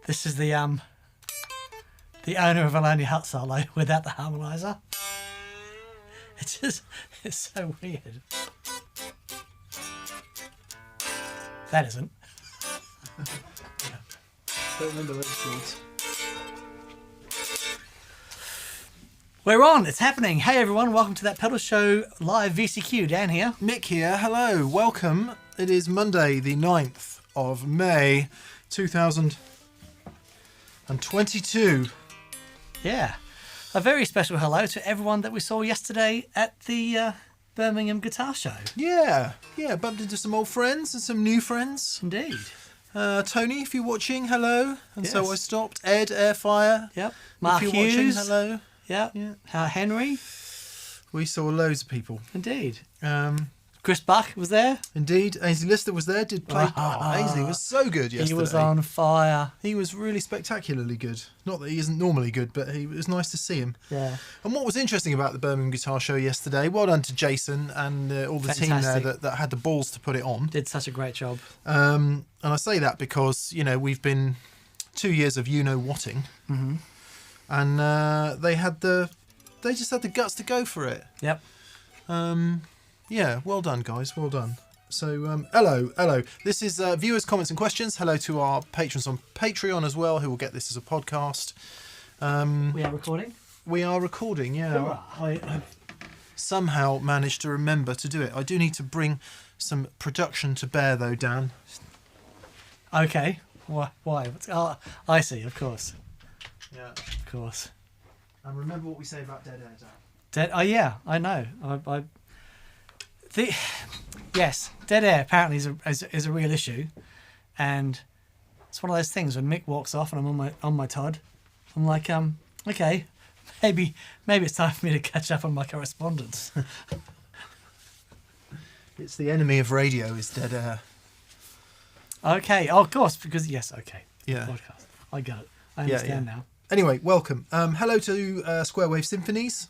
This is the owner of a lonely hut solo without the harmonizer. It's so weird. That isn't. Don't remember those chords. We're on. It's happening. Hey everyone, welcome to That Pedal Show live VCQ. Dan here. Mick here. Hello. Welcome. It is Monday, the 9th of May, 2022. Yeah. A very special hello to everyone that we saw yesterday at the Birmingham Guitar Show. Yeah. Bumped into some old friends and some new friends. Indeed. Tony, if you're watching, hello. And so Yes. I stopped. Ed, Airfire. Yep. Mark if you're Hughes. watching, hello. Yep. Yeah. Henry. We saw loads of people. Indeed. Chris Buck was there. Indeed. Ainsley Lister was there, did play. Ainsley was so good yesterday. He was on fire. He was really spectacularly good. Not that he isn't normally good, but it was nice to see him. Yeah. And what was interesting about the Birmingham Guitar Show yesterday, well done to Jason and all the team there that had the balls to put it on. Did such a great job. And I say that because, we've been 2 years of you-know-whatting. Mm-hmm. And they just had the guts to go for it. Yep. Yeah, well done, guys. Well done. So, hello. This is viewers' comments and questions. Hello to our patrons on Patreon as well, who will get this as a podcast. We are recording? We are recording, yeah. I've somehow managed to remember to do it. I do need to bring some production to bear, though, Dan. Okay. Why? Oh, I see, of course. Yeah. Of course. And remember what we say about dead air, Dan. Oh, yeah, I know. Yes, dead air apparently is a real issue, and it's one of those things when Mick walks off and I'm on my Todd, I'm like, okay, maybe it's time for me to catch up on my correspondence. It's the enemy of radio, is dead air. Okay, of course, because yes, okay, Yeah. podcast, I got it, I understand now. Anyway, welcome. Hello to Square Wave Symphonies.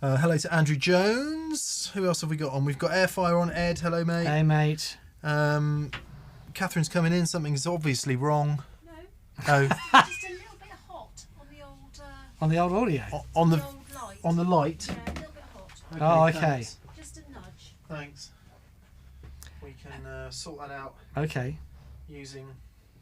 Hello to Andrew Jones. Who else have we got on? We've got Airfire on. Ed, hello, mate. Hey, mate. Catherine's coming in. Something's obviously wrong. No. Oh. Just a little bit hot on the old. On the old audio. On the old light. on the light. Yeah, a little bit hot. Oh, okay. Thanks. Just a nudge. Thanks. We can sort that out Okay. using.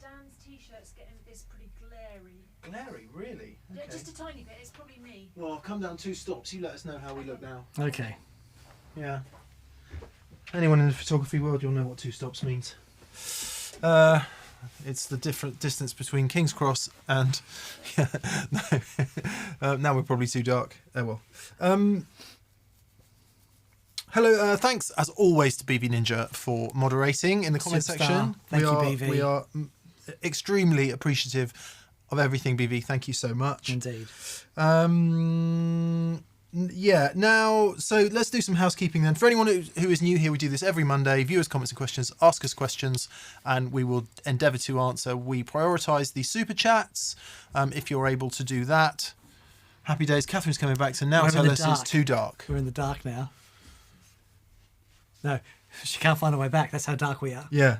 Dan's t-shirt's getting this pretty glary. Glary, really? Yeah, just a tiny bit. It's probably me. Well, I'll come down 2 stops. You let us know how we look now. Okay. Yeah. Anyone in the photography world, you'll know what 2 stops means. It's the different distance between King's Cross and... Yeah, no. Now we're probably too dark. Oh well. Hello, thanks as always to BV Ninja for moderating in the comment Superstar. section. Thank you, BV. We are extremely appreciative of everything, BV. Thank you so much. Indeed. Yeah, now, so let's do some housekeeping then. For anyone who is new here, we do this every Monday. Viewers, comments and questions. Ask us questions and we will endeavour to answer. We prioritise the super chats if you're able to do that. Happy days. Catherine's coming back to now tell us it's too dark. We're in the dark now. No, she can't find her way back. That's how dark we are. Yeah.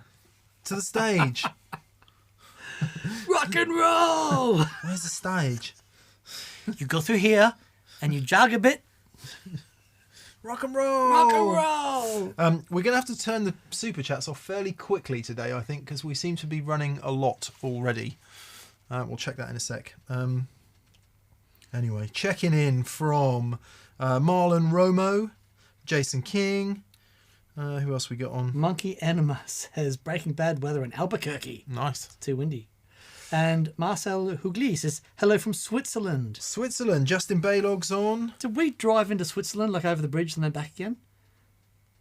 To the stage. Rock and roll! Where's the stage? You go through here and you jog a bit. Rock and roll! Rock and roll! We're going to have to turn the super chats off fairly quickly today, I think, because we seem to be running a lot already. We'll check that in a sec. Anyway, checking in from Marlon Romo, Jason King. Who else we got on? Monkey Enema says Breaking Bad weather in Albuquerque. Nice. Too windy. And Marcel Hugli says hello from Switzerland. Switzerland. Justin Baylog's on. Did we drive into Switzerland, like over the bridge and then back again?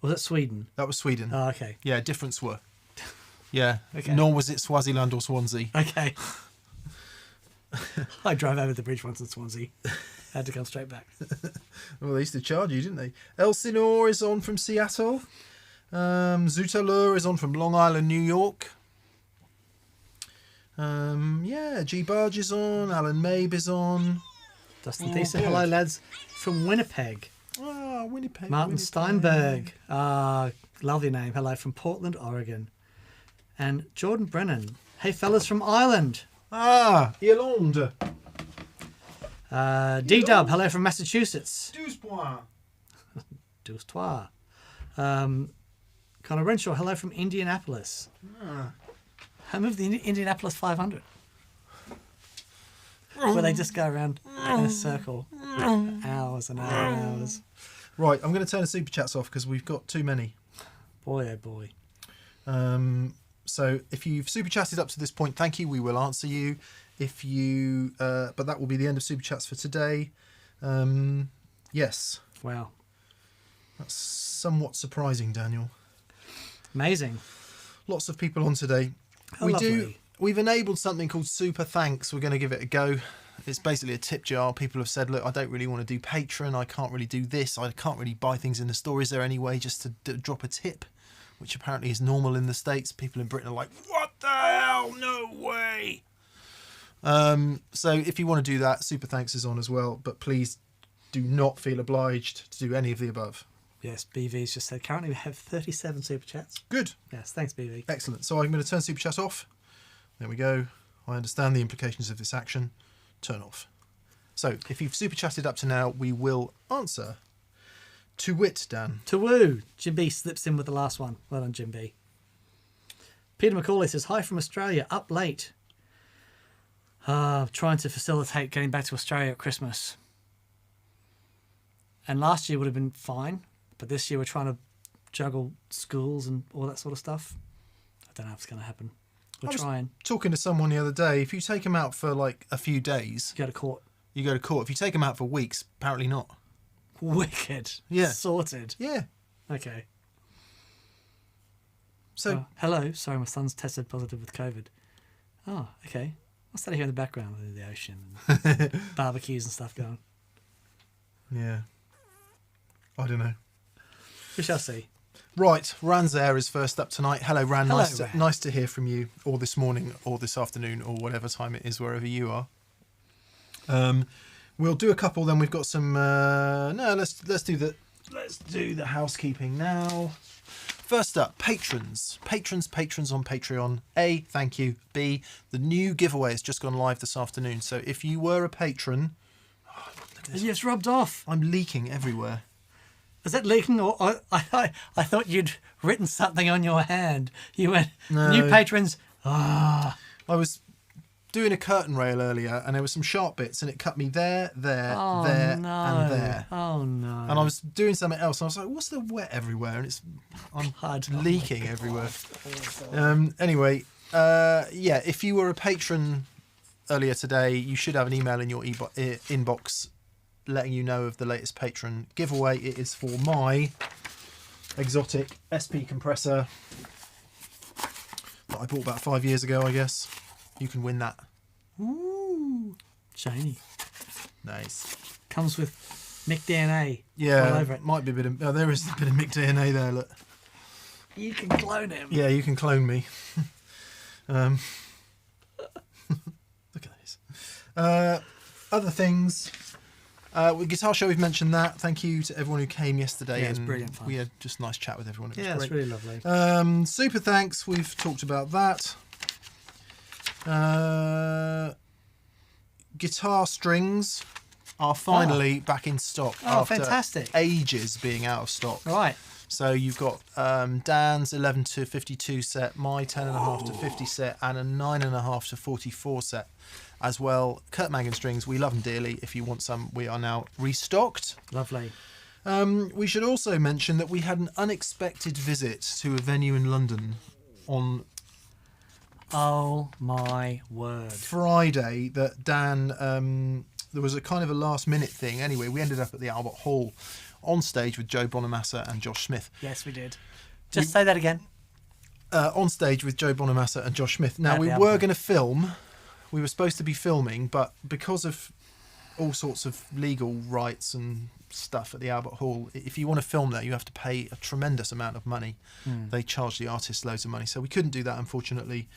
Or was that Sweden? That was Sweden. Oh, okay. Yeah, different swa. Yeah. Okay. Nor was it Swaziland or Swansea. Okay. I drove over the bridge once in Swansea. Had to come straight back. Well, they used to charge you, didn't they? Elsinore is on from Seattle. Zutalur is on from Long Island, New York. Yeah, G Barge is on. Alan Mabe is on. Dustin Thiessen, hello lads from Winnipeg. Ah, Winnipeg. Martin Winnipeg. Steinberg, lovely name. Hello from Portland, Oregon. And Jordan Brennan, Hey, fellas from Ireland. Ah, Irlande. D-Dub, hello from Massachusetts. 12 points. Douze toi. Connor Renshaw, hello from Indianapolis. Home of the Indianapolis 500. Where they just go around in a circle. Hours and hours and hours. Right, I'm going to turn the super chats off because we've got too many. Boy, oh boy. So if you've super chatted up to this point, thank you. We will answer you. If you, but that will be the end of super chats for today. Yes, Wow. that's somewhat surprising, Daniel. Amazing. Lots of people on today. How lovely. We've enabled something called Super Thanks. We're going to give it a go. It's basically a tip jar. People have said, look, I don't really want to do Patreon. I can't really do this. I can't really buy things in the store. Is there any way just to drop a tip? Which apparently is normal in the States. People in Britain are like, what the hell? No way. So if you want to do that, Super Thanks is on as well. But please do not feel obliged to do any of the above. Yes, BV's just said, currently we have 37 super chats. Good. Yes, thanks, BV. Excellent. So I'm going to turn Super Chat off. There we go. I understand the implications of this action. Turn off. So if you've super chatted up to now, we will answer. To wit, Dan. To woo. Jim B slips in with the last one. Well done, Jim B. Peter McCauley says, hi from Australia, up late. Trying to facilitate getting back to Australia at Christmas. And last year would have been fine, but this year we're trying to juggle schools and all that sort of stuff. I don't know if it's going to happen. We're trying. Talking to someone the other day, if you take them out for like a few days, Go to court. you go to court. If you take them out for weeks, apparently not. Wicked. Yeah. Sorted. Yeah. Okay. So hello. Sorry, my son's tested positive with COVID. Oh, okay. What's that here in the background with the ocean and barbecues and stuff going? yeah, I don't know. We shall see. Right, Ran's there is first up tonight. Hello, Ran. Hello, Ran. Nice to hear from you, or this morning, or this afternoon, or whatever time it is, wherever you are. We'll do a couple. Then we've got some. No, let's do the housekeeping now. First up, patrons on Patreon. A, thank you. B, the new giveaway has just gone live this afternoon. So if you were a patron, It's rubbed off. I'm leaking everywhere. Is that leaking, or I thought you'd written something on your hand. You went, No. new patrons. I was doing a curtain rail earlier, and there were some sharp bits, and it cut me there, Oh, there, no. and there. Oh, no. And I was doing something else, and I was like, "What's the wet everywhere?" And I'm God. leaking everywhere. Anyway, yeah, if you were a patron earlier today, you should have an email in your inbox letting you know of the latest patron giveaway. It is for my exotic SP compressor that I bought about 5 years ago, I guess. You can win that. Ooh. Shiny. Nice. Comes with Mick DNA. All Yeah, over it. might be a bit of... Oh, there is a bit of Mick DNA there, look. You can clone him. Yeah, you can clone me. Look at this. Other things. With Guitar Show, we've mentioned that. Thank you to everyone who came yesterday. Yeah, it was and brilliant fun. we had just a nice chat with everyone. It was Yeah, great. it's really lovely. Super thanks. We've talked about that. Guitar strings are finally back in stock after fantastic. ages being out of stock. Right. So you've got Dan's 11 to 52 set, my 10.5 to 50 set, and a 9.5 to 44 set as well. Kurt Mangan strings, we love them dearly. If you want some, we are now restocked. Lovely. We should also mention that we had an unexpected visit to a venue in London on Oh my word. Friday. That Dan, there was a kind of a last minute thing. Anyway, we ended up at the Albert Hall on stage with Joe Bonamassa and Josh Smith. Yes, we did. Just say that again. On stage with Joe Bonamassa and Josh Smith. Now, At we the were Albert. going to film. We were supposed to be filming, but because of all sorts of legal rights and stuff at the Albert Hall, if you want to film there, you have to pay a tremendous amount of money. They charge the artists loads of money. So we couldn't do that, unfortunately.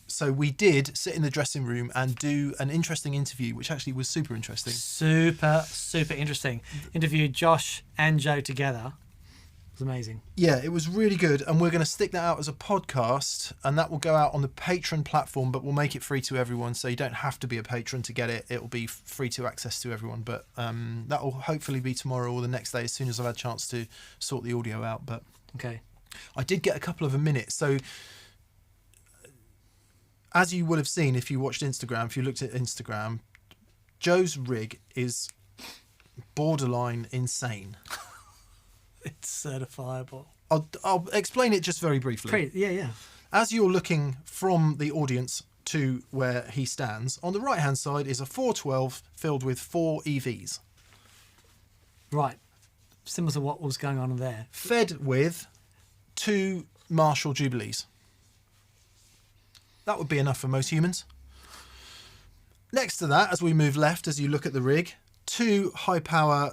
So we did sit in the dressing room and do an interesting interview, which actually was super interesting. Super, super interesting. Interviewed Josh and Joe together. was amazing. Yeah, it was really good, and we're going to stick that out as a podcast, and that will go out on the Patreon platform, but we'll make it free to everyone, so you don't have to be a patron to get it. It will be free to access to everyone, but that will hopefully be tomorrow or the next day as soon as I've had a chance to sort the audio out. But Okay. I did get a couple of a minute, so as you would have seen if you watched Instagram, if you looked at Instagram, Joe's rig is borderline insane. It's certifiable. I'll explain it just very briefly. Yeah. As you're looking from the audience to where he stands, on the right-hand side is a 412 filled with 4 EVs. Right. Similar to what was going on there. Fed with 2 Marshall Jubilees. That would be enough for most humans. Next to that, as we move left, as you look at the rig, 2 high-power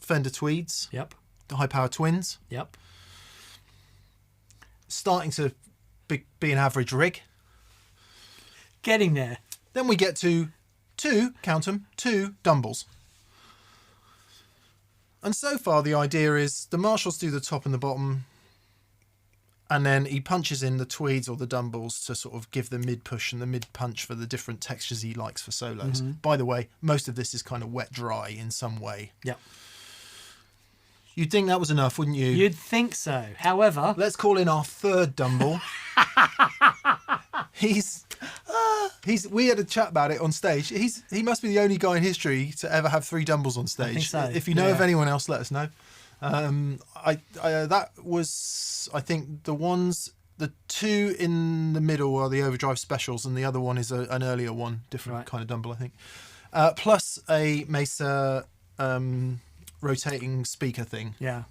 Fender Tweeds. Yep. The high-power twins. Yep. Starting to be an average rig. Getting there. Then we get to 2, count them, 2 Dumbles. And so far the idea is the Marshalls do the top and the bottom, and then he punches in the tweeds or the Dumbles to sort of give the mid push and the mid punch for the different textures he likes for solos. Mm-hmm. By the way, most of this is kind of wet dry in some way. Yep. You'd think that was enough, wouldn't you? You'd think so. However, Let's call in our 3rd Dumble. We had a chat about it on stage. He must be the only guy in history to ever have 3 Dumbles on stage. I think so. If you know of Yeah. anyone else, let us know. That was, I think, the 2 in the middle are the overdrive specials, and the other one is an earlier one, different Right. kind of Dumble, I think. Plus a Mesa rotating speaker thing. yeah.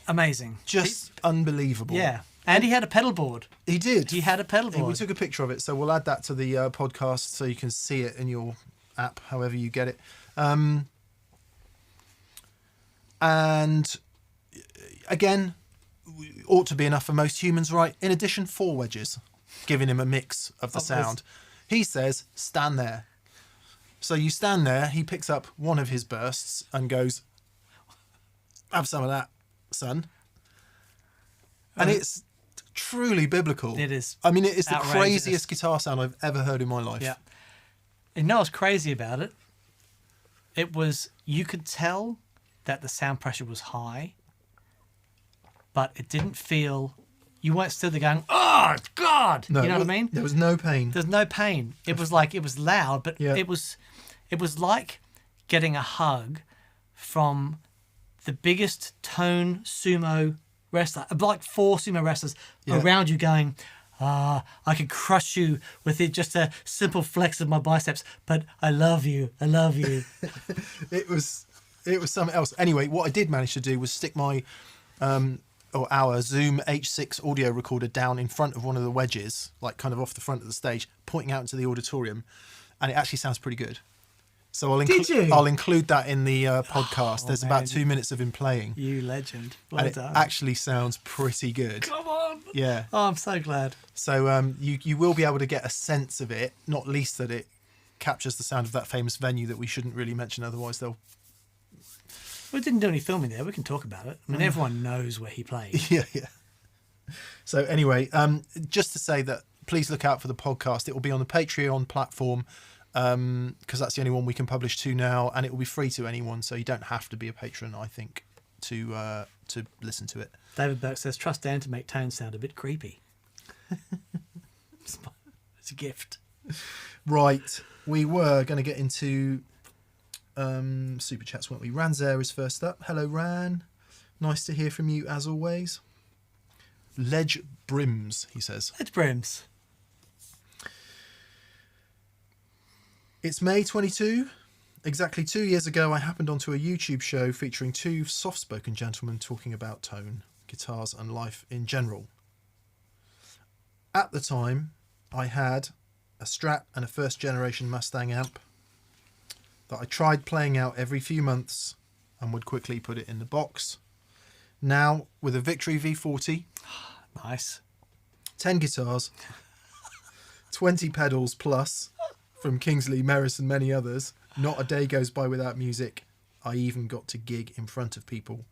Amazing. Just unbelievable. Yeah. And he had a pedal board. He did. He had a pedal We board. took a picture of it, so we'll add that to the podcast so you can see it in your app, however you get it. And again, ought to be enough for most humans, right? In addition, 4 wedges, giving him a mix of the sound. He says, stand there. So you stand there, he picks up one of his bursts and goes, have some of that, son. And it's truly biblical. It is. I mean, it is the Outrageous. craziest guitar sound I've ever heard in my life. Yeah. And you know what's crazy about it? It was, you could tell that the sound pressure was high, but it didn't feel, you weren't still there going, oh, God. No, you know what I mean? There was no pain. There's no pain. It was like, it was loud, but Yeah. it was like getting a hug from the biggest tone sumo wrestler, like 4 sumo wrestlers around you going, I could crush you with it, just a simple flex of my biceps, but I love you. I love you. It was something else. Anyway, what I did manage to do was stick my our Zoom H6 audio recorder down in front of one of the wedges, like kind of off the front of the stage, pointing out into the auditorium, and it actually sounds pretty good. So Did you? I'll include that in the podcast. There's man. about 2 minutes of him playing, You legend. Well and it done. actually sounds pretty good. Come on. Yeah. Oh, I'm so glad. So you will be able to get a sense of it, not least that it captures the sound of that famous venue that we shouldn't really mention, otherwise they'll... We didn't do any filming there. We can talk about it. I mean, everyone knows where he played. Yeah. So anyway, just to say that please look out for the podcast. It will be on the Patreon platform, because that's the only one we can publish to now, and it will be free to anyone, so you don't have to be a patron, I think, to listen to it. David Burke says, trust Dan to make tones sound a bit creepy. It's a gift. Right, we were going to get into super chats, weren't we? Ranzer is first up. Hello, Ran. Nice to hear from you as always. Ledge brims, he says. It's brims. It's May 22. Exactly 2 years ago, I happened onto a YouTube show featuring 2 soft-spoken gentlemen talking about tone, guitars, and life in general. At the time, I had a Strat and a first-generation Mustang amp that I tried playing out every few months and would quickly put it in the box. Now, with a Victory V40, Nice. 10 guitars, 20 pedals plus from Kingsley, Merris and many others, not a day goes by without music, I even got to gig in front of people.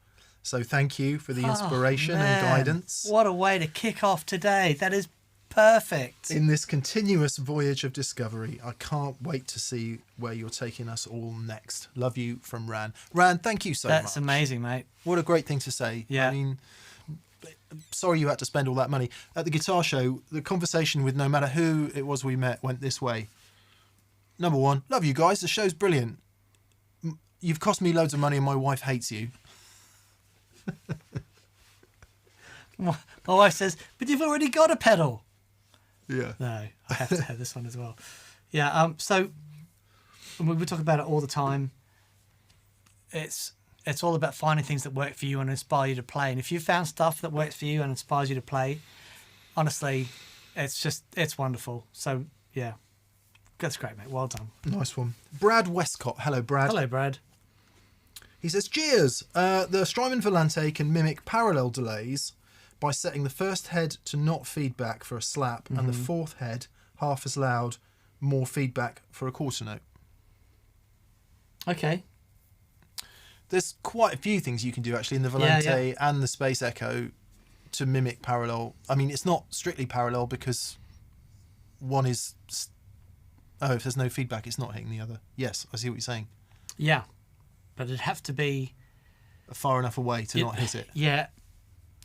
So thank you for the inspiration and guidance. What a way to kick off today. That is perfect. In this continuous voyage of discovery, I can't wait to see where you're taking us all next. Love you from Ran. Ran, thank you so much. That's amazing, mate. What a great thing to say. Yeah. I mean, sorry you had to spend all that money. At the guitar show, the conversation with no matter who it was we met went this way. Number one, love you guys. The show's brilliant. You've cost me loads of money and my wife hates you. My wife says, but you've already got a pedal. Yeah. No, I have to have this one as well. Yeah. So we talk about it all the time. It's all about finding things that work for you and inspire you to play. And if you found stuff that works for you and inspires you to play, honestly, it's wonderful. So yeah, that's great, mate. Well done. Nice one. Brad Westcott. Hello, Brad. Hello, Brad. He says, cheers. The Strymon Volante can mimic parallel delays by setting the first head to not feedback for a slap and the fourth head half as loud, more feedback for a quarter note. Okay. There's quite a few things you can do actually in the Volante and the Space Echo to mimic parallel. I mean, it's not strictly parallel because one is... Oh, if there's no feedback, it's not hitting the other. Yes, I see what you're saying. Yeah. But it'd have to be... Far enough away to not hit it. Yeah.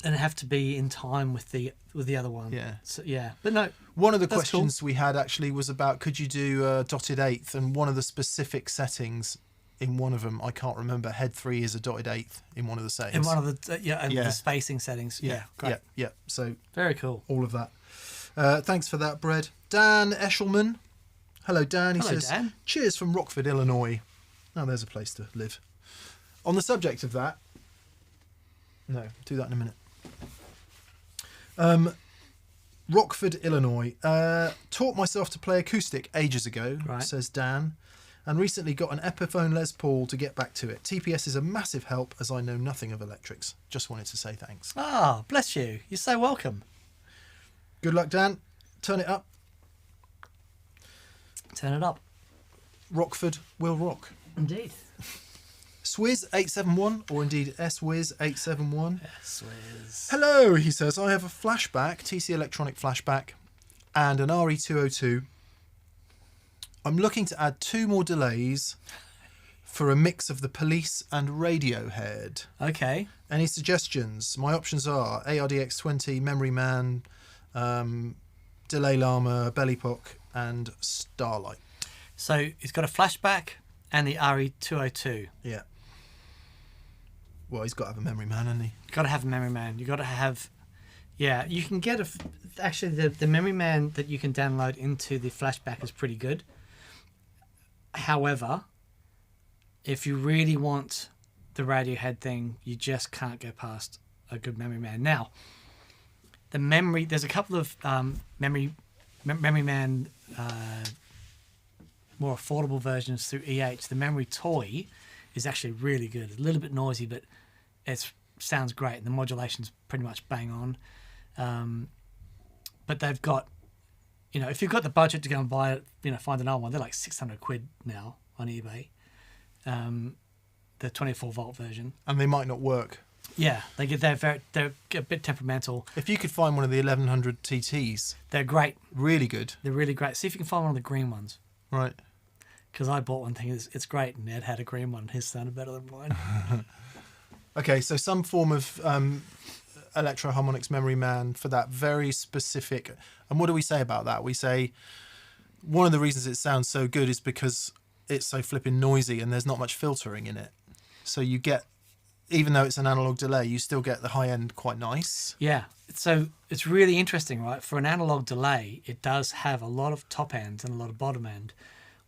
And it'd have to be in time with the other one. Yeah. So, yeah. But no. One of the that's questions we had actually was about could you do a dotted eighth, and one of the specific settings in one of them, I can't remember, head 3 is a dotted eighth in one of the settings. In one of the the spacing settings. Yeah. Great. Yeah. So Very cool. all of that. Thanks for that, Brad. Dan Eshelman. Hello, Dan. He says, Dan. cheers from Rockford, Illinois. Oh, there's a place to live. On the subject of that, no, do that in a minute. Rockford, Illinois. Taught myself to play acoustic ages ago, says Dan, and recently got an Epiphone Les Paul to get back to it. TPS is a massive help as I know nothing of electrics. Just wanted to say thanks. Ah, bless you. You're so welcome. Good luck, Dan. Turn it up. Turn it up. Rockford will rock. Indeed. Swizz871, or indeed SWiz871. Swizz. Hello, he says, I have a flashback, TC Electronic flashback, and an RE202. I'm looking to add 2 more delays for a mix of the Police and Radiohead. Okay. Any suggestions? My options are ARDX20, Memory Man, Delay Llama, Belly Pock, and Starlight. So he's got a flashback and the RE202. Yeah. Well, he's got to have a Memory Man, hasn't he? You've got to have a Memory Man. You've got to have... Yeah, you can get actually, the Memory Man that you can download into the flashback is pretty good. However, if you really want the Radiohead thing, you just can't go past a good Memory Man. Now, the memory... There's a couple of Memory Man... more affordable versions through EH. The Memory Toy is actually really good. It's a little bit noisy, but it sounds great. And the modulation's pretty much bang on. But they've got, if you've got the budget to go and buy it, find an old one. They're like £600 now on eBay. The 24-volt version. And they might not work. Yeah, they're a bit temperamental. If you could find one of the 1100 TTs, they're great. Really good. They're really great. See if you can find one of the green ones. Right. Because I bought one thing, it's great, and Ed had a green one. His sounded better than mine. Okay, so some form of Electro-Harmonix Memory Man for that very specific... And what do we say about that? We say one of the reasons it sounds so good is because it's so flipping noisy and there's not much filtering in it. So you get, even though it's an analog delay, you still get the high end quite nice. Yeah, so it's really interesting, right? For an analog delay, it does have a lot of top end and a lot of bottom end.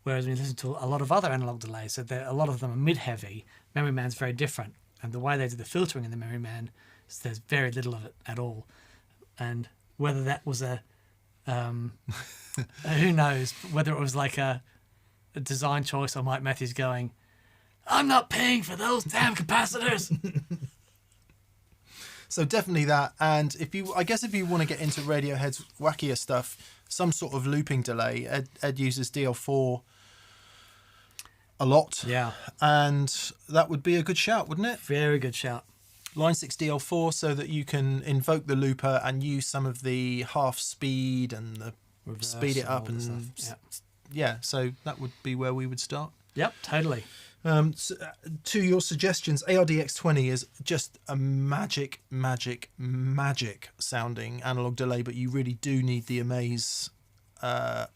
Whereas when you listen to a lot of other analog delays, so a lot of them are mid-heavy. Memory Man's very different. And the way they do the filtering in the Memory Man, there's very little of it at all. And whether that was who knows, whether it was like a design choice or Mike Matthews going, I'm not paying for those damn capacitors. So definitely that. And if you want to get into Radiohead's wackier stuff, some sort of looping delay, Ed uses DL4. a lot. Yeah. And that would be a good shout, wouldn't it? Very good shout. Line 6 DL4, so that you can invoke the looper and use some of the half speed and the Reverse speed it and all up the and stuff. yeah. So that would be where we would start. Yep, totally. So, to your suggestions, ARDX20 is just a magic sounding analog delay, but you really do need the Amaze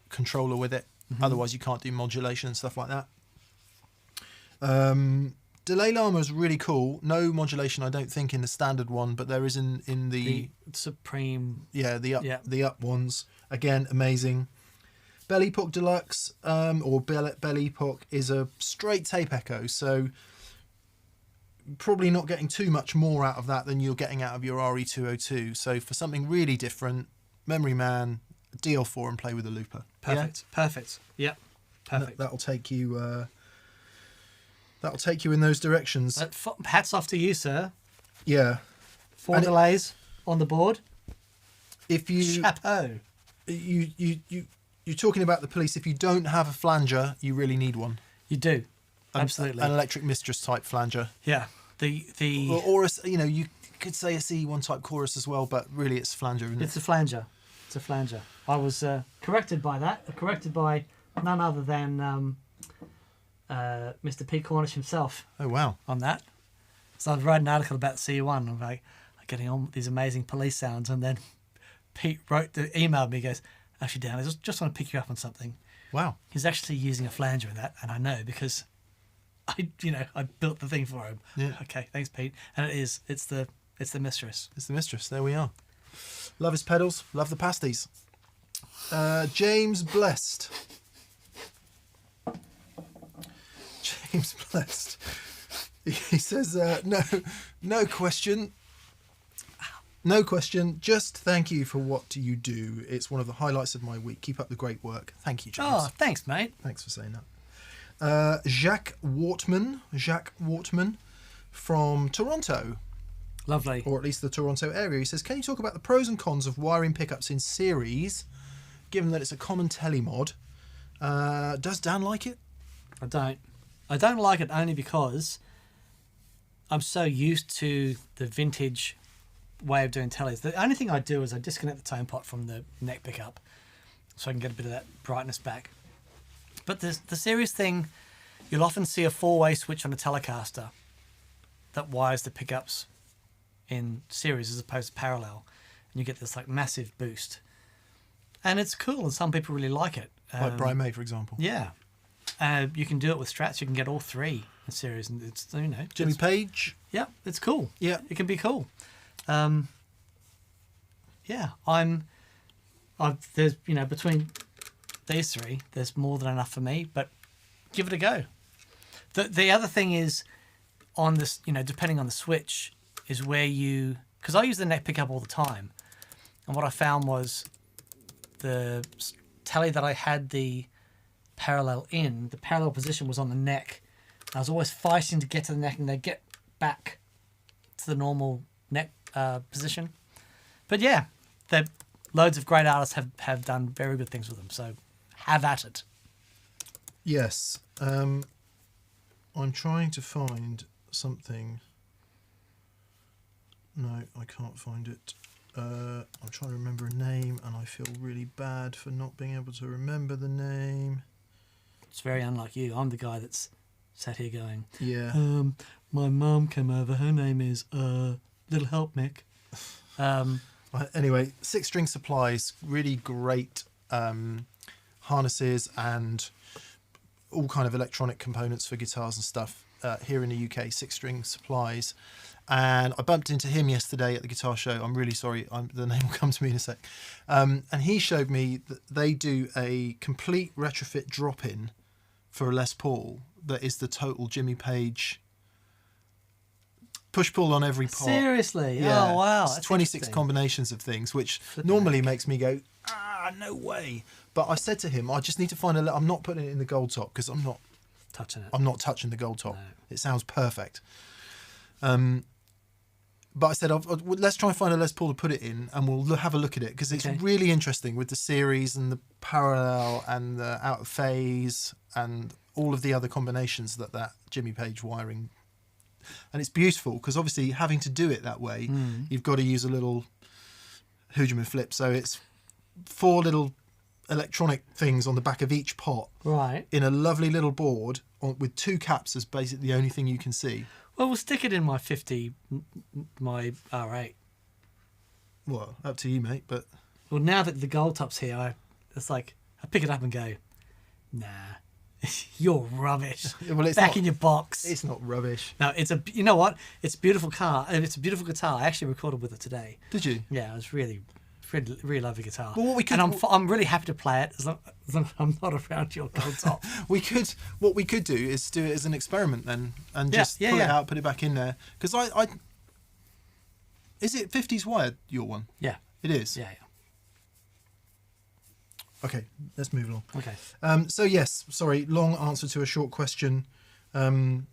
controller with it. Otherwise, you can't do modulation and stuff like that. Delay Llama is really cool. No modulation, I don't think, in the standard one, but there is in the Supreme. the up ones. Again, amazing. Bell Epoch Deluxe or Bell Epoch is a straight tape echo, so probably not getting too much more out of that than you're getting out of your RE202. So for something really different, Memory Man, DL4 and play with a looper. Perfect. Yeah? Perfect. Yep. Perfect. That'll take you. That'll take you in those directions. Hats off to you, sir. Yeah. 4 delays on the board. If you Chapeau. You're talking about the police. If you don't have a flanger, you really need one. You do. Absolutely. An electric mistress type flanger. Yeah. Or you could say a CE1 type chorus as well, but really it's flanger, isn't it? It's a flanger. It's a flanger. I was corrected by that. Corrected by none other than Mr. Pete Cornish himself. Oh wow! On that. So I've read an article about CE1. I'm like getting on these amazing police sounds, and then Pete emailed me. He goes, "Actually, Dan, I just want to pick you up on something." Wow. He's actually using a flanger in that, and I know because I built the thing for him. Yeah. Okay, thanks, Pete. And it's the mistress. It's the mistress. There we are. Love his pedals. Love the pasties. James Blessed. James Blessed. He says, no question. No question. Just thank you for what you do. It's one of the highlights of my week. Keep up the great work. Thank you, James. Oh, thanks, mate. Thanks for saying that. Jacques Wortman from Toronto. Lovely. Or at least the Toronto area. He says, can you talk about the pros and cons of wiring pickups in series, given that it's a common telemod? Does Dan like it? I don't. I don't like it only because I'm so used to the vintage way of doing tellies. The only thing I do is I disconnect the tone pot from the neck pickup so I can get a bit of that brightness back. But the series thing, you'll often see a 4-way switch on a Telecaster that wires the pickups in series as opposed to parallel, and you get this like massive boost, and it's cool, and some people really like it. Like Brian May, for example. Yeah, you can do it with Strats. You can get all 3 in series, and it's Jimmy Page. Yeah, it's cool. Yeah, it can be cool. Yeah, there's between these 3, there's more than enough for me. But give it a go. The other thing is on this, depending on the switch, is where because I use the neck pickup all the time, and what I found was the tally that I had the parallel position was on the neck. I was always fighting to get to the neck and then get back to the neck position. But yeah, loads of great artists have done very good things with them, so have at it. Yes. I'm trying to find something. No, I can't find it. I'm trying to remember a name, and I feel really bad for not being able to remember the name. It's very unlike you. I'm the guy that's sat here going, yeah. My mum came over. Her name is Little Help Mick. Anyway, 6-string supplies, really great harnesses and all kind of electronic components for guitars and stuff here in the UK. 6-string supplies. And I bumped into him yesterday at the guitar show. I'm really sorry. The name will come to me in a sec. And he showed me that they do a complete retrofit drop-in for a Les Paul that is the total Jimmy Page push-pull on every part. Seriously? Yeah. Oh, wow. It's 26 combinations of things, which normally makes me go, no way. But I said to him, I just need to find I'm not putting it in the gold top because I'm not touching it. I'm not touching the gold top. No. It sounds perfect. But I said, let's try and find a Les Paul to put it in, and we'll have a look at it because it's really interesting with the series and the parallel and the out of phase and all of the other combinations that Jimmy Page wiring, and it's beautiful because obviously having to do it that way, you've got to use a little Hoogerman flip. So it's 4 little electronic things on the back of each pot, Right. in a lovely little board with 2 caps as basically the only thing you can see. Well, we'll stick it in my 50, my R8. Well, up to you, mate. But Well, now that the gold top's here, it's like I pick it up and go, nah, you're rubbish. well, it's Back not, in your box. It's not rubbish. No, you know what? It's a beautiful car. It's a beautiful guitar. I actually recorded with it today. Did you? Yeah, it was really lovely guitar. Well, what we could- and I'm really happy to play it as long as I'm not around your gold top. What we could do is do it as an experiment then, and Yeah, just yeah, pull it yeah. out, put it back in there. Because I is it 50s wired, your one? Yeah, It is. yeah. Okay, let's move along. Okay. So yes, sorry, long answer to a short question. Dan's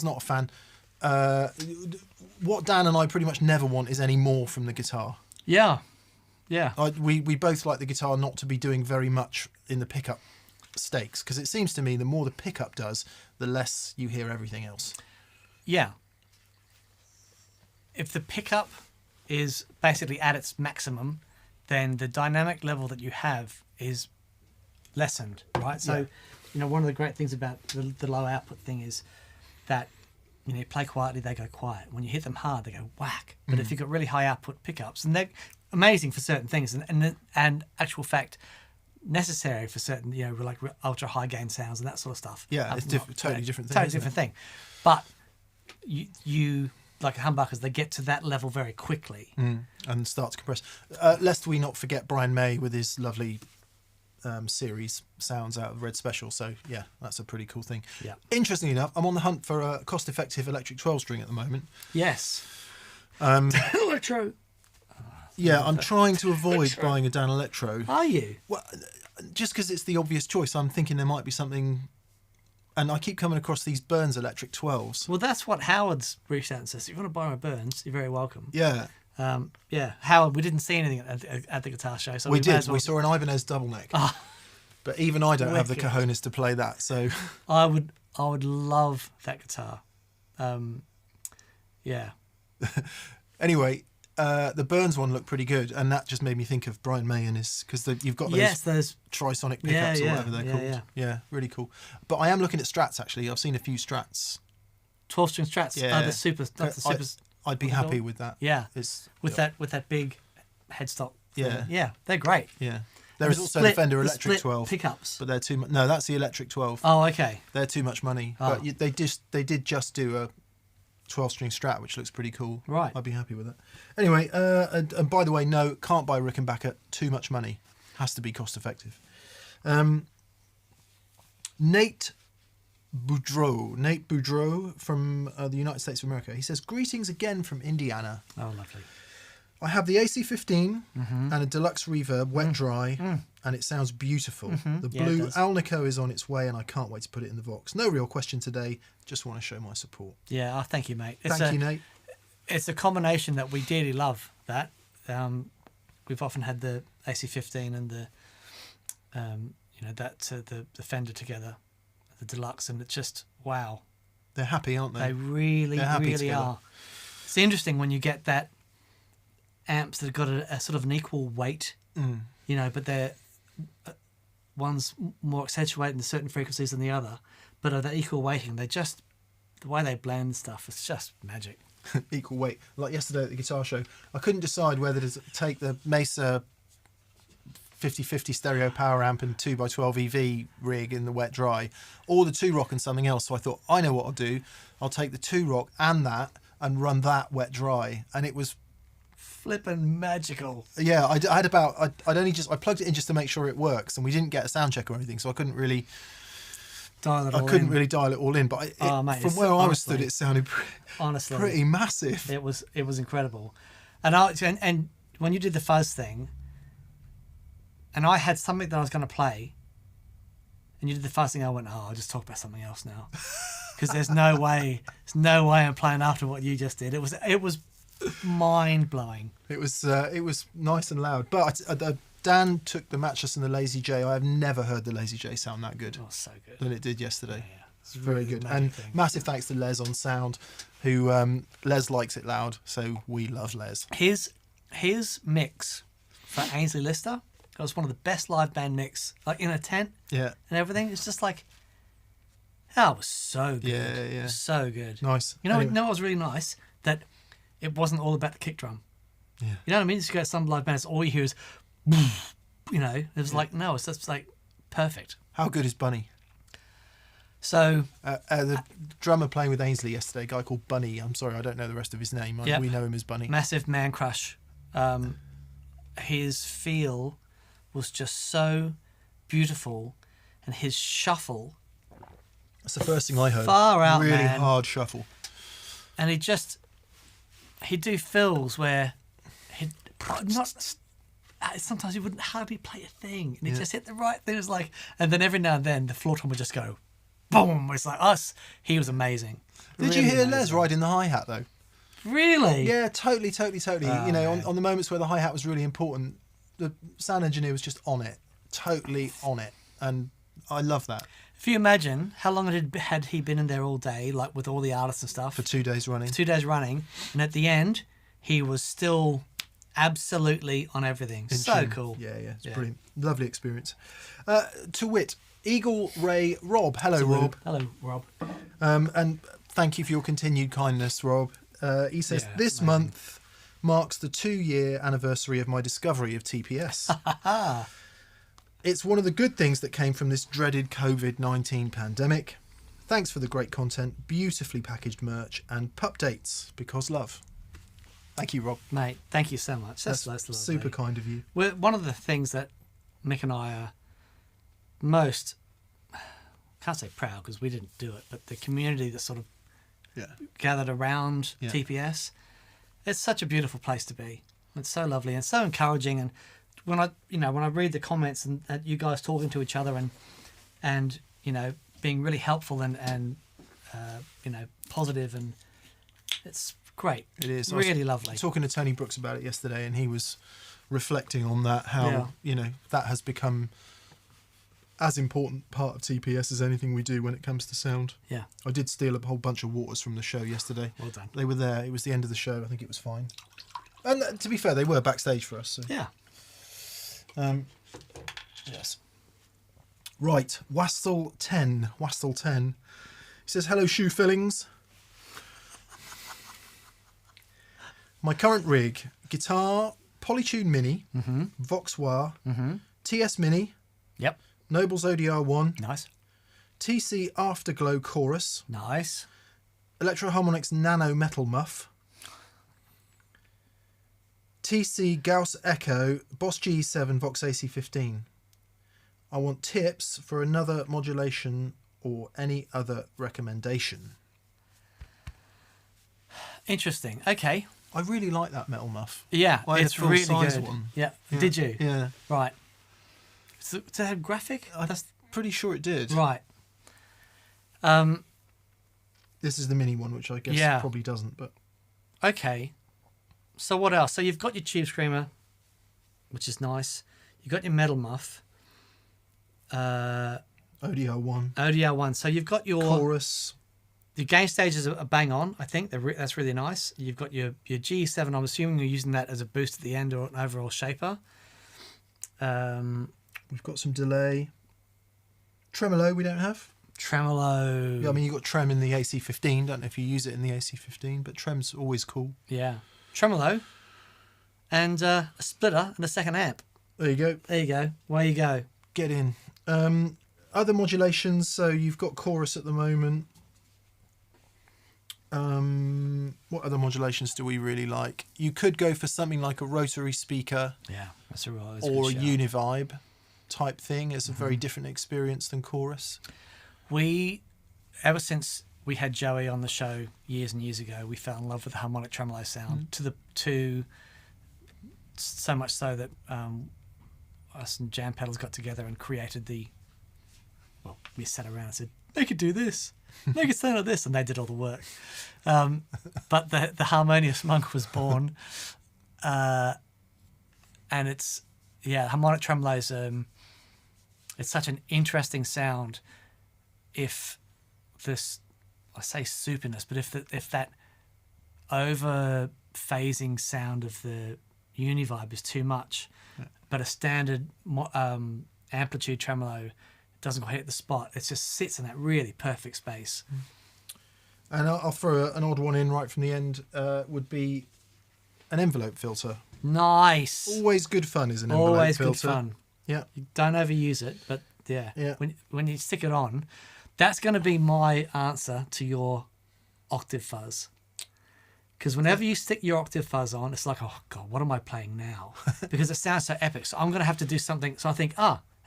not a fan. What Dan and I pretty much never want is any more from the guitar. Yeah, yeah. We both like the guitar not to be doing very much in the pickup stakes, because it seems to me the more the pickup does, the less you hear everything else. Yeah. If the pickup is basically at its maximum, then the dynamic level that you have is lessened, right? So, Yeah. you know, one of the great things about the low output thing is that, you know, you play quietly, they go quiet. When you hit them hard, they go whack. But if you've got really high output pickups, and they're amazing for certain things, and actual fact, necessary for certain, you know, like ultra high gain sounds and that sort of stuff. Yeah, it's totally different thing. Totally isn't different it? thing. But you like humbuckers, they get to that level very quickly. And start to compress. Lest we not forget Brian May with his lovely series sounds out of Red Special. So yeah, that's a pretty cool thing. Yeah. Interestingly enough, I'm on the hunt for a cost-effective electric 12-string at the moment. Yes. Electro. Yeah, I'm trying to avoid buying a Dan Electro. Are you? Well, just because it's the obvious choice, I'm thinking there might be something. And I keep coming across these Burns electric 12s. Well, that's what Howard's reached out and says. If you want to buy my Burns, you're very welcome. Yeah, Yeah, Howard, we didn't see anything at the guitar show, so we may did. as well- We saw an Ibanez double neck. Ah. But even I don't have the Wicked. cojones to play that. So I would love that guitar. Yeah. anyway, the Burns one looked pretty good, and that just made me think of Brian May and his, because you've got those Yes, there's trisonic Yeah, pickups or yeah, whatever they're yeah, called. Yeah, really cool. But I am looking at Strats actually. I've seen a few Strats. 12-string Strats. Yeah. The super, not the super. I'd be what they happy call- with that. Yeah. It's With that big headstock. thing. Yeah. Yeah, they're great. Yeah. There And is also the Fender Electric split 12, pickups. but they're too much. No, that's the Electric 12. Oh, okay. They're too much money. Oh. But they did just do a 12-string Strat, which looks pretty cool. Right. I'd be happy with that. Anyway, and by the way, no, can't buy Rickenbacker. Too much money. Has to be cost effective. Nate Boudreau from the United States of America. He says, greetings again from Indiana. Oh, lovely. I have the AC15 Mm-hmm. and a deluxe reverb, wet dry, and it sounds beautiful. The Mm-hmm. Yeah, it blue does. Alnico is on its way, and I can't wait to put it in the Vox. No real question today. Just want to show my support. Yeah, oh, thank you, mate. Thank you, Nate. It's a combination that we dearly love. That we've often had the AC15 and the the Fender together, the deluxe, and it's just wow. They're happy, aren't they? They really, They're happy really together. are. It's interesting when you get that amps that have got a sort of an equal weight, you know, but they're one's more accentuated in certain frequencies than the other, but of that equal weighting, they just the way they blend stuff, it's just magic. Equal weight. Like yesterday at the guitar show, I couldn't decide whether to take the Mesa 50/50 stereo power amp and 2x12 EV rig in the wet dry, or the 2-rock and something else. So I thought, I know what I'll do. I'll take the 2-rock and that and run that wet dry, and it was Flippin' magical. yeah. I had about I plugged it in just to make sure it works, and we didn't get a sound check or anything, so I couldn't really Dial it all couldn't in. really dial it all in. But Oh, mate, from it's- where I was honestly- stood, it sounded Honestly, pretty massive. it was incredible, and when you did the fuzz thing, and I had something that I was going to play, and you did the fuzz thing, I went, oh, I'll just talk about something else now, because there's no way I'm playing after what you just did. It was mind blowing. It was nice and loud, but Dan took the matchless and the Lazy J. I have never heard the Lazy J sound that good Oh, so good. than it did yesterday. Yeah. It's very good. amazing And thing. massive thanks to Les on sound, who Les likes it loud, so we love Les. His mix for Ainsley Lister, it was one of the best live band mix, like in a tent Yeah, and everything. It's just like, that was so good. Yeah. So good. nice. You know, Anyway, what was really nice? That it wasn't all about the kick drum. Yeah. You know what I mean? Just go to some live bands, all you hear is, you know, it was like, no, it's just like perfect. how good is Bunny? So, The drummer playing with Ainsley yesterday, a guy called Bunny. I'm sorry, I don't know the rest of his name. Yep. We know him as Bunny. massive man crush. His feel was just so beautiful, and his shuffle, That's the first thing I heard. Far out, really man. hard shuffle. and he'd do fills where he'd not. Sometimes he wouldn't hardly play a thing, and he just hit the right thing. It was like, and then every now and then the floor tom would just go, boom. It's like us. He was amazing. Did you Really hear Les amazing. riding the hi-hat though? Really? Yeah, totally. You know, man. on the moments where the hi-hat was really important, the sound engineer was just on it, totally on it, and I love that. If you imagine how long had he been in there all day, like with all the artists and stuff, For 2 days running. 2 days running, and at the end he was still absolutely on everything. In So tune. cool. Yeah, it's Yeah. brilliant. Lovely experience. To wit, Eagle Ray Rob. Hello, Rob. Hello, Rob. And thank you for your continued kindness, Rob. He says, Yeah, this amazing. month marks the 2-year anniversary of my discovery of TPS. It's one of the good things that came from this dreaded COVID-19 pandemic. Thanks for the great content, beautifully packaged merch, and pup dates, because love. Thank you, Rob. Mate, thank you so much. That's lovely. super kind of you. One of the things that Mick and I are most, can't say proud because we didn't do it, but the community that sort of Yeah. gathered around Yeah. TPS, it's such a beautiful place to be. It's so lovely and so encouraging. And when I read the comments and you guys talking to each other and being really helpful and positive, and it's great. It is. Really lovely. Talking to Tony Brooks about it yesterday, and he was reflecting on that, how that has become as important part of TPS as anything we do when it comes to sound. Yeah. I did steal a whole bunch of waters from the show yesterday. Well done. They were there. It was the end of the show. I think it was fine. And to be fair, they were backstage for us. So. Yeah. Yes. Right. Wastel 10. He says, hello, shoe fillings. My current rig: guitar, Polytune Mini, Voxwire, TS Mini, Yep. Noble's ODR1, Nice. TC Afterglow Chorus, Nice. Electro Harmonix Nano Metal Muff, TC Gauss Echo, Boss G7 Vox AC15. I want tips for another modulation or any other recommendation. Interesting. Okay. I really like that metal muff. Yeah, I had it's a full really size good. one. Yeah. Yeah. Did you? Yeah. Right. So, does it have graphic? That's pretty sure it did. Right. This is the mini one, which I guess Yeah. probably doesn't, but Okay. So what else? So you've got your tube screamer, which is nice. You've got your metal muff. ODR1. ODR1. So you've got your Chorus. gain stages are bang on. I think that's really nice. You've got your G7. I'm assuming you're using that as a boost at the end or an overall shaper. We've got some delay. Tremolo we don't have. Tremolo. Yeah, I mean, you've got trem in the AC15. Don't know if you use it in the AC15, but trem's always cool. Yeah. Tremolo. And a splitter and a second amp. There you go. There you go. Where you go. Get in. Other modulations. So you've got chorus at the moment. What other modulations do we really like? You could go for something like a rotary speaker Yeah. That's a right. or a univibe type thing. It's a very different experience than chorus. Ever since we had Joey on the show years and years ago, we fell in love with the harmonic tremolo sound to so much so that us and Jam Pedals got together and created we sat around and said, make it do this, make it sound like this, and they did all the work. But the Harmonious Monk was born, and it's yeah, harmonic tremolos. It's such an interesting sound. If this, I say soupiness, but if that over phasing sound of the univibe is too much, but a standard amplitude tremolo doesn't quite hit the spot, it just sits in that really perfect space. And I'll throw an odd one in right from the end. Would be an envelope filter. Nice. Always good fun is an envelope Always filter. good fun. Yeah. You don't overuse it, but yeah. Yeah. When you stick it on, that's going to be my answer to your octave fuzz. Because whenever you stick your octave fuzz on, it's like, oh God, what am I playing now? Because it sounds so epic. So I'm going to have to do something. So I think,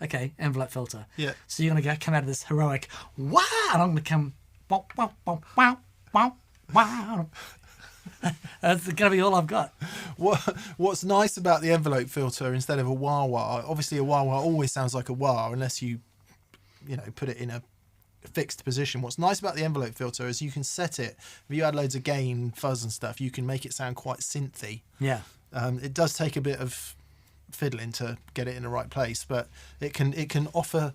okay, envelope filter. Yeah. So you're going to come out of this heroic, wow, and I'm going to come, wow, wow, wow, wow, wow, wow. That's going to be all I've got. What's nice about the envelope filter instead of a wah-wah, obviously a wah-wah always sounds like a wah unless you put it in a fixed position. What's nice about the envelope filter is you can set it, if you add loads of gain, fuzz and stuff, you can make it sound quite synthy. Yeah. It does take a bit of fiddling to get it in the right place, but it can offer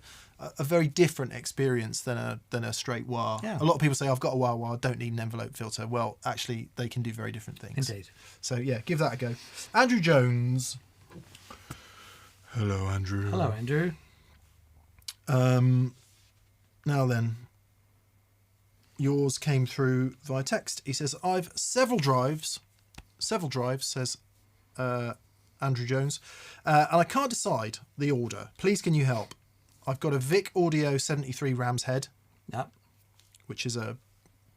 a very different experience than a straight wah. Yeah. A lot of people say, I've got a wah-wah, I don't need an envelope filter. Well, actually, they can do very different things. Indeed. So, yeah, give that a go. Andrew Jones. Hello, Andrew. Hello, Andrew. Now then, yours came through via text. He says, I've several drives, says Andrew Jones, and I can't decide the order. Please can you help? I've got a Vic Audio 73 Ram's head, Yep. which is a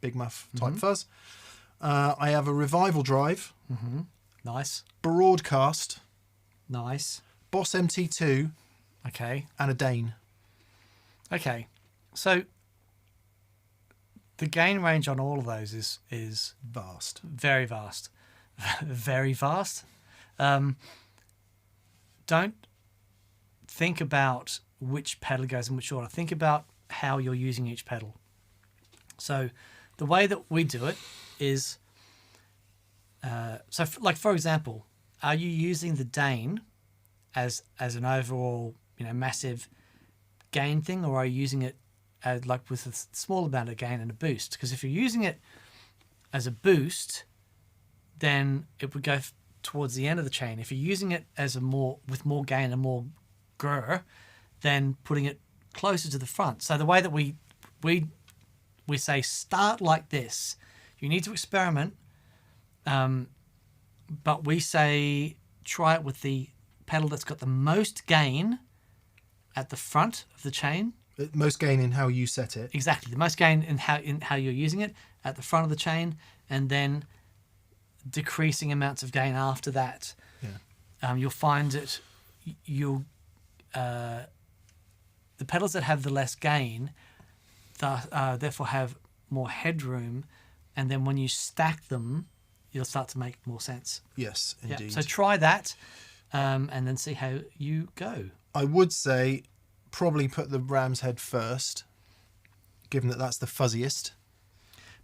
big muff type fuzz. I have a Revival drive, Nice. Broadcast, Nice. Boss MT2, Okay. and a Dane. Okay. So the gain range on all of those is Vast. very vast. Very vast. Don't think about which pedal goes in which order. Think about how you're using each pedal. So the way that we do it is, for example, are you using the Dane as an overall, massive gain thing, or are you using it as, like, with a small amount of gain and a boost? Because if you're using it as a boost, then it would go towards the end of the chain. If you're using it as with more gain and more grr, then putting it closer to the front. So the way that we say start like this, you need to experiment, but we say try it with the pedal that's got the most gain at the front of the chain. Most gain in how you set it. Exactly, the most gain in how you're using it at the front of the chain, and then decreasing amounts of gain after that. Yeah. You'll find that the pedals that have the less gain, therefore have more headroom, and then when you stack them, you'll start to make more sense. Yes, indeed. Yeah. So try that, and then see how you go. I would say probably put the Ram's head first, given that that's the fuzziest.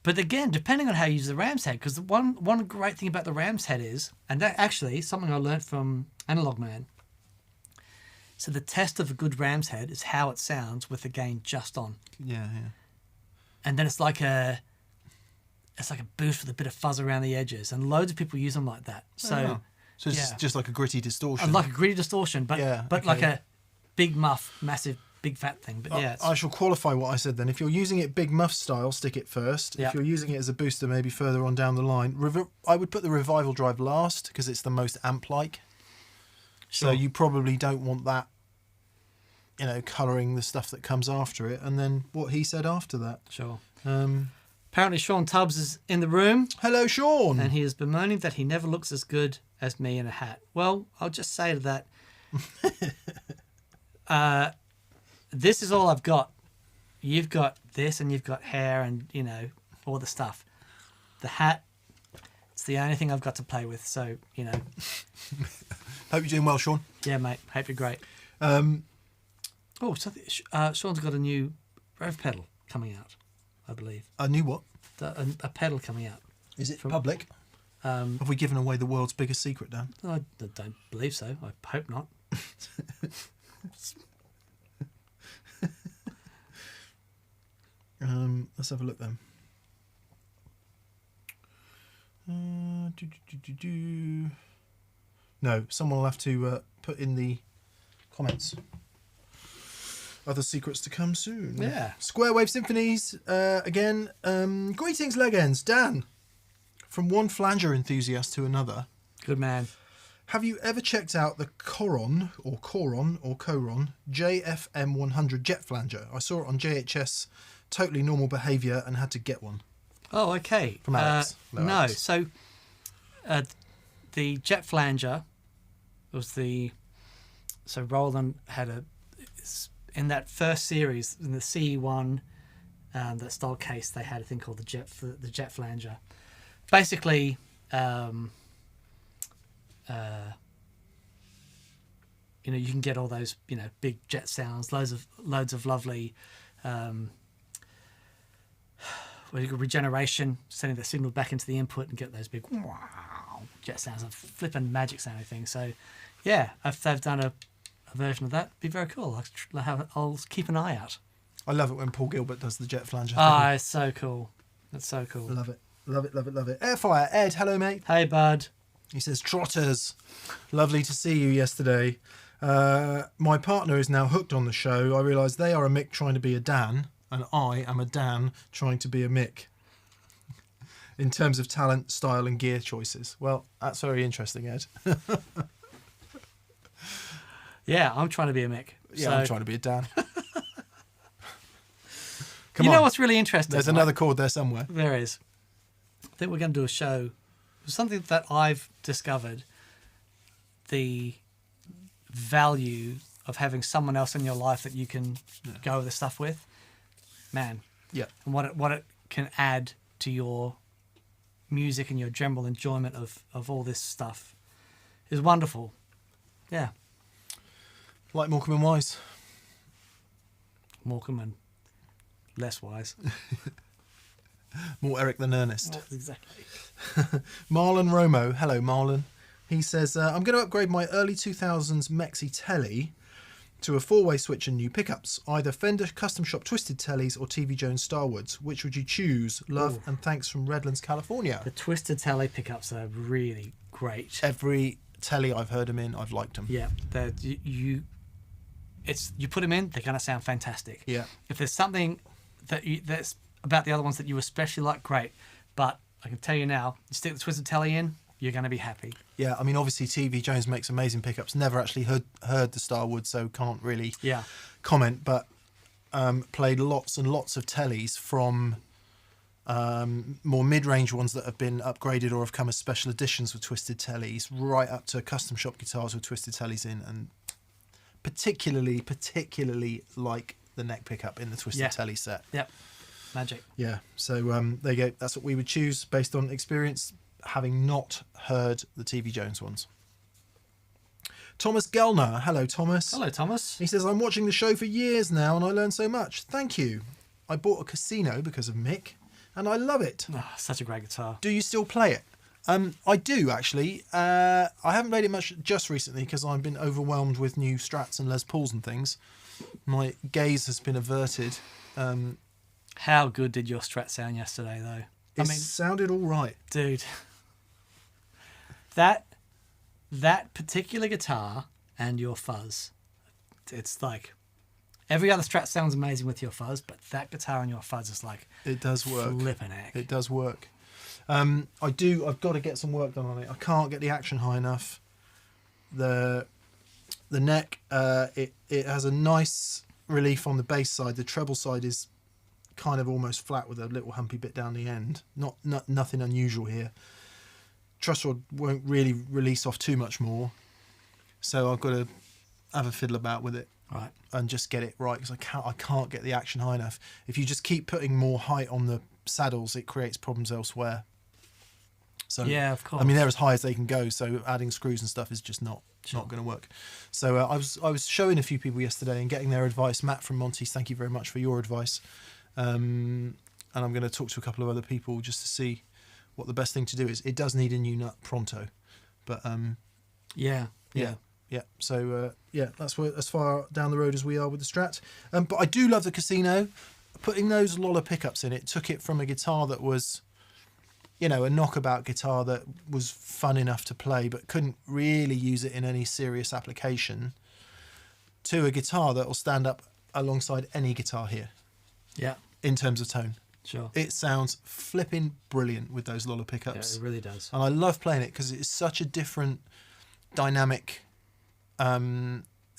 But again, depending on how you use the Ram's head, because one great thing about the Ram's head is, and that actually something I learned from Analog Man. So the test of a good Ram's head is how it sounds with the gain just on. Yeah, yeah. And then it's like a boost with a bit of fuzz around the edges, and loads of people use them like that. So So it's just like a gritty distortion. like a gritty distortion, but like a big muff, massive, big fat thing. But yeah, I shall qualify what I said then. If you're using it big muff style, stick it first. Yeah. If you're using it as a booster, maybe further on down the line. I would put the Revival drive last because it's the most amp-like. Sure. So you probably don't want that, colouring the stuff that comes after it. And then what he said after that. Sure. Um, Apparently Sean Tubbs is in the room, Hello, Sean. and he is bemoaning that he never looks as good as me in a hat. Well, I'll just say to that, this is all I've got. You've got this, and you've got hair, and all the stuff. The hat, it's the only thing I've got to play with. So Hope you're doing well, Sean. yeah, mate. Hope you're great. Oh, so Sean's got a new rev pedal coming out, I believe. I knew what? A pedal coming out. Is it public? Um, Have we given away the world's biggest secret, Dan? I don't believe so. I hope not. Let's have a look then. No, someone will have to put in the comments. Other secrets to come soon. Yeah. Square Wave Symphonies, again. Greetings, Legends. Dan, from one flanger enthusiast to another. Good man. Have you ever checked out the Coron JFM 100 jet flanger? I saw it on JHS, totally normal behaviour, and had to get one. Oh, okay. From Alex. No, Alex. so the jet flanger was so Roland had in that first series in the CE1 that style case, they had a thing called the jet flanger. Basically, you can get all those big jet sounds, loads of lovely regeneration, sending the signal back into the input and get those big wow jet sounds of flipping magic sounding things. So yeah, if they've done a version of that, it'd be very cool. I'll keep an eye out. I love it when Paul Gilbert does the jet flanger. Ah, it's so cool. That's so cool. Love it. Love it, love it, love it. Airfire, Ed, hello mate. Hey bud. He says, Trotters, lovely to see you yesterday. My partner is now hooked on the show. I realise they are a Mick trying to be a Dan, and I am a Dan trying to be a Mick. In terms of talent, style and gear choices. Well, that's very interesting, Ed. Yeah, I'm trying to be a Mick. Yeah, I'm trying to be a Dan. You know what's really interesting? There's another chord there somewhere. There is. I think we're going to do a show. Something that I've discovered, the value of having someone else in your life that you can go over the stuff with. Man. Yeah. And what it can add to your music and your general enjoyment of all this stuff is wonderful. Yeah. Like Morecambe and Wise. Morecambe and less wise. More Eric than Ernest. Exactly. Marlon Romo. Hello, Marlon. He says, I'm going to upgrade my early 2000s Mexi Telly to a 4-way switch and new pickups. Either Fender Custom Shop Twisted Tellys or TV Jones Starwoods. Which would you choose? Love and thanks from Redlands, California. The Twisted Telly pickups are really great. Every Telly I've heard them in, I've liked them. Yeah. You put them in, they're going to sound fantastic. Yeah. If there's something that's about the other ones that you especially like, great. But I can tell you now, you stick the Twisted Telly in, you're going to be happy. Yeah, I mean, obviously TV Jones makes amazing pickups. Never actually heard the Starwood, so can't really comment. But played lots and lots of Tellys from more mid-range ones that have been upgraded or have come as special editions with Twisted Tellys, right up to custom shop guitars with Twisted Tellys in, and particularly like the neck pickup in the Twisted Telly set. Yep. Magic. Yeah, so there you go. That's what we would choose based on experience, having not heard the TV Jones ones. Thomas Gellner. Hello, Thomas. Hello, Thomas. He says, I'm watching the show for years now and I learned so much. Thank you. I bought a Casino because of Mick and I love it. Oh, such a great guitar. Do you still play it? I do, actually. I haven't played it much just recently because I've been overwhelmed with new Strats and Les Pauls and things. My gaze has been averted. How good did your Strat sound yesterday, though? It sounded all right. Dude, that particular guitar and your fuzz, it's like every other Strat sounds amazing with your fuzz, but that guitar and your fuzz is like it does work. Flipping heck. It does work. I've got to get some work done on it. I can't get the action high enough. The neck, it has a nice relief on the bass side. The treble side is kind of almost flat with a little humpy bit down the end. Nothing unusual here. Truss rod won't really release off too much more, so I've got to have a fiddle about with it, right, and just get it right because I can't get the action high enough. If you just keep putting more height on the saddles, it creates problems elsewhere. So yeah, of course. I mean, they're as high as they can go, so adding screws and stuff is just not going to work. So I was showing a few people yesterday and getting their advice. Matt from Monty's, thank you very much for your advice. And I'm going to talk to a couple of other people just to see what the best thing to do is. It does need a new nut pronto, but yeah. Yeah. So that's as far down the road as we are with the Strat. But I do love the Casino. Putting those Lola pickups in it took it from a guitar that was, a knockabout guitar that was fun enough to play but couldn't really use it in any serious application, to a guitar that will stand up alongside any guitar here. Yeah. In terms of tone. Sure. It sounds flipping brilliant with those Lola pickups. Yeah, it really does. And I love playing it because it's such a different dynamic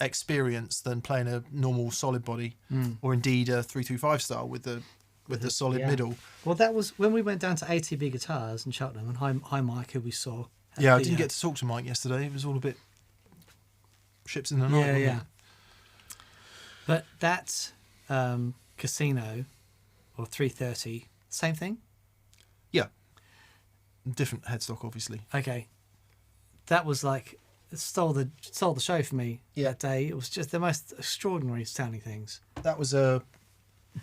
experience than playing a normal solid body or indeed a 335 style with the solid middle. Well, that was when we went down to ATB Guitars in Cheltenham, and hi Mike, who we saw. Yeah, I didn't get to talk to Mike yesterday. It was all a bit ships in the night. Yeah. It? But that Casino or 330, same thing? Yeah. Different headstock, obviously. Okay. That was like, it stole the show for me that day. It was just the most extraordinary sounding things. That was a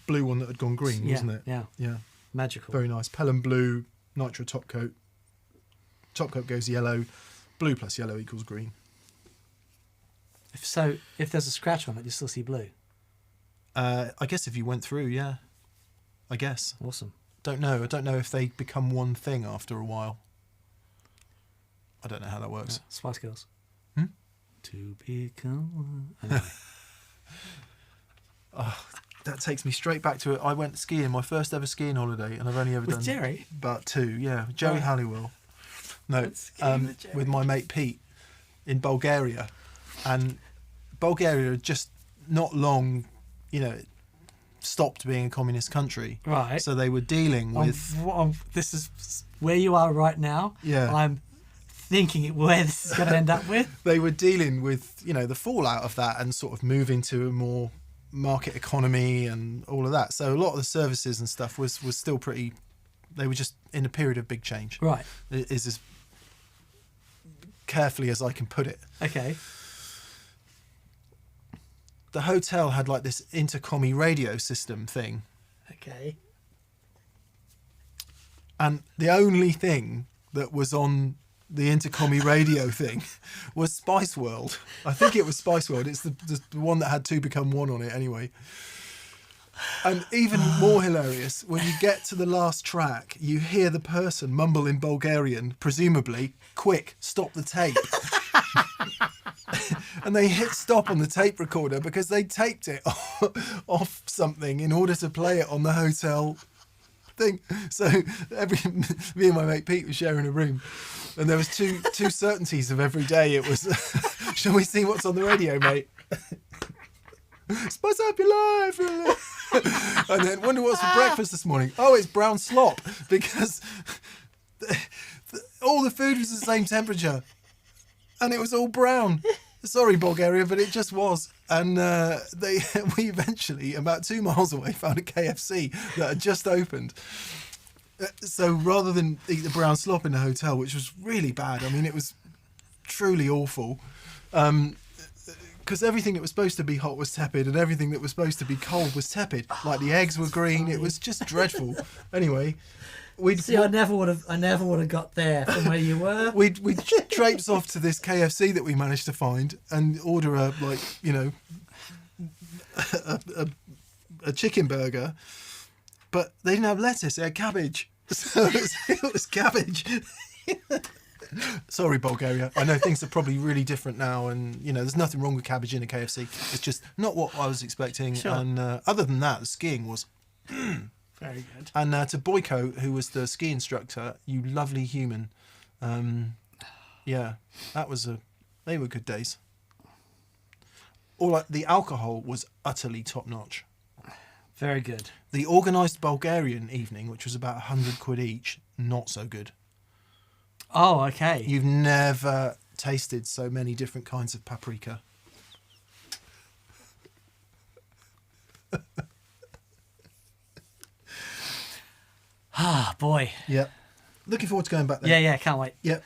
blue one that had gone green, wasn't it? Yeah. Yeah. Magical. Very nice. Pelham blue, nitro top coat. Top coat goes yellow. Blue plus yellow equals green. If there's a scratch on it, you still see blue. I guess if you went through, yeah. I guess. Awesome. Don't know. I don't know if they become one thing after a while. I don't know how that works. Yeah. Spice Girls. Hmm? To become one. Anyway. That takes me straight back to it. I went skiing, my first ever skiing holiday, and I've only ever done Jerry? but two. Yeah, Jerry Right. Halliwell. No, Skiing with Jerry. with my mate Pete in Bulgaria, and Bulgaria had just not long, stopped being a communist country. Right. So they were dealing with. This is where you are right now. Yeah. I'm thinking where this is going to end up with. They were dealing with the fallout of that and sort of moving to a more market economy and all of that. So a lot of the services and stuff was still pretty. They were just in a period of big change. Right. It is as carefully as I can put it. Okay. The hotel had like this intercommy radio system thing, Okay. and the only thing that was on the intercommy radio thing was Spice World. I think it was Spice World. It's the one that had Two Become One on it anyway. And even more hilarious, when you get to the last track, you hear the person mumble in Bulgarian, presumably, "Quick, stop the tape." And they hit stop on the tape recorder because they taped it off something in order to play it on the hotel thing. So me and my mate Pete were sharing a room, and there was two certainties of every day. It was, shall we see what's on the radio, mate? Spice up your life. And then wonder what's for breakfast this morning. Oh, it's brown slop, because all the food was the same temperature and it was all brown. Sorry, Bulgaria, but it just was. And we eventually, about 2 miles away, found a KFC that had just opened. So rather than eat the brown slop in the hotel, which was really bad, I mean, it was truly awful. Because everything that was supposed to be hot was tepid, and everything that was supposed to be cold was tepid. Like the eggs were green. It was just dreadful. Anyway, I never would have got there from where you were. We'd traipse off to this KFC that we managed to find and order a chicken burger, but they didn't have lettuce. They had cabbage. So it was cabbage. Sorry, Bulgaria. I know things are probably really different now, and there's nothing wrong with cabbage in a KFC. It's just not what I was expecting. Sure. And other than that, the skiing was very good. And to Boyko, who was the ski instructor, you lovely human. Yeah, they were good days. The alcohol was utterly top notch. Very good. The organised Bulgarian evening, which was about 100 quid each, not so good. Oh, okay. You've never tasted so many different kinds of paprika. Ah, boy. Yep. Looking forward to going back there. Yeah, can't wait. Yep.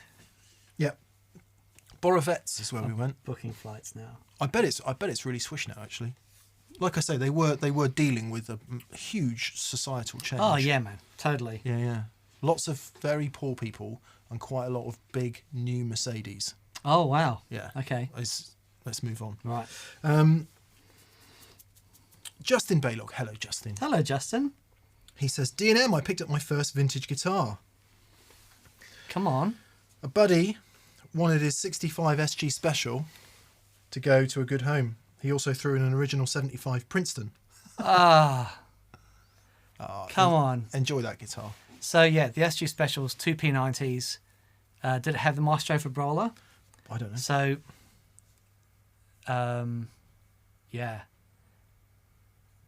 Borovets is where we went. Booking flights now. I bet it's really swish now, actually. Like I say, they were dealing with a huge societal change. Oh yeah, man, totally. Yeah. Lots of very poor people and quite a lot of big new Mercedes. Oh, wow. Yeah. Okay. Let's move on. Right. Justin Baylock. Hello, Justin. Hello, Justin. He says, D&M, I picked up my first vintage guitar. Come on. A buddy wanted his 65 SG Special to go to a good home. He also threw in an original 75 Princeton. Come on. Enjoy that guitar. So, yeah, the SG Specials, 2 P90s. Did it have the Maestro Vibrola? I don't know. So, yeah.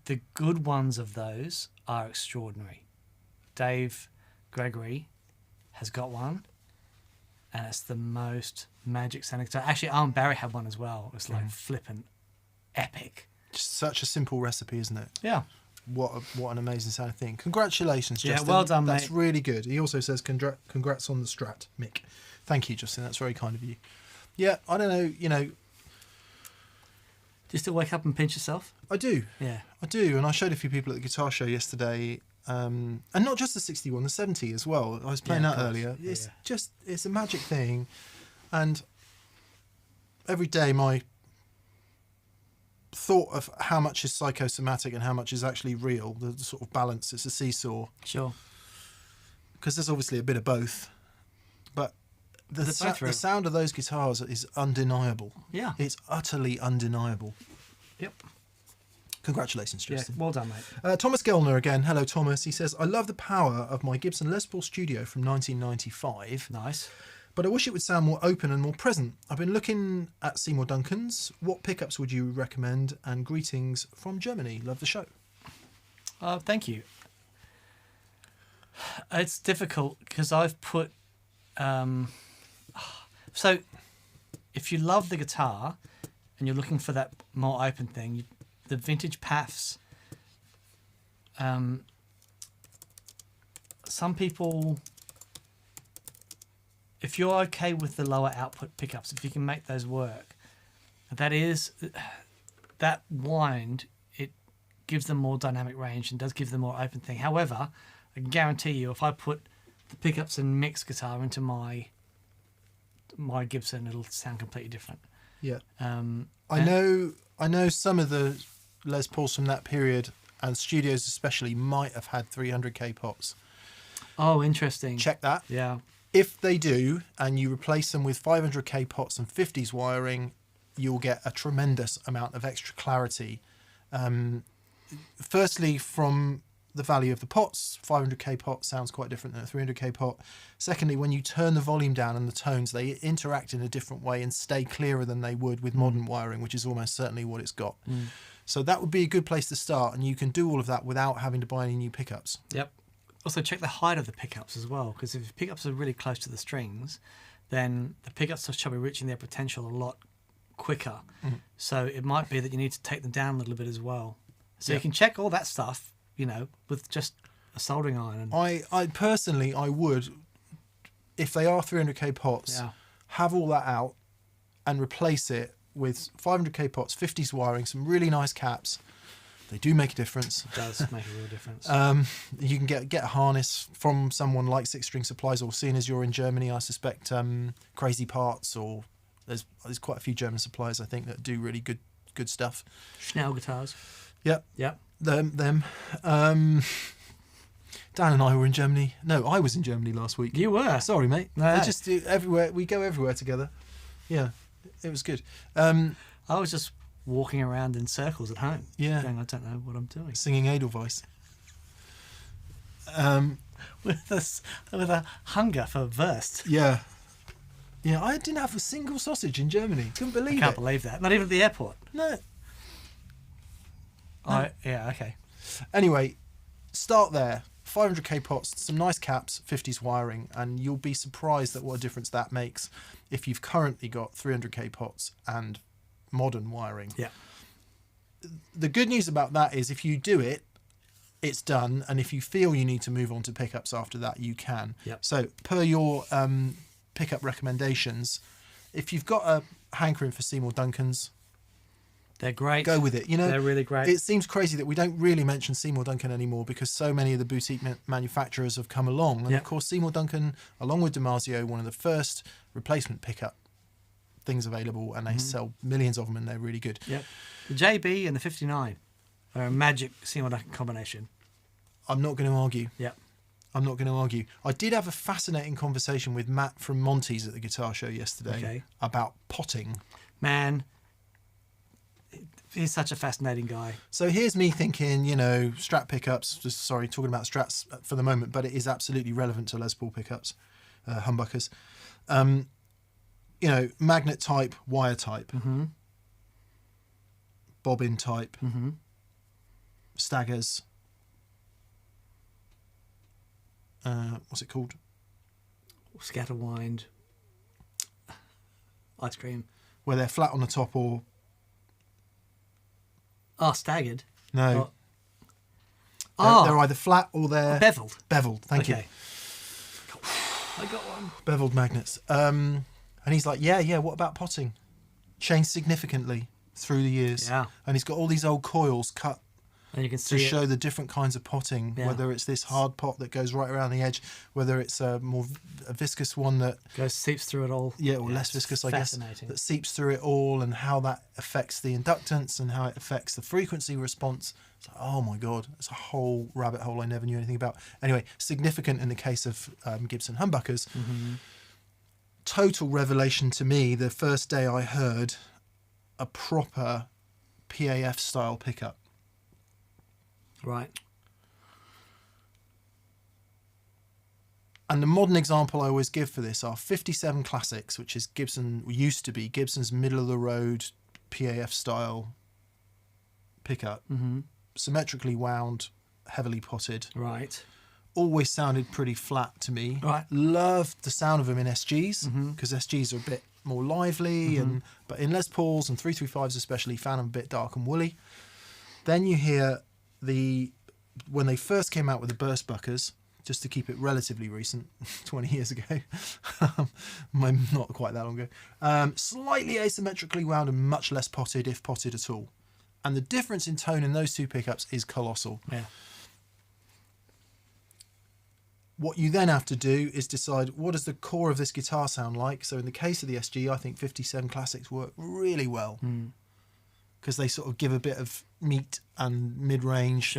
The good ones of those are extraordinary. Dave Gregory has got one, and it's the most magic sounding guitar. Actually, Arm Barry had one as well. It was like flippant epic. Just such a simple recipe, isn't it? Yeah. What an amazing sounding thing. Congratulations, Yeah, Justin. well done, That's mate. really good. He also says congrats on the Strat, Mick. Thank you, Justin. That's very kind of you. Yeah, I don't know, Do you still wake up and pinch yourself? I do. Yeah. I do, and I showed a few people at the guitar show yesterday, and not just the 61, the 70 as well. I was playing Yeah, of that course. earlier. It's Yeah. just, it's a magic thing, and every day my thought of how much is psychosomatic and how much is actually real, the sort of balance, it's a seesaw, Sure. because there's obviously a bit of both, but the sound of those guitars is undeniable. Yeah. It's utterly undeniable. Yep. Congratulations, Yeah. Justin. Well done, mate. Thomas Gellner again. Hello, Thomas. He says, I love the power of my Gibson Les Paul Studio from 1995, Nice. but I wish it would sound more open and more present. I've been looking at Seymour Duncan's. What pickups would you recommend? And greetings from Germany. Love the show. Thank you. It's difficult because I've put... so, if you love the guitar and you're looking for that more open thing, the vintage PAFs, some people, if you're okay with the lower output pickups, if you can make those work, that wind, it gives them more dynamic range and does give them more open thing. However, I can guarantee you, if I put the pickups and mix guitar into my Gibson, it'll sound completely different. Yeah. I know some of the Les Pauls from that period, and studios especially, might have had 300k pots. Oh, interesting. Check that. Yeah. If they do, and you replace them with 500k pots and 50s wiring, you'll get a tremendous amount of extra clarity. Firstly, from the value of the pots, 500k pot sounds quite different than a 300k pot. Secondly, when you turn the volume down and the tones, they interact in a different way and stay clearer than they would with modern wiring, which is almost certainly what it's got. So that would be a good place to start, and you can do all of that without having to buy any new pickups. Yep. Also, check the height of the pickups as well, because if your pickups are really close to the strings, then the pickups shall be reaching their potential a lot quicker. So it might be that you need to take them down a little bit as well. So you can check all that stuff, with just a soldering iron. I personally, I would, if they are 300k pots, have all that out and replace it with 500k pots, 50s wiring, some really nice caps. They do make a difference. It does make a real difference. You can get a harness from someone like Six String Supplies, or seeing as you're in Germany, I suspect Crazy Parts, or there's quite a few German suppliers I think that do really good stuff. Schnell guitars. Yep. Yep. Them. Dan and I were in Germany. No, I was in Germany last week. You were. Sorry, mate. No. We just do everywhere. We go everywhere together. Yeah, it was good. I was just walking around in circles at home. Yeah. Going, I don't know what I'm doing. Singing Edelweiss. With a hunger for Wurst. Yeah. Yeah, I didn't have a single sausage in Germany. Couldn't believe Can't it. believe that. Not even at the airport. No. Yeah, okay. Anyway, start there. 500k pots, some nice caps, 50s wiring, and you'll be surprised at what a difference that makes if you've currently got 300k pots and modern wiring. Yeah. The good news about that is if you do it, it's done, and if you feel you need to move on to pickups after that, you can. Yep. So per your pickup recommendations, if you've got a hankering for Seymour Duncan's, They're great. go with it. They're really great. It seems crazy that we don't really mention Seymour Duncan anymore because so many of the boutique manufacturers have come along. And of course, Seymour Duncan, along with DiMarzio, one of the first replacement pickup things available, and they sell millions of them, and they're really good. Yep. The JB and the 59 are a magic Seymour-Duncan combination. I'm not going to argue. Yep. I'm not going to argue. I did have a fascinating conversation with Matt from Monty's at the guitar show yesterday about potting. Man, he's such a fascinating guy. So here's me thinking, you know, Strat pickups, talking about Strats for the moment, but it is absolutely relevant to Les Paul pickups, humbuckers. You know, magnet type, wire type, bobbin type, staggers. What's it called? Scatterwind. Ice cream. Where they're flat on the top or... Oh, staggered. No. Oh. They're either flat or they're... Beveled. Beveled, thank you. I got one. Beveled magnets. And he's like, yeah, what about potting? Changed significantly through the years. Yeah. And he's got all these old coils cut And you can to see show the different kinds of potting, whether it's this hard pot that goes right around the edge, whether it's a viscous one that seeps through it all. or less viscous, I guess, that seeps through it all, and how that affects the inductance and how it affects the frequency response. It's like, oh my God, it's a whole rabbit hole I never knew anything about. Anyway, significant in the case of Gibson humbuckers. Total revelation to me the first day I heard a proper PAF style pickup. Right. And the modern example I always give for this are 57 Classics, which is used to be Gibson's middle of the road PAF style pickup, symmetrically wound, heavily potted. Right. Always sounded pretty flat to me. Right. Loved the sound of them in SGs, because SGs are a bit more lively, but in Les Pauls and 335s especially, found them a bit dark and woolly. Then you hear when they first came out with the burst buckers, just to keep it relatively recent, 20 years ago, not quite that long ago, slightly asymmetrically wound and much less potted, if potted at all. And the difference in tone in those two pickups is colossal. Yeah. What you then have to do is decide, what does the core of this guitar sound like? So in the case of the SG, I think 57 Classics work really well, because they sort of give a bit of meat and mid-range,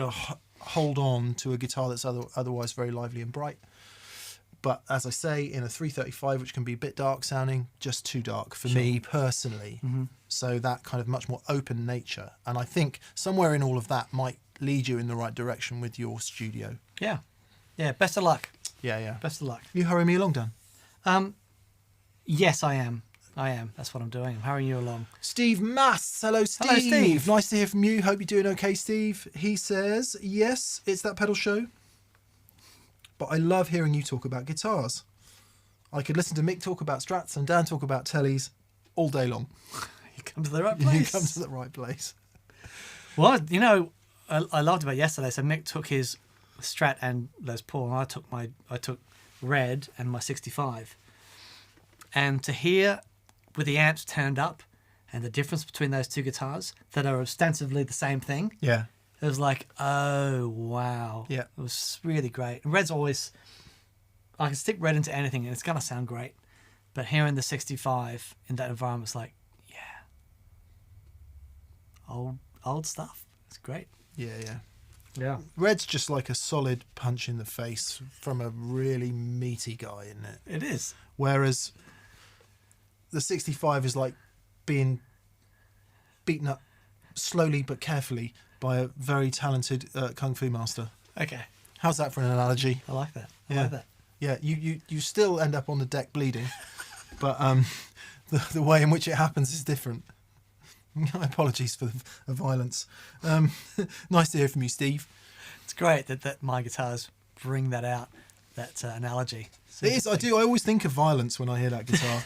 hold on to a guitar that's otherwise very lively and bright. But as I say, in a 335, which can be a bit dark sounding, just too dark for me personally. So that kind of much more open nature. And I think somewhere in all of that might lead you in the right direction with your studio. Yeah. Yeah, best of luck. Yeah. Best of luck. You hurry me along, Dan. Yes, I am. That's what I'm doing. I'm hurrying you along. Steve Mass. Hello, Steve. Hello, Steve. Nice to hear from you. Hope you're doing okay, Steve. He says, yes, it's that pedal show, but I love hearing you talk about guitars. I could listen to Mick talk about Strats and Dan talk about Tellies all day long. You come to the right place. You come to the right place. Well, you know, I loved about yesterday. So Mick took his Strat and Les Paul, and I took Red and my 65. And to hear with the amps turned up and the difference between those two guitars that are ostensibly the same thing, Yeah. it was like, oh wow. Yeah. It was really great. And Red's always, I can stick Red into anything and it's gonna sound great. But hearing the 65 in that environment was like, yeah. Old stuff. It's great. Yeah. Yeah. Red's just like a solid punch in the face from a really meaty guy, isn't it? It is. Whereas the 65 is like being beaten up slowly but carefully by a very talented kung fu master. Okay. How's that for an analogy? I like that. I Yeah. like that. Yeah, you still end up on the deck bleeding, but the way in which it happens is different. Apologies for the violence. Nice to hear from you, Steve. It's great that my guitars bring that out, that analogy. It is. I always think of violence when I hear that guitar.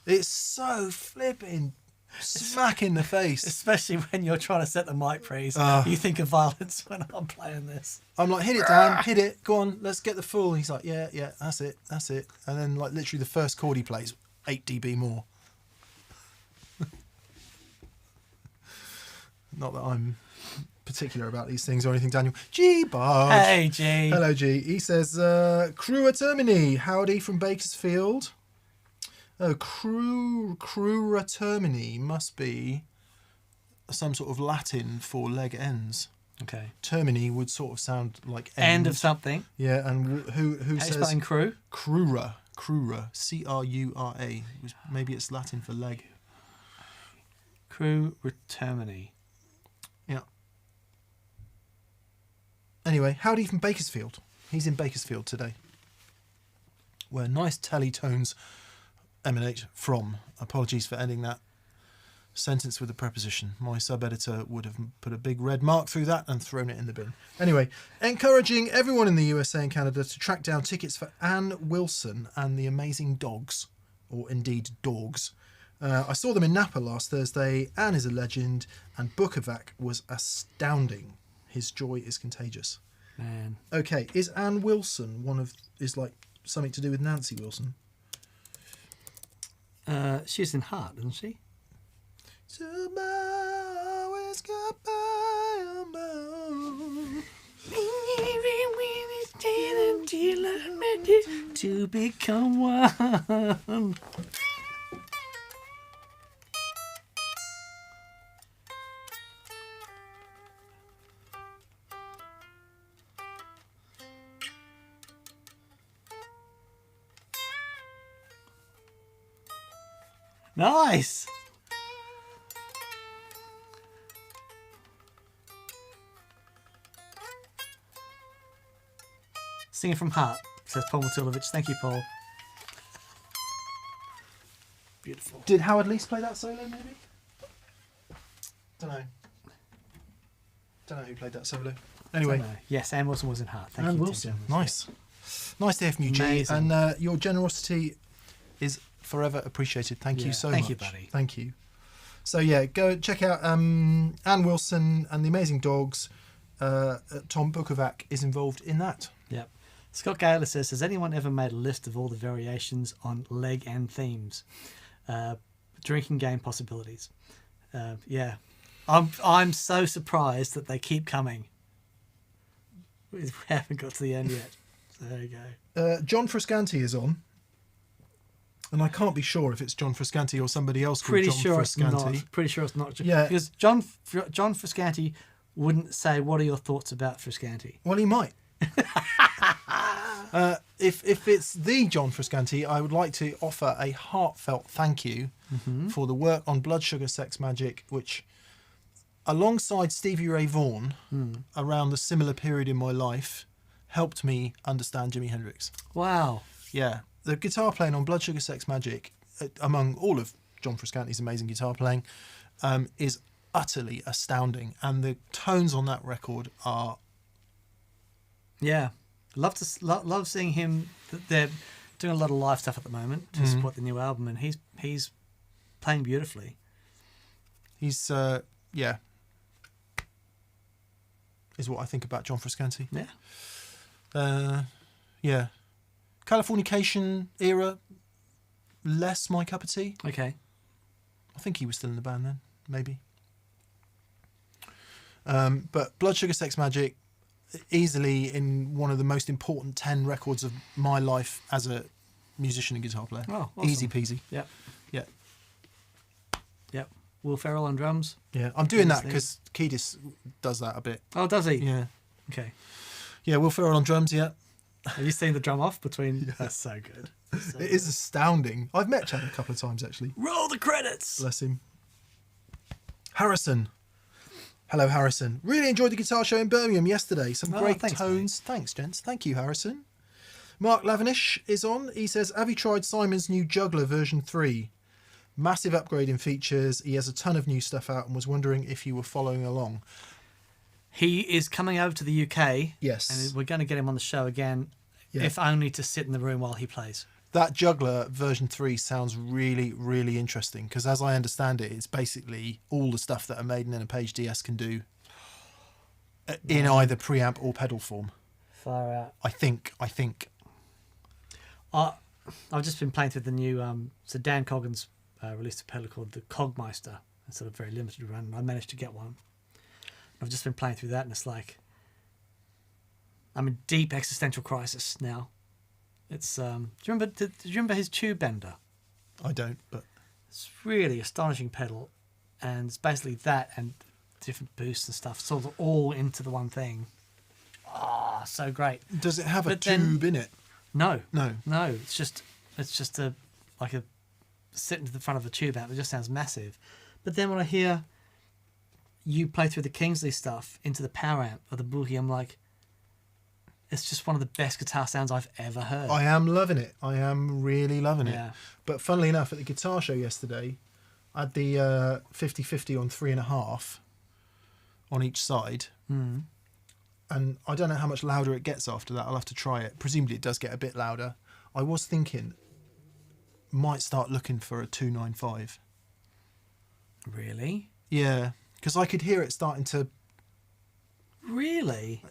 It's so flipping smack in the face. Especially when you're trying to set the mic praise. You think of violence when I'm playing this. I'm like, hit it, Dan, hit it. Go on, let's get the full. He's like, yeah, that's it. And then like literally the first chord he plays, 8 dB more. Not that I'm particular about these things or anything, Daniel. G Barge. Hey, G. Hello, G. He says, Crew at Termini. Howdy from Bakersfield. Oh, crura termini must be some sort of Latin for leg ends. Okay. Termini would sort of sound like End of something. Yeah, and who How you says spelling crew? crura? Crura, crura. Maybe it's Latin for leg. Crew Retermini. Yeah. Anyway, howdy from Bakersfield. He's in Bakersfield today, where nice telly tones emanate from. Apologies for ending that sentence with a preposition. My sub-editor would have put a big red mark through that and thrown it in the bin. Anyway, encouraging everyone in the USA and Canada to track down tickets for Anne Wilson and the Amazing Dogs, or indeed Dogs. I saw them in Napa last Thursday. Anne is a legend, and Bukovac was astounding. His joy is contagious. Man. Okay, is Anne Wilson is like something to do with Nancy Wilson? She's in Heart, isn't she? Tomorrow is goodbye. To become one. Nice. Singing from Heart, says Paul Matulovich. Thank you, Paul. Beautiful. Did Howard Leese play that solo, maybe? Don't know who played that solo. Anyway. Yes, Anne Wilson was in Heart. Thank Anne you. Wilson. Nice. Nice to hear from you, G. Amazing. And your generosity is forever appreciated. Thank you so much. Thank you, buddy. Thank you. So, yeah, go check out Anne Wilson and the Amazing Dogs. Tom Bukovac is involved in that. Yep. Scott Gaylor says, has anyone ever made a list of all the variations on leg and themes? Drinking game possibilities. Yeah. I'm so surprised that they keep coming. We haven't got to the end yet. So there you go. John Frusciante is on. And I can't be sure if it's John Frusciante or somebody else called John Frusciante. Pretty sure it's not. Yeah. Because John Frusciante wouldn't say, what are your thoughts about Frusciante? Well, he might. If it's the John Frusciante, I would like to offer a heartfelt thank you for the work on Blood Sugar Sex Magic, which, alongside Stevie Ray Vaughan, around a similar period in my life, helped me understand Jimi Hendrix. Wow. Yeah. The guitar playing on Blood Sugar Sex Magic, among all of John Frusciante's amazing guitar playing, is utterly astounding. And the tones on that record are... Yeah. Love seeing him. They're doing a lot of live stuff at the moment to support the new album, and he's playing beautifully. He's, yeah, is what I think about John Frusciante. Yeah. Yeah. Californication era, less my cup of tea. Okay. I think he was still in the band then, maybe. But Blood Sugar Sex Magic, easily in one of the most important 10 records of my life as a musician and guitar player. Oh, awesome. Easy peasy. Yep. Yeah. Yep. Will Ferrell on drums. Yeah, I'm doing that because Kiedis does that a bit. Oh, does he? Yeah. Okay. Yeah, Will Ferrell on drums, yeah. Have you seen the drum off between? Yeah. That's so good. It is astounding. I've met Chad a couple of times, actually. Roll the credits. Bless him. Harrison. Hello, Harrison. Really enjoyed the guitar show in Birmingham yesterday. Some great tones. Mate. Thanks, gents. Thank you, Harrison. Mark Lavinish is on. He says, have you tried Simon's new Juggler version 3? Massive upgrade in features. He has a ton of new stuff out and was wondering if you were following along. He is coming over to the UK. Yes. And we're going to get him on the show again, if only to sit in the room while he plays. That Juggler version 3 sounds really, really interesting because as I understand it, it's basically all the stuff that a Maiden and a Page DS can do in either preamp or pedal form. Far out. I think. I've just been playing through the new... so Dan Coggan's released a pedal called the Cogmeister. It's sort of very limited run. I managed to get one. I've just been playing through that and it's like... I'm in deep existential crisis now. It's do you remember his tube bender? I don't, but It's really astonishing pedal, and it's basically that and different boosts and stuff, sort of all into the one thing. Ah, so great. does it have a But then- tube in it? No, No. it's just a sit into the front of a tube amp. It just sounds massive. But then when I hear you play through the Kingsley stuff into the power amp of the Boogie, I'm like, it's just one of the best guitar sounds I've ever heard. I am loving it. I am really loving it. Yeah. But funnily enough, at the guitar show yesterday, I had the 50-50 on 3.5 on each side. Mm. And I don't know how much louder it gets after that. I'll have to try it. Presumably it does get a bit louder. I was thinking, might start looking for a 295. Really? Yeah, because I could hear it starting to... Really?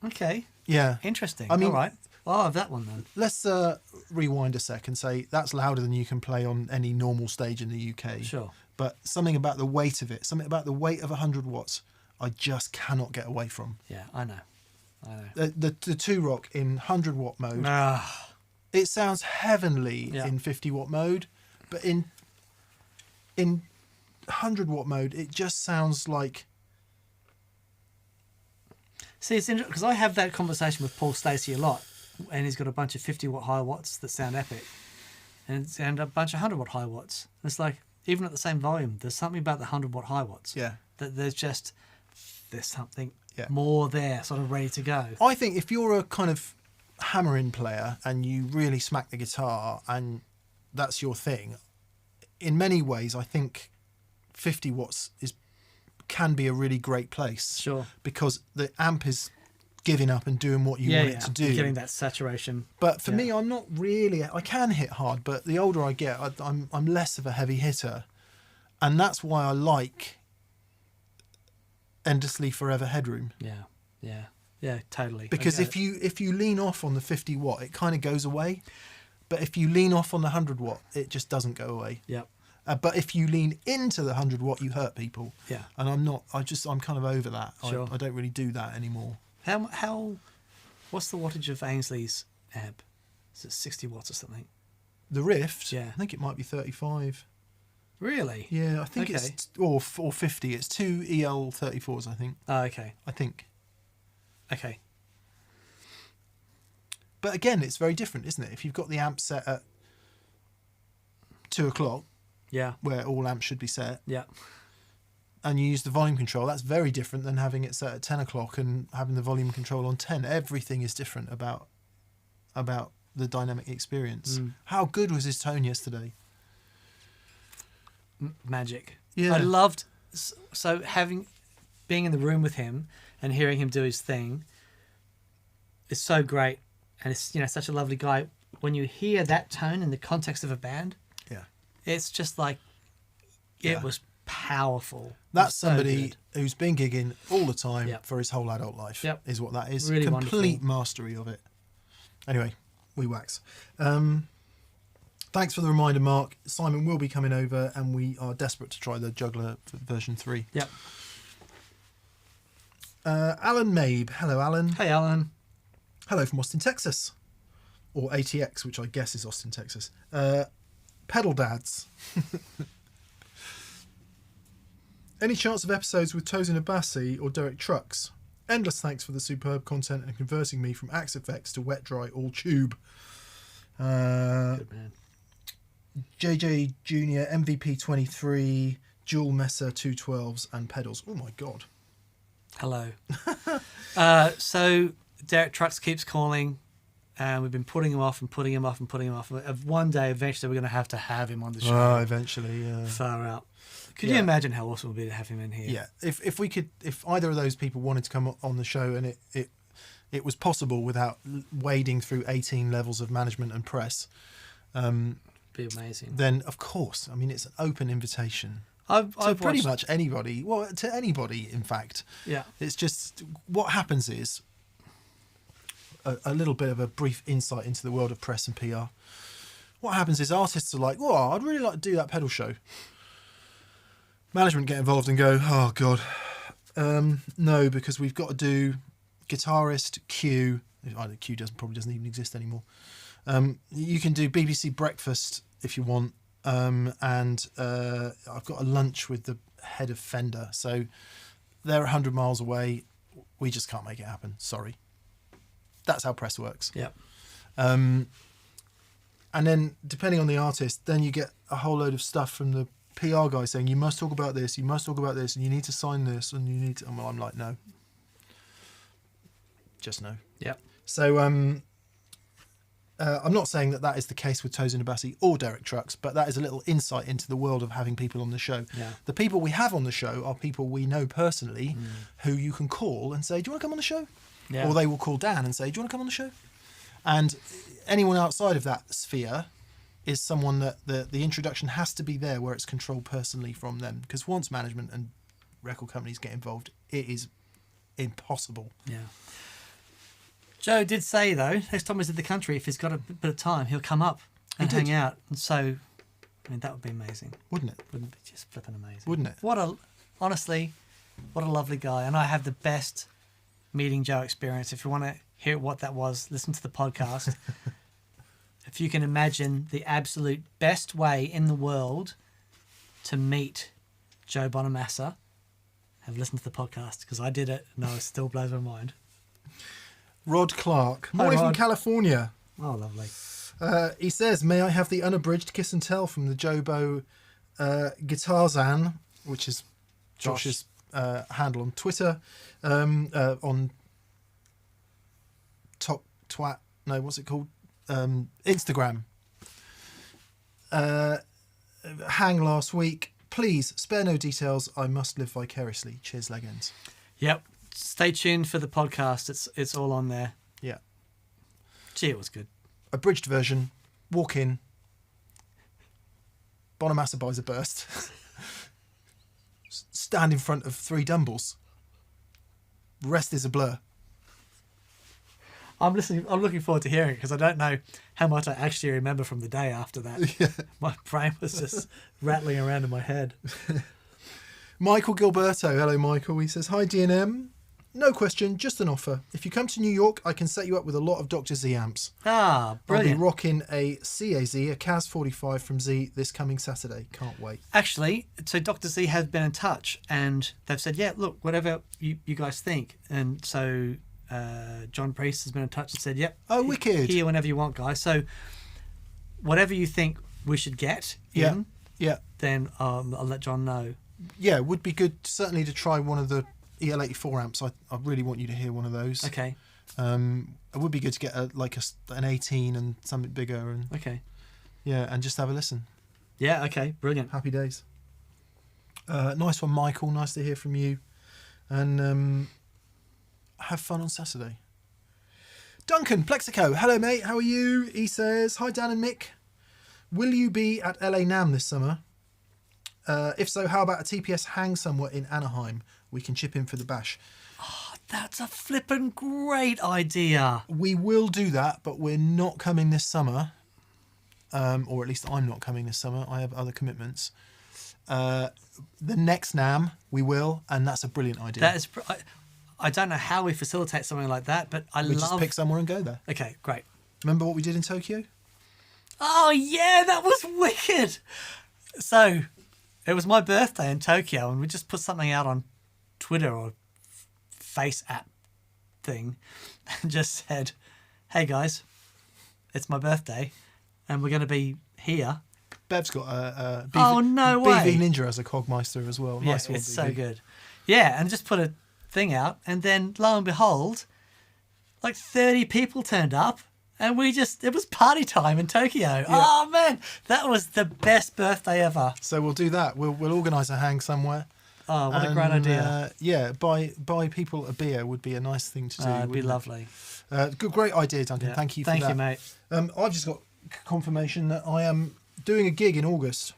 Okay. Yeah. Interesting. I mean- All right. Well, I'll have that one then. Let's rewind a sec and say that's louder than you can play on any normal stage in the UK. Sure. But something about the weight of it, something about the weight of 100 watts, I just cannot get away from. Yeah, I know. The 2-Rock in 100 watt mode, Ah, it sounds heavenly Yeah. in 50 watt mode, but in 100 watt mode, it just sounds like... see, it's interesting because I have that conversation with Paul Stacey a lot, and he's got a bunch of 50-watt high watts that sound epic, and a bunch of 100-watt high watts. And it's like, even at the same volume, there's something about the 100-watt high watts Yeah. that there's something Yeah. more there, sort of ready to go. I think if you're a kind of hammer-in player and you really smack the guitar and that's your thing, in many ways, I think 50 watts can be a really great place. Sure. Because the amp is giving up and doing what you want it to do. You're getting that saturation. But for Yeah. me, I'm not really... I can hit hard, but the older I get, I'm less of a heavy hitter. And that's why I like Endlessly Forever Headroom. Yeah, totally. Because I if get you lean off on the 50 watt, it kind of goes away. But if you lean off on the 100 watt, it just doesn't go away. it. Yep. But if you lean into the 100 watt, you hurt people. Yeah. And I'm kind of over that. Sure. I don't really do that anymore. What's the wattage of Ainsley's amp? Is it 60 watts or something? The Rift, Yeah. I think it might be 35. Really? Yeah, I think Okay. it's... Or 50. It's 2 EL34s, I think. Oh, okay. Okay. But again, it's very different, isn't it? If you've got the amp set at 2 o'clock, Yeah. where all amps should be set, Yeah. and you use the volume control, that's very different than having it set at 10 o'clock and having the volume control on 10. Everything is different about the dynamic experience. Mm. How good was his tone yesterday? Magic. Yeah. I loved being in the room with him and hearing him do his thing is so great, and it's such a lovely guy. When you hear that tone in the context of a band, Yeah. it's just like Yeah. it was powerful. That's It was so somebody good. who's been gigging all the time Yep. for his whole adult life, Yep. is what that is. Really Complete wonderful. mastery of it. Anyway, we wax. Thanks for the reminder, Mark. Simon will be coming over, and we are desperate to try the Juggler version 3. Yep. Alan Mabe. Hello, Alan. Hey, Alan. Hello from Austin, Texas. Or ATX, which I guess is Austin, Texas. Pedal Dads. Any chance of episodes with Tosin Abassi or Derek Trucks? Endless thanks for the superb content and converting me from Axe Effects to Wet Dry All Tube. Good man. JJ Junior, MVP 23, Dual Messer 212s and pedals. Oh my god. Hello. So Derek Trucks keeps calling, and we've been putting him off and putting him off and putting him off. One day, eventually, we're going to have him on the show. Eventually, yeah. Far out. Could Yeah. you imagine how awesome it would be to have him in here? Yeah. If either of those people wanted to come on the show and it was possible without wading through 18 levels of management and press, Be amazing. then of course, I mean, it's an open invitation. I've Pretty watched- much anybody, well, to anybody, in fact. Yeah. It's just, what happens is, a little bit of a brief insight into the world of press and PR. What happens is artists are like, oh, I'd really like to do that pedal show. Management get involved and go, oh, God. No, because we've got to do guitarist, Q. Q probably doesn't even exist anymore. You can do BBC Breakfast if you want. And I've got a lunch with the head of Fender. So they're 100 miles away. We just can't make it happen. Sorry. That's how press works. Yep. And then depending on the artist, then you get a whole load of stuff from the PR guy saying, you must talk about this, you must talk about this, and you need to sign this, and you need to... Well, I'm like, no. Just no. Yep. So I'm not saying that is the case with Tosin Abassi or Derek Trucks, but that is a little insight into the world of having people on the show. Yeah. The people we have on the show are people we know personally who you can call and say, do you want to come on the show? Yeah. Or they will call Dan and say, do you want to come on the show? And anyone outside of that sphere is someone that the introduction has to be there where it's controlled personally from them. Because once management and record companies get involved, it is impossible. Yeah. Joe did say, though, next time he's in the country, if he's got a bit of time, he'll come up and hang out. And so, I mean, that would be amazing. Wouldn't it? Wouldn't it be just flipping amazing? Wouldn't it? Honestly, what a lovely guy. And I have the best meeting Joe experience. If you want to hear what that was, listen to the podcast. If you can imagine the absolute best way in the world to meet Joe Bonamassa, have listened to the podcast, because I did it and it still blows my mind. Rod Clark. Morning from California. Oh, lovely. He says, may I have the unabridged kiss and tell from the Jobo Guitarzan, which is Josh's handle on Twitter, on what's it called? Instagram. Hang last week. Please spare no details. I must live vicariously. Cheers, Leggins. Yep. Stay tuned for the podcast. It's all on there. Yeah. Gee, it was good. Abridged version. Walk in. Bonamassa buys a burst. Stand in front of 3 dumbbells. Rest is a blur. I'm looking forward to hearing it, because I don't know how much I actually remember from the day after that. Yeah. My brain was just rattling around in my head. Michael Gilberto. Hello, Michael. He says, hi, D&M. No question, just an offer. If you come to New York, I can set you up with a lot of Dr. Z amps. Ah, brilliant. I'll be rocking a CAZ, a CAZ 45 from Z this coming Saturday. Can't wait. Actually, so Dr. Z has been in touch, and they've said, yeah, look, whatever you guys think. And so John Priest has been in touch and said, yep. Oh, wicked. Here whenever you want, guys. So whatever you think we should get in, then I'll let John know. Yeah, it would be good certainly to try one of the EL84 amps. I really want you to hear one of those. Okay. It would be good to get an 18 and something bigger, and okay. Yeah, and just have a listen. Yeah, okay, brilliant. Happy days. Nice one, Michael. Nice to hear from you. And have fun on Saturday. Duncan Plexico. Hello, mate. How are you? He says, hi, Dan and Mick. Will you be at LA NAMM this summer? If so, how about a TPS hang somewhere in Anaheim? We can chip in for the bash. Oh, that's a flippin' great idea. We will do that, but we're not coming this summer. Or at least I'm not coming this summer. I have other commitments. The next NAMM, we will, and that's a brilliant idea. That is... I don't know how we facilitate something like that, but we just pick somewhere and go there. Okay, great. Remember what we did in Tokyo? Oh, yeah, that was wicked. So, it was my birthday in Tokyo, and we just put something out on Twitter or Face app thing and just said, hey, guys, it's my birthday, and we're going to be here. Bev's got a BV, oh, no way. BV Ninja as a Cogmeister as well. Nice yeah, one, it's BV. so good. Yeah, and just put a thing out, and then lo and behold, like 30 people turned up, and it was party time in Tokyo. Yeah. Oh man, that was the best birthday ever. So we'll do that. We'll organise a hang somewhere. Oh, what a great idea. Yeah, buy people a beer would be a nice thing to do. It'd be lovely. Great idea, Duncan. Yeah. Thank you for that. Thank you, mate. I've just got confirmation that I am doing a gig in August.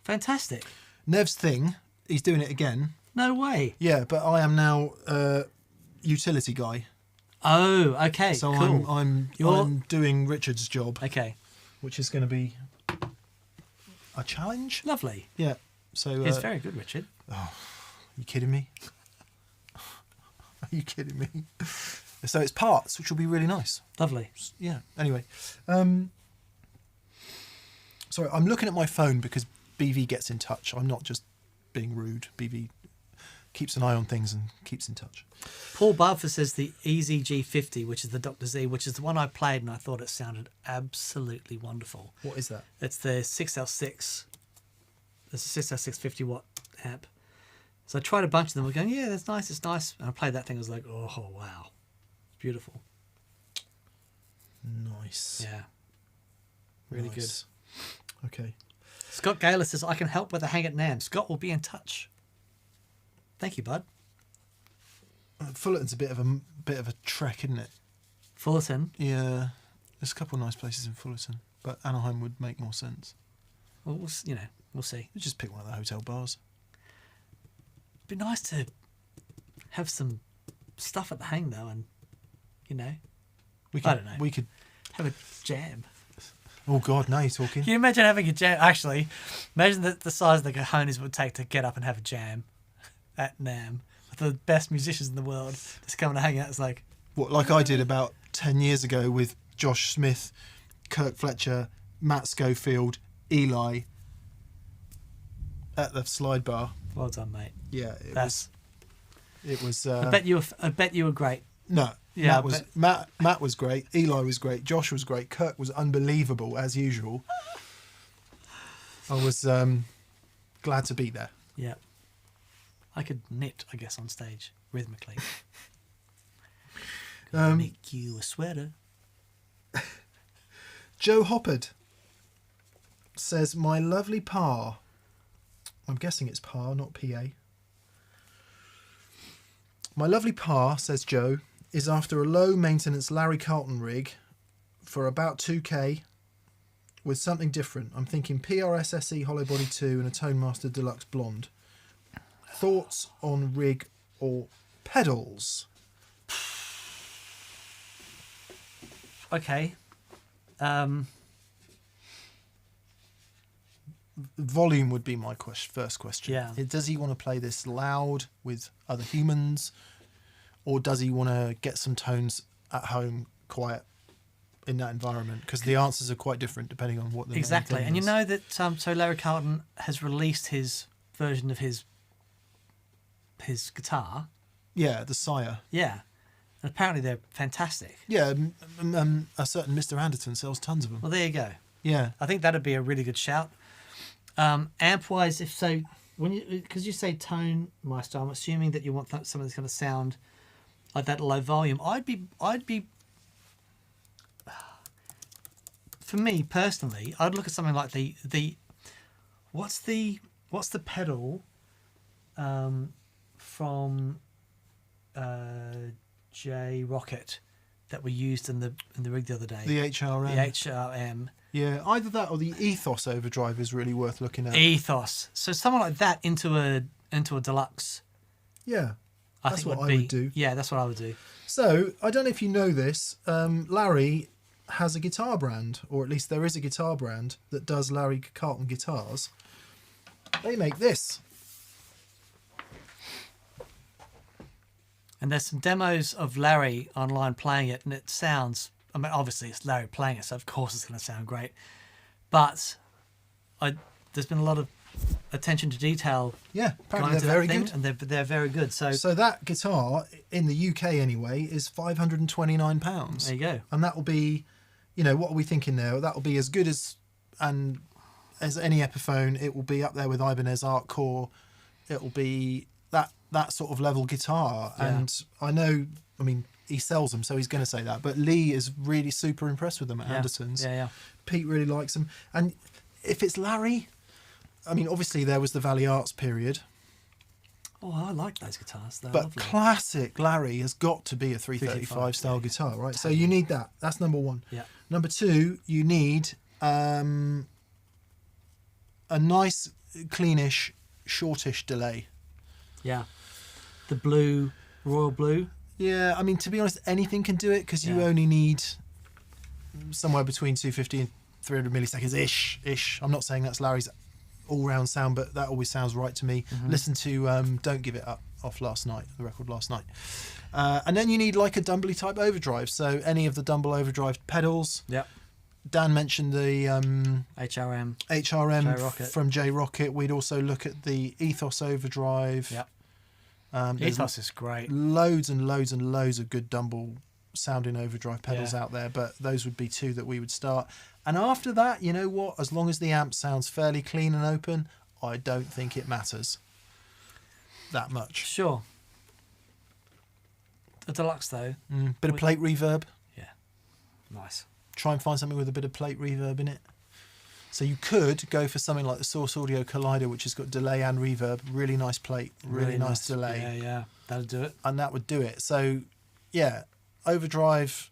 Fantastic. Nev's thing, he's doing it again. No way. Yeah, but I am now utility guy. Oh, okay. So cool. I'm doing Richard's job. Okay. Which is going to be a challenge. Lovely. Yeah. So it's very good, Richard. Oh, are you kidding me? Are you kidding me? So it's parts, which will be really nice. Lovely. Yeah. Anyway, sorry, I'm looking at my phone because BV gets in touch. I'm not just being rude. BV keeps an eye on things and keeps in touch. Paul Barford says the EZG50, which is the Dr. Z, which is the one I played and I thought it sounded absolutely wonderful. What is that? It's the 6L6. It's a 6L6 50 watt amp. So I tried a bunch of them. We're going, yeah, that's nice, it's nice. And I played that thing. I was like, oh, wow. It's beautiful. Nice. Yeah. Really Nice. Good. Okay. Scott Gaylor says, I can help with the hang at NAMM. Scott will be in touch. Thank you, bud. Fullerton's a bit of a trek, isn't it? Fullerton. Yeah. There's a couple of nice places in Fullerton, but Anaheim would make more sense. Well, we'll see. You just pick one of the hotel bars. It'd be nice to have some stuff at the hang, though, and, I don't know. We could. Have a jam. Oh God, now you're talking. Can you imagine having a jam? Actually, imagine the size of the cojones it would take to get up and have a jam at NAMM with the best musicians in the world just coming to hang out. It's like What, like I did about 10 years ago with Josh Smith, Kirk Fletcher, Matt Schofield, Eli at the slide bar. well done, mate. Yeah, it was. I bet you were great. No. Yeah, Matt was great. Eli was great. Josh was great. Kirk was unbelievable as usual. I was glad to be there. Yeah. I could knit, I guess, on stage rhythmically. Make you a sweater. Joe Hoppard says, my lovely pa, I'm guessing it's pa, not PA. My lovely pa, says Joe, is after a low maintenance Larry Carlton rig for about 2K with something different. I'm thinking PRS SE Hollow Body 2 and a Tone Master Deluxe Blonde. Thoughts on rig or pedals? Okay. Volume would be my first question. Yeah. Does he want to play this loud with other humans, or does he want to get some tones at home, quiet in that environment? Because the answers are quite different depending on what the Exactly. main thing And you is. know that so Larry Carlton has released his version of his guitar. Yeah, the Sire. Yeah. And apparently they're fantastic. Yeah, a certain Mr. Anderton sells tons of them. Well, there you go. Yeah. I think that'd be a really good shout. Amp wise, if so, because you say tone master, I'm assuming that you want something that's going to sound like that low volume. I'd be. For me personally, I'd look at something like the what's the pedal from J Rocket that we used in the rig the other day. The HRM. The HRM. Yeah, either that or the Ethos overdrive is really worth looking at. Ethos. So someone like that into a deluxe. Yeah, I that's think what would I be, would do. Yeah, that's what I would do. So, I don't know if you know this, Larry has a guitar brand, or at least there is a guitar brand that does Larry Carlton guitars. They make this. And there's some demos of Larry online playing it, and it sounds. I mean, obviously it's Larry playing it, so of course it's going to sound great. But there's been a lot of attention to detail. Yeah, gone apparently into they're very that thing, good. and they're very good. So that guitar, in the UK anyway, is £529. there you go. And that will be, what are we thinking there? That will be as good as any Epiphone. It will be up there with Ibanez Art Core. It will be that sort of level guitar. Yeah. And I know, he sells them, so he's going to say that. But Lee is really super impressed with them at Anderton's. Yeah. Pete really likes them. And if it's Larry, obviously there was the Valley Arts period. Oh, I like those guitars. They're But lovely. classic Larry has got to be a 335 style guitar, right? So you need that. That's number one. Yeah. Number two, you need a nice, cleanish, shortish delay. Yeah. The blue, royal blue. Yeah, to be honest, anything can do it because you Yeah. only need somewhere between 250 and 300 milliseconds ish. I'm not saying that's Larry's all-round sound, but that always sounds right to me. Mm-hmm. Listen to Don't Give It Up off last night, the record last night. And then you need like a Dumbly type overdrive. So any of the Dumble overdrive pedals. Yep. Dan mentioned the HRM J-Rocket. From J-Rocket. We'd also look at the Ethos overdrive. Yep. Ethos is great. Loads and loads and loads of good Dumble sounding overdrive pedals out there, but those would be two that we would start. And after that, you know what? As long as the amp sounds fairly clean and open, I don't think it matters that much. Sure. The deluxe though. Bit of plate reverb. Yeah. Nice. Try and find something with a bit of plate reverb in it. So you could go for something like the Source Audio Collider, which has got delay and reverb. Really nice plate, really nice delay. Yeah. That'll do it. And that would do it. So, yeah, overdrive,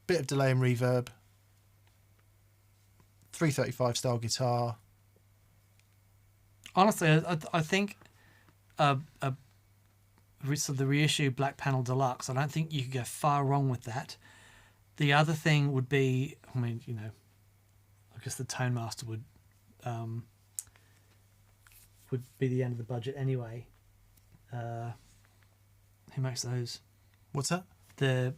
bit of delay and reverb, 335 style guitar. Honestly, I think the reissue Black Panel Deluxe, I don't think you could go far wrong with that. The other thing would be, I mean, you know, I guess the Tone Master would be the end of the budget anyway. Who makes those? What's that? The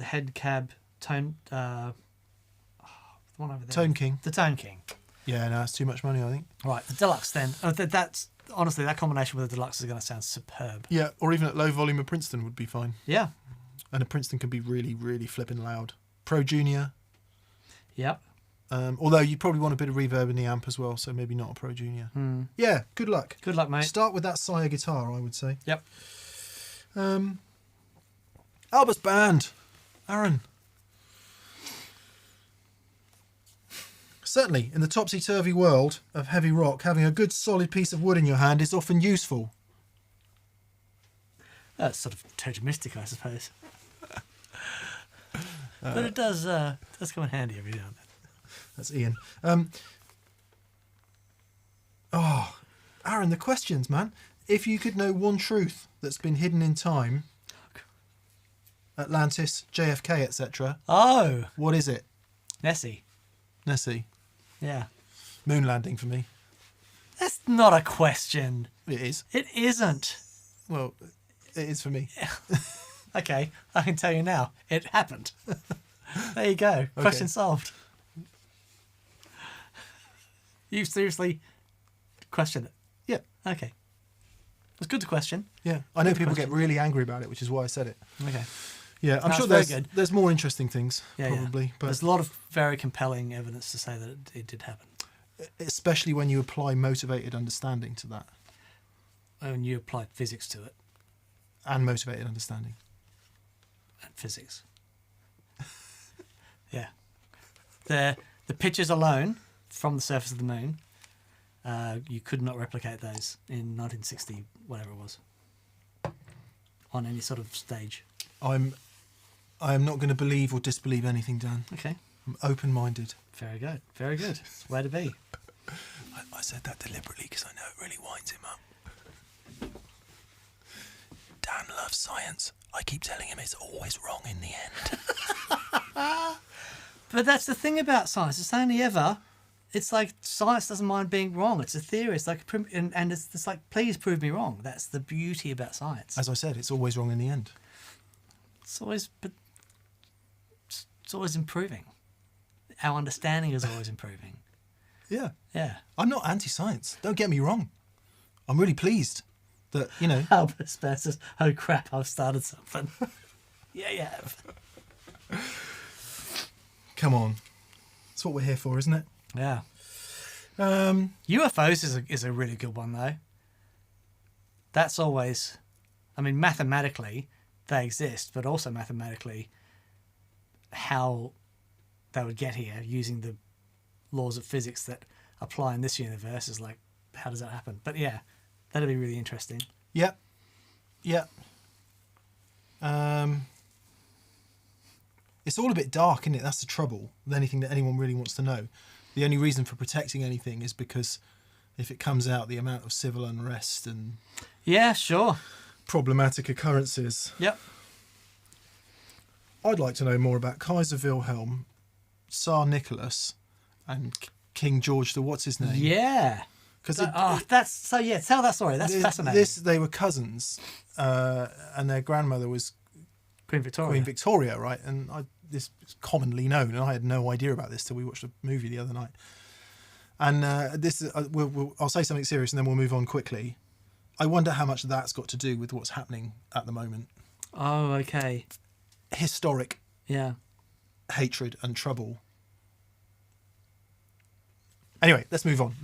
head cab tone. The one over there. Tone King. The Tone King. Yeah, no, that's too much money, I think. Right, the Deluxe then. That's honestly, that combination with the Deluxe is going to sound superb. Yeah, or even at low volume, a Princeton would be fine. Yeah. And a Princeton can be really, really flipping loud. Pro Junior. Yep. Although you probably want a bit of reverb in the amp as well, so maybe not a Pro Junior. Yeah, good luck. Good luck, mate. Start with that Sire guitar, I would say. Yep. Albert's band. Aaron. Certainly, in the topsy-turvy world of heavy rock, having a good solid piece of wood in your hand is often useful. That's sort of totemistic, I suppose. But it does come in handy every now and then. That's Ian. Aaron, the questions, man. If you could know one truth that's been hidden in time, Atlantis, JFK, etc. Oh, What is it? Nessie. Nessie. Yeah. Moon landing for me. That's not a question. It is. It isn't. Well, it is for me. Okay, I can tell you now. It happened. There you go. Question solved. You seriously questioned it? Yeah. Okay. It's good to question. Yeah. I know Good people question. get really angry about it, which is why I said it. Okay. Yeah, I'm No, sure it's very there's good. there's more interesting things, Yeah, probably. yeah. But There's a lot of very compelling evidence to say that it did happen. especially when you apply motivated understanding to that. And you applied physics to it. And motivated understanding. And physics. Yeah. The pictures alone from the surface of the moon, you could not replicate those in 1960, whatever it was, on any sort of stage. I am not going to believe or disbelieve anything, Dan. Okay. I'm open-minded. Very good. Very good. It's the way to be. I said that deliberately because I know it really winds him up. Dan loves science. I keep telling him it's always wrong in the end. But that's the thing about science. It's only ever. It's like science doesn't mind being wrong. It's a theory. It's like, and it's like, please prove me wrong. That's the beauty about science. As I said, it's always wrong in the end. It's always improving. Our understanding is always improving. Yeah. Yeah. I'm not anti-science. Don't get me wrong. I'm really pleased that, you know... Albert Spence says, oh crap, I've started something. Yeah, you have. Come on. That's what we're here for, isn't it? Yeah. UFOs is a really good one, though. That's always... I mean, mathematically, they exist, but also mathematically, how they would get here using the laws of physics that apply in this universe is like, how does that happen? But yeah, that'd be really interesting. Yep. Yep. It's all a bit dark, isn't it? That's the trouble with anything that anyone really wants to know. The only reason for protecting anything is because if it comes out, the amount of civil unrest and Yeah, sure. problematic occurrences. Yep. I'd like to know more about Kaiser Wilhelm, Tsar Nicholas, and King George the what's his name? Yeah. because that's so. Yeah, tell that story. That's fascinating. They were cousins, and their grandmother was Queen Victoria. Queen Victoria, right? And this is commonly known, and I had no idea about this till we watched a movie the other night. And I'll say something serious, and then we'll move on quickly. I wonder how much that's got to do with what's happening at the moment. Oh, okay. Historic Yeah. hatred and trouble. Anyway, let's move on.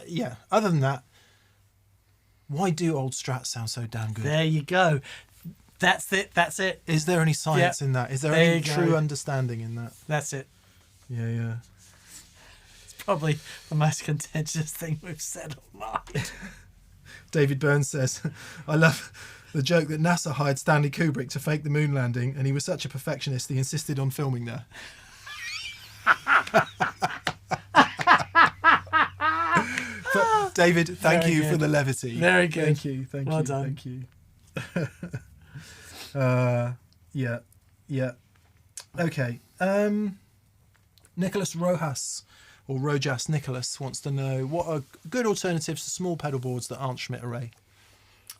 Yeah, other than that, why do old Strats sound so damn good? There you go. That's it. Is there any science in that? Is there any true understanding in that? That's it. Yeah. It's probably the most contentious thing we've said all night. David Burns says, I love the joke that NASA hired Stanley Kubrick to fake the moon landing, and he was such a perfectionist he insisted on filming there. But David, thank you for the levity. Very good. Thank you. Well done. Thank you. Yeah. Okay. Nicholas Rojas, or Rojas Nicholas, wants to know what are good alternatives to small pedal boards that aren't Schmidt Array.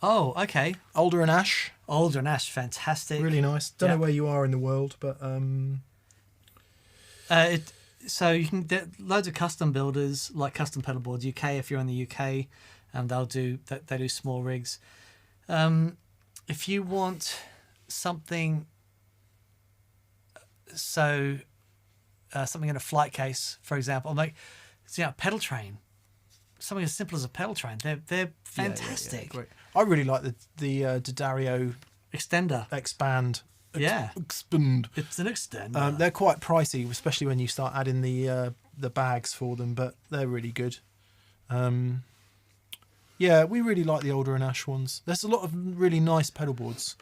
Oh, okay. Alder and Ash. Alder and Ash, fantastic. Really nice. Don't know where you are in the world, but so you can get loads of custom builders like Custom Pedal Boards UK. If you're in the UK, they do small rigs. If you want something, something in a flight case, for example, like pedal train, something as simple as a pedal train. They're fantastic. Great. I really like the D'Addario extender. Expand. Expand. It's an extender. They're quite pricey, especially when you start adding the bags for them, but they're really good. Yeah, we really like the Alder and Ash ones. There's a lot of really nice pedal boards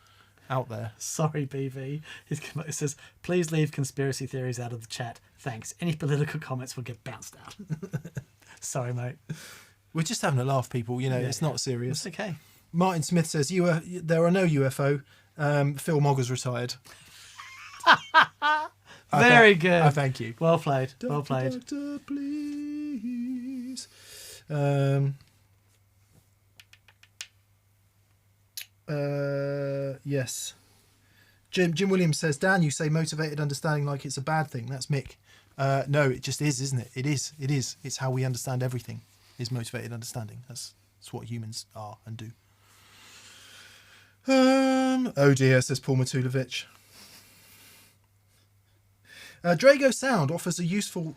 out there. Sorry, BV. It says, please leave conspiracy theories out of the chat. Thanks. Any political comments will get bounced out. Sorry, mate. We're just having a laugh, people. It's not serious. It's okay. Martin Smith says, there are no UFO. Phil Mogger's retired. Very good. Thank you. Well played. Well played. Doctor, please. Yes. Jim Williams says, Dan, you say motivated understanding like it's a bad thing. That's Mick. No, it just is, isn't it? It is. It's how we understand everything is motivated understanding. That's what humans are and do. Oh dear, says Paul Matulovic. Drago Sound offers a useful,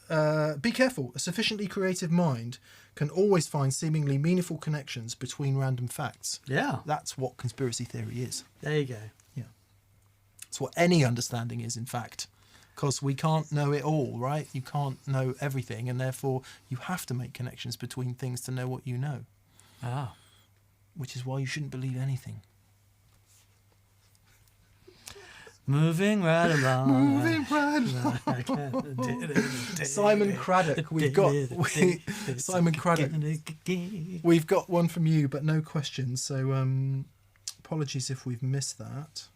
be careful, a sufficiently creative mind can always find seemingly meaningful connections between random facts. Yeah. That's what conspiracy theory is. There you go. Yeah. It's what any understanding is, in fact. Because we can't know it all, right? You can't know everything, and therefore you have to make connections between things to know what you know. Ah. Which is why you shouldn't believe anything. Moving right along. Simon Craddock, we've got Simon Craddock. We've got one from you, but no questions. So apologies if we've missed that.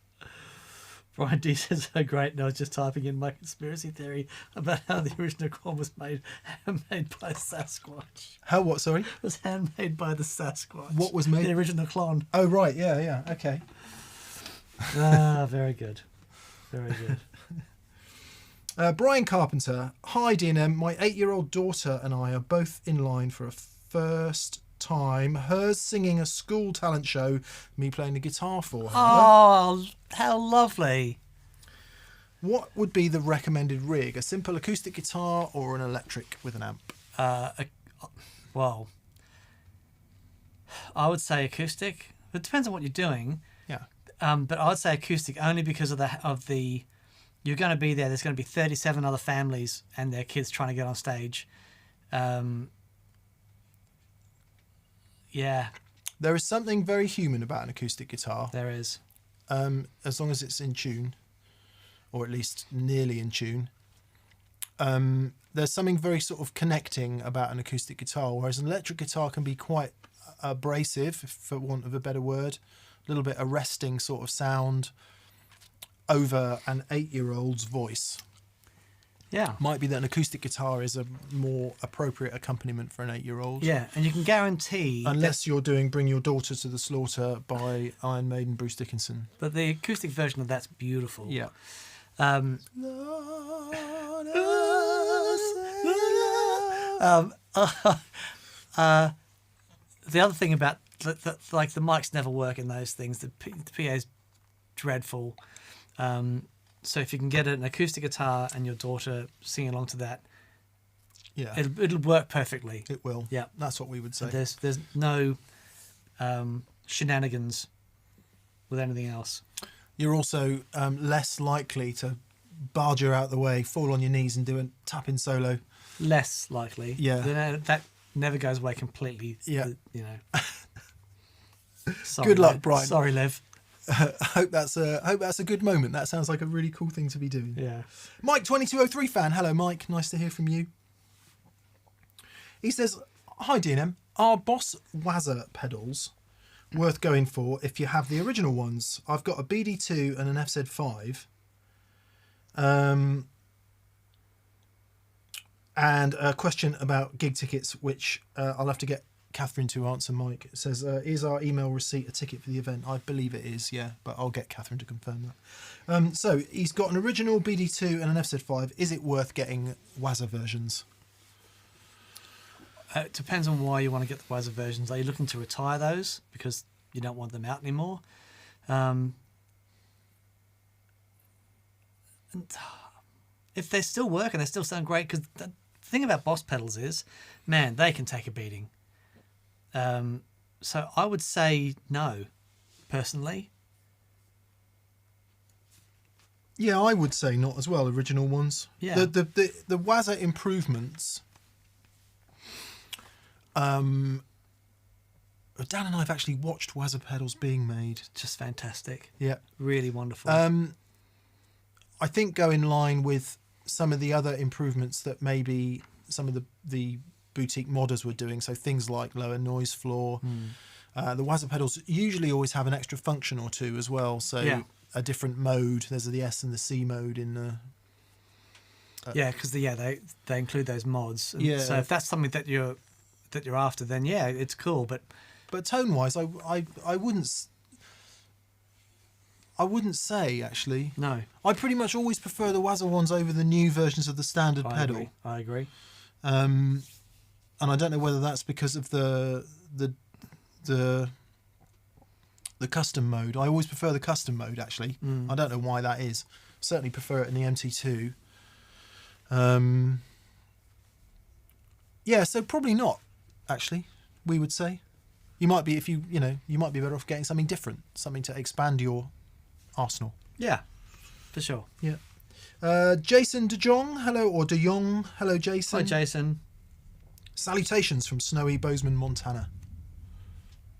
Brian D says, "Oh great!" And I was just typing in my conspiracy theory about how the original Quan was handmade by Sasquatch. How what? Sorry, It was handmade by the Sasquatch. What was made? The original clone. Oh right, yeah, okay. Very good. Very good. Brian Carpenter. Hi, DNM. My 8-year-old daughter and I are both in line for a first time. Hers singing a school talent show, me playing the guitar for her. Oh, how lovely. What would be the recommended rig? A simple acoustic guitar or an electric with an amp? Well, I would say acoustic. It depends on what you're doing. Yeah. But I would say acoustic only because of the you're going to be there. There's going to be 37 other families and their kids trying to get on stage. Yeah. There is something very human about an acoustic guitar. There is. As long as it's in tune, or at least nearly in tune. There's something very sort of connecting about an acoustic guitar, whereas an electric guitar can be quite abrasive, for want of a better word. A little bit arresting sort of sound over an 8-year-old's voice. Yeah. Might be that an acoustic guitar is a more appropriate accompaniment for an 8-year-old. Yeah, and you can guarantee... Unless you're doing Bring Your Daughter to the Slaughter by Iron Maiden, Bruce Dickinson. But the acoustic version of that's beautiful. Yeah. Um, the other thing about like the mics never work in those things. The PA is dreadful. So if you can get an acoustic guitar and your daughter singing along to that, Yeah. it'll work perfectly. It will. Yeah. That's what we would say. There's no shenanigans with anything else. You're also less likely to barge her out the way, fall on your knees and do a tap-in solo. Less likely. Yeah. That never goes away completely. Yeah. You know. Sorry, Good luck, Liv. Brian. Sorry, Liv. I hope that's a good moment. That sounds like a really cool thing to be doing. Yeah. Mike 2203 fan. Hello, Mike. Nice to hear from you. He says, "Hi, DNM. Are Boss Wazza pedals worth going for if you have the original ones? I've got a BD2 and an FZ5. And a question about gig tickets, which I'll have to get Catherine to answer. Mike it says, is our email receipt a ticket for the event? I believe it is, yeah, but I'll get Catherine to confirm that. So he's got an original BD2 and an FZ5. Is it worth getting Wazza versions? It depends on why you want to get the Wazza versions. Are you looking to retire those because you don't want them out anymore? And if they still work and they still sound great, because the thing about Boss pedals is, man, they can take a beating. So I would say no, personally. Yeah, I would say not as well. Original ones. Yeah. The Wazza improvements. Dan and I have actually watched Wazza pedals being made. Just fantastic. Yeah. Really wonderful. I think go in line with some of the other improvements that maybe some of the boutique modders were doing. So things like lower noise floor. The Wazza pedals usually always have an extra function or two as well. So Yeah. a different mode. There's the S and the C mode in the... yeah, because they include those mods. And Yeah. So if that's something that you're after, then yeah, it's cool. But tone wise, I wouldn't say actually. no, I pretty much always prefer the Wazza ones over the new versions of the standard pedal. I agree. And I don't know whether that's because of the custom mode. I always prefer the custom mode actually. I don't know why that is. Certainly prefer it in the MT2. Yeah, so probably not actually. We would say you might be you might be better off getting something different, something to expand your arsenal. Yeah, for sure. Yeah. Jason De Jong, hello, or De Jong, hello, Jason. Hi, Jason. Salutations from snowy Bozeman, Montana.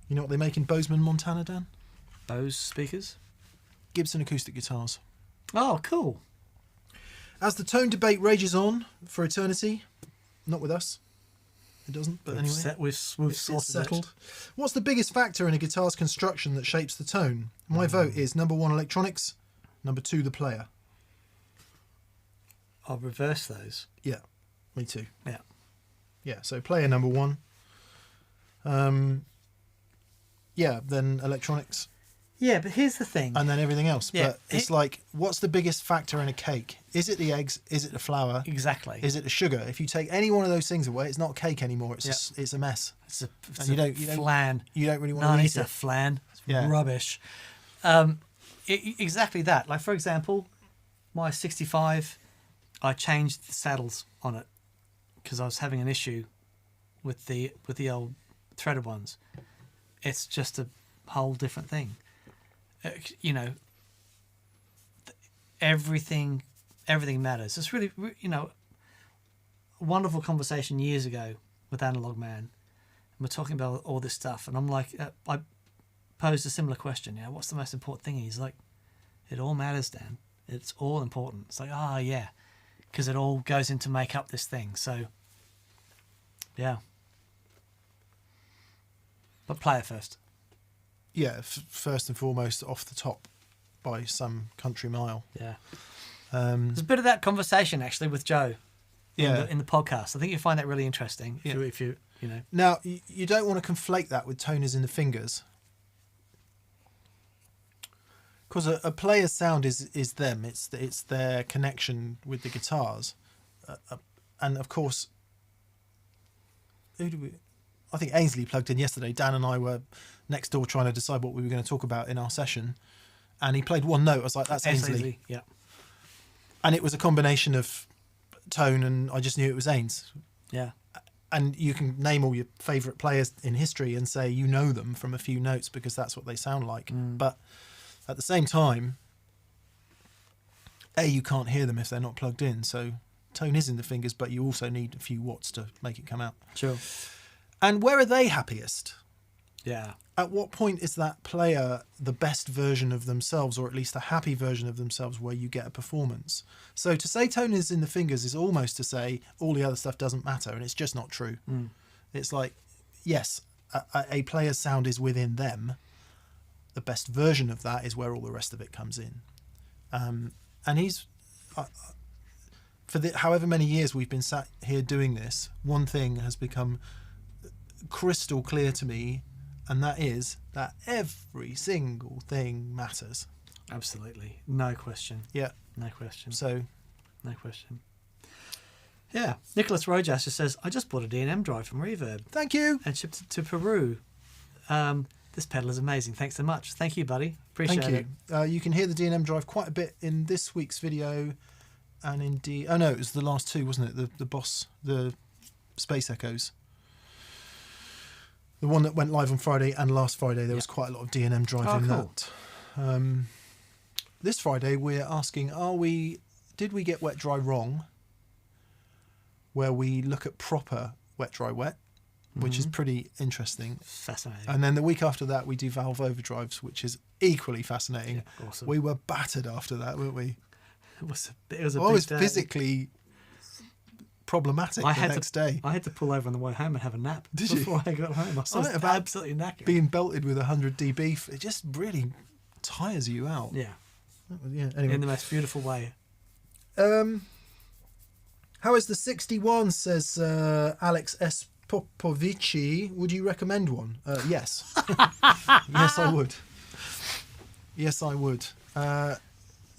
You know what they make in Bozeman, Montana, Dan? Bose speakers. Gibson acoustic guitars. Oh, cool. As the tone debate rages on for eternity, not with us, it doesn't, but anyway. We've It's sorted settled. it. What's the biggest factor in a guitar's construction that shapes the tone? My vote is number 1, electronics, number 2, the player. I'll reverse those. Yeah, me too. Yeah. Yeah, so player number 1. Yeah, then electronics, Yeah, but here's the thing. and then everything else. Yeah, But it's like, what's the biggest factor in a cake? Is it the eggs? Is it the flour? Exactly. Is it the sugar? If you take any one of those things away, it's not cake anymore. It's Yeah. it's a mess. It's a And you don't flan. You don't really want No, to it's eat a it. flan. It's Yeah. rubbish. Exactly that. Like, for example, my 65, I changed the saddles on it because I was having an issue with the old threaded ones. It's just a whole different thing. Everything matters. It's really, a wonderful conversation years ago with Analog Man. And we're talking about all this stuff, and I'm like, I posed a similar question. What's the most important thing? He's like, it all matters, Dan. It's all important. It's like, yeah, because it all goes in to make up this thing. So, yeah. But play it first. Yeah, first and foremost, off the top by some country mile. Yeah. There's a bit of that conversation actually with Joe. Yeah. In the podcast. I think you'll find that really interesting. If you know. Now, you don't want to conflate that with toners in the fingers. Because a player's sound is them. It's their connection with the guitars. And of course, I think Ainsley plugged in yesterday. Dan and I were next door trying to decide what we were going to talk about in our session. And he played one note. I was like, that's Ainsley. Yeah. And it was a combination of tone, and I just knew it was Ains. Yeah. And you can name all your favourite players in history and say you know them from a few notes because that's what they sound like. But at the same time, you can't hear them if they're not plugged in. So tone is in the fingers, but you also need a few watts to make it come out. Sure. And where are they happiest? Yeah. At what point is that player the best version of themselves, or at least a happy version of themselves where you get a performance? So to say tone is in the fingers is almost to say all the other stuff doesn't matter, and it's just not true. It's like, yes, a player's sound is within them. The best version of that is where all the rest of it comes in. And he's... for however many years we've been sat here doing this, one thing has become crystal clear to me, and that is that every single thing matters. Absolutely. No question. Yeah. No question. So... No question. Yeah. Nicholas Rojas just says, I just bought a D&M drive from Reverb Thank you. and shipped it to Peru. This pedal is amazing. Thanks so much. Thank you, buddy. Appreciate Thank you. You can hear the D&M drive quite a bit in this week's video, and indeed... Oh, no, it was the last two, wasn't it? The Boss, the Space Echoes. The one that went live on Friday and last Friday, there was quite a lot of D&M drive in cool. that. This Friday, we're asking, did we get wet, dry wrong? Where we look at proper wet, dry, wet, which is pretty interesting. Fascinating. And then the week after that, we do valve overdrives, which is equally fascinating. Yeah, awesome. We were battered after that, weren't we? It was a I big was day. physically problematic the next day. I had to pull over on the way home and have a nap Did you? before I got home. I was about absolutely knackered. Being belted with 100 dB, it just really tires you out. Yeah. Yeah. Anyway, In the most beautiful way. how is the 61? Says Alex S. Popovici. Would you recommend one? Yes. Yes, I would. Yes, I would.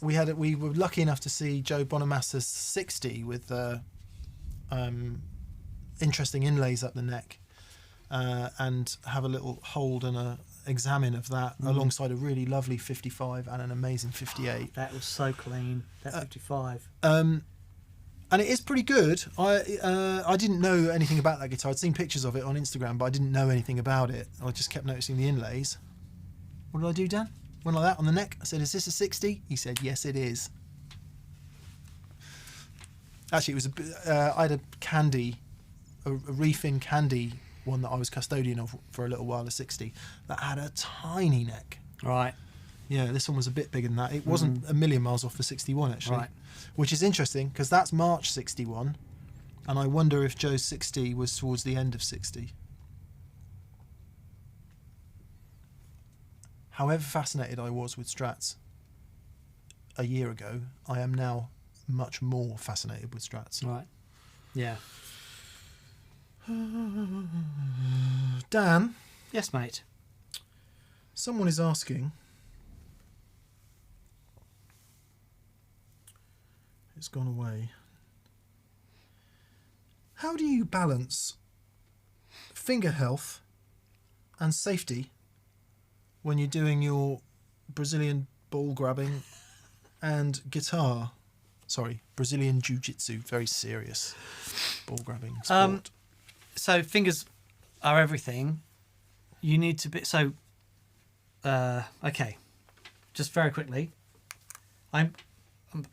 We were lucky enough to see Joe Bonamassa's 60 with interesting inlays up the neck, and have a little hold and a examine of that alongside a really lovely 55 and an amazing 58. That was so clean. That 55. And it is pretty good. I didn't know anything about that guitar. I'd seen pictures of it on Instagram, but I didn't know anything about it. I just kept noticing the inlays. What did I do, Dan? Went like that on the neck. I said, is this a 60? He said, yes, it is. Actually, it was I had a Candy, a refin Candy one that I was custodian of for a little while, a 60, that had a tiny neck. Right. Yeah, this one was a bit bigger than that. It wasn't a million miles off the 61, actually. Right. Which is interesting, because that's March 61, and I wonder if Joe's 60 was towards the end of 60. However fascinated I was with Strats a year ago, I am now much more fascinated with Strats. Right. Yeah. Dan, Yes, mate. someone is asking... It's gone away. How do you balance finger health and safety when you're doing your Brazilian ball grabbing and guitar? Sorry, Brazilian jiu-jitsu, very serious ball grabbing sport. So fingers are everything. You need to be... So, okay. Just very quickly. I'm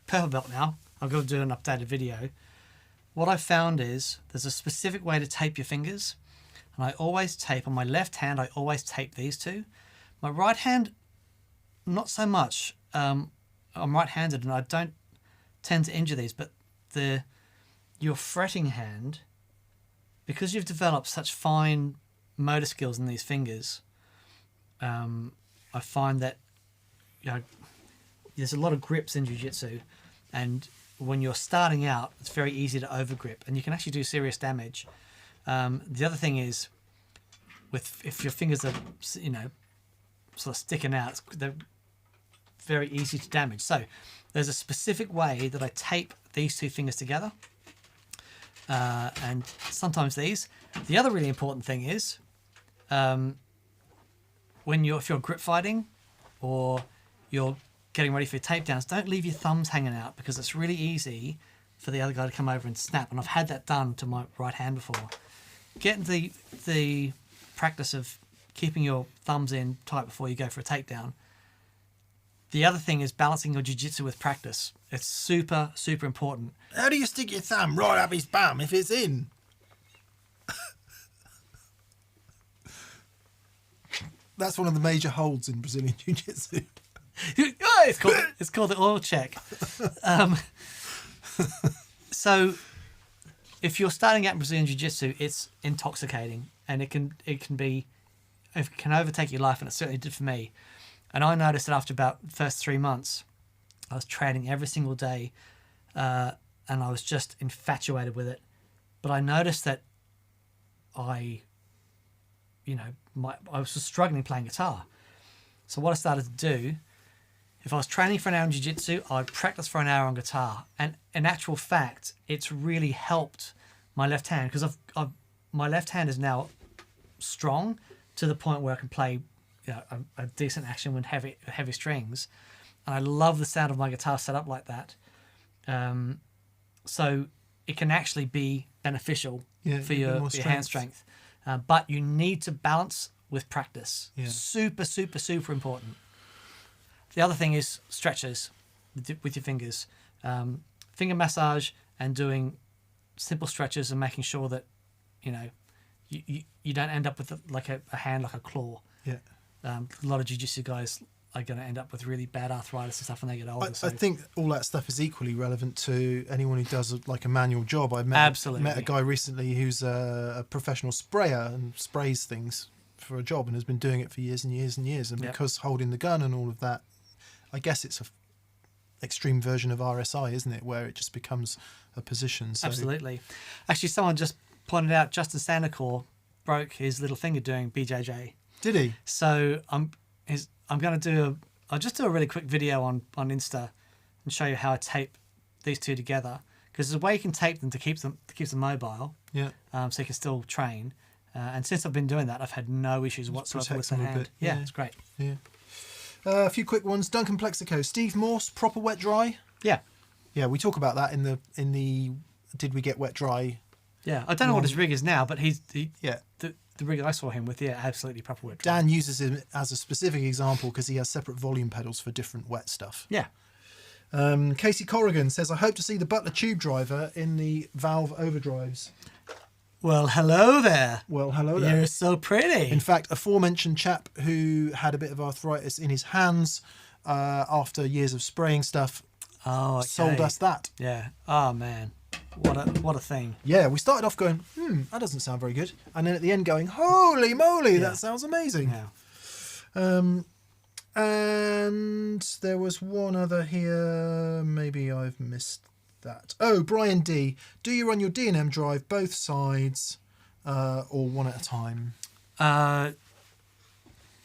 purple belt now. I've got to do an updated video. What I found is there's a specific way to tape your fingers. And I always tape, on my left hand, I always tape these two. My right hand, not so much. I'm right-handed and I don't tend to injure these, but your fretting hand, because you've developed such fine motor skills in these fingers, I find that there's a lot of grips in jiu-jitsu, And when you're starting out, it's very easy to overgrip, and you can actually do serious damage. The other thing is, if your fingers are, you know, sort of sticking out, they're very easy to damage. So there's a specific way that I tape these two fingers together, and sometimes these. The other really important thing is, if you're grip fighting, or you're getting ready for your takedowns, don't leave your thumbs hanging out, because it's really easy for the other guy to come over and snap. And I've had that done to my right hand before. Get the practice of keeping your thumbs in tight before you go for a takedown. The other thing is balancing your jiu-jitsu with practice. It's super, super important. How do you stick your thumb right up his bum if it's in? That's one of the major holds in Brazilian Jiu-Jitsu. It's called the oil check. So if you're starting out in Brazilian Jiu-Jitsu, it's intoxicating, and it can overtake your life, and it certainly did for me. And I noticed that after about the first 3 months, I was training every single day, and I was just infatuated with it. But I noticed that I was just struggling playing guitar. So what I started to do, if I was training for an hour in jiu-jitsu, I'd practice for an hour on guitar. And in actual fact, it's really helped my left hand, because my left hand is now strong to the point where I can play, you know, a decent action with heavy strings. And I love the sound of my guitar set up like that. So it can actually be beneficial for your hand strength. But you need to balance with practice. Yeah. Super, super, super important. The other thing is stretches with your fingers. Finger massage and doing simple stretches and making sure that, you know, you don't end up with a hand like a claw. Yeah. A lot of jiu-jitsu guys are going to end up with really bad arthritis and stuff when they get older. I think all that stuff is equally relevant to anyone who does a manual job. I met a guy recently who's a professional sprayer and sprays things for a job and has been doing it for years and years and years. And because holding the gun and all of that, I guess it's a extreme version of RSI, isn't it? Where it just becomes a position. So. Absolutely. Actually, someone just pointed out Justin Sandercore broke his little finger doing BJJ. Did he? So I'll just do a really quick video on Insta and show you how I tape these two together, because there's a way you can tape them to keep them mobile. Yeah. So you can still train. And since I've been doing that, I've had no issues whatsoever with the hand. Yeah, it's great. Yeah. A few quick ones. Duncan Plexico, Steve Morse, proper wet dry. Yeah. Yeah, we talk about that in the did we get wet dry? Yeah, I don't know what his rig is now, but the rig I saw him with, absolutely proper wet dry. Dan uses him as a specific example because he has separate volume pedals for different wet stuff. Yeah. Casey Corrigan says, I hope to see the Butler tube driver in the Valve overdrives. Well, hello there. You're so pretty. In fact, aforementioned chap who had a bit of arthritis in his hands after years of spraying stuff sold us that. Yeah. Oh, man. What a thing. Yeah, we started off going, that doesn't sound very good. And then at the end going, holy moly, that sounds amazing. Yeah. And there was one other here. Maybe I've missed that. Oh, Brian D. Do you run your D&M drive both sides or one at a time? I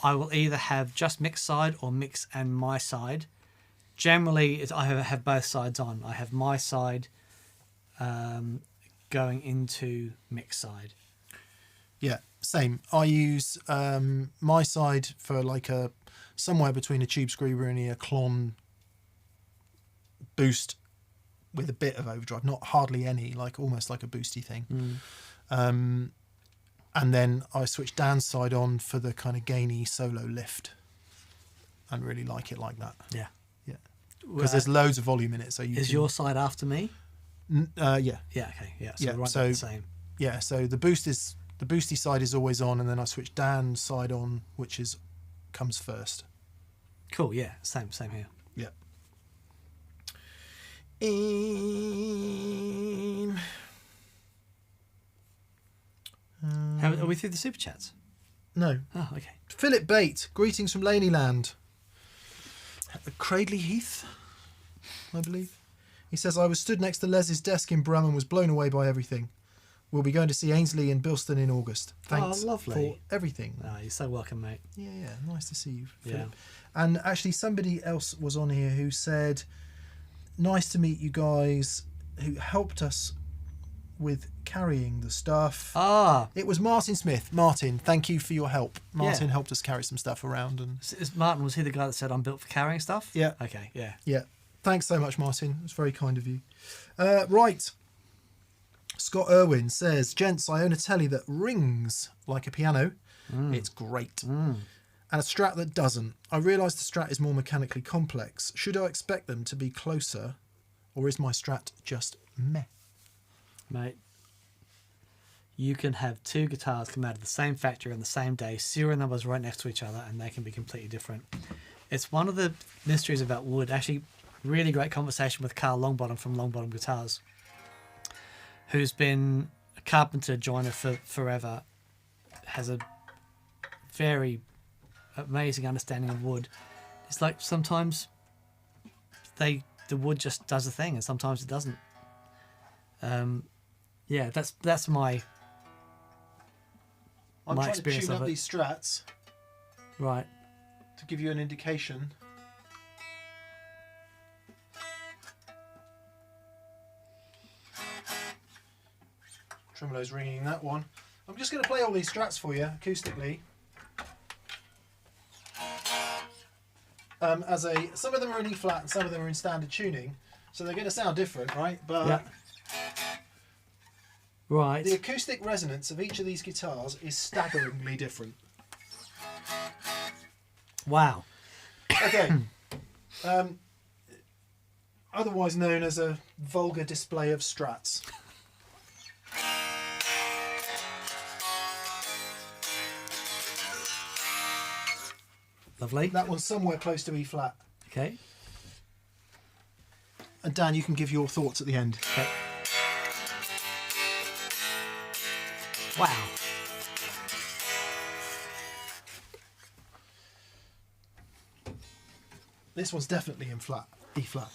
will either have just mix side or mix and my side. Generally, I have both sides on. I have my side going into mix side. Yeah, same. I use my side for like somewhere between a tube screamer and a Klon boost with a bit of overdrive, not hardly any, like almost like a boosty thing. And then I switch Dan's side on for the kind of gainy solo lift and really like it like that. Yeah. Yeah. Because there's loads of volume in it. So your side after me? Yeah. Yeah, okay. Yeah, so the same. Yeah, so the boosty side is always on, and then I switch Dan's side on, which comes first. Cool, yeah. Same here. Yeah. Are we through the super chats? No. Oh, okay. Philip Bate, greetings from Laneyland. Cradley Heath, I believe. He says, I was stood next to Les's desk in Brum and was blown away by everything. We'll be going to see Ainsley and Bilston in August. Thanks lovely. for everything. Oh, you're so welcome, mate. Yeah, nice to see you, Yeah. Philip. And actually somebody else was on here who said, nice to meet you guys, who helped us with carrying the stuff. It was Martin Smith. Martin, thank you for your help. Martin helped us carry some stuff around. And Martin, was he the guy that said I'm built for carrying stuff? Yeah. Okay, yeah. Yeah. Thanks so much, Martin. It was very kind of you. Right. Scott Irwin says, gents, I own a telly that rings like a piano. It's great. And a Strat that doesn't. I realise the Strat is more mechanically complex. Should I expect them to be closer, or is my Strat just meh? Mate, you can have two guitars come out of the same factory on the same day, serial numbers right next to each other, and they can be completely different. It's one of the mysteries about wood. Actually, really great conversation with Carl Longbottom from Longbottom Guitars, who's been a carpenter joiner for forever, has a very amazing understanding of wood. It's like sometimes the wood just does a thing, and sometimes it doesn't. Yeah, that's my I'm my trying experience to tune of up it. these Strats Right. to give you an indication. Tremolo's ringing that one. I'm just going to play all these Strats for you acoustically. Some of them are in E flat and some of them are in standard tuning, so they're going to sound different, right? But Yeah. Right. the acoustic resonance of each of these guitars is staggeringly different. Wow. Okay. Otherwise known as a vulgar display of Strats. Lovely. That one's somewhere close to E flat. Okay. And Dan, you can give your thoughts at the end. Okay. Wow. This one's definitely in flat, E flat.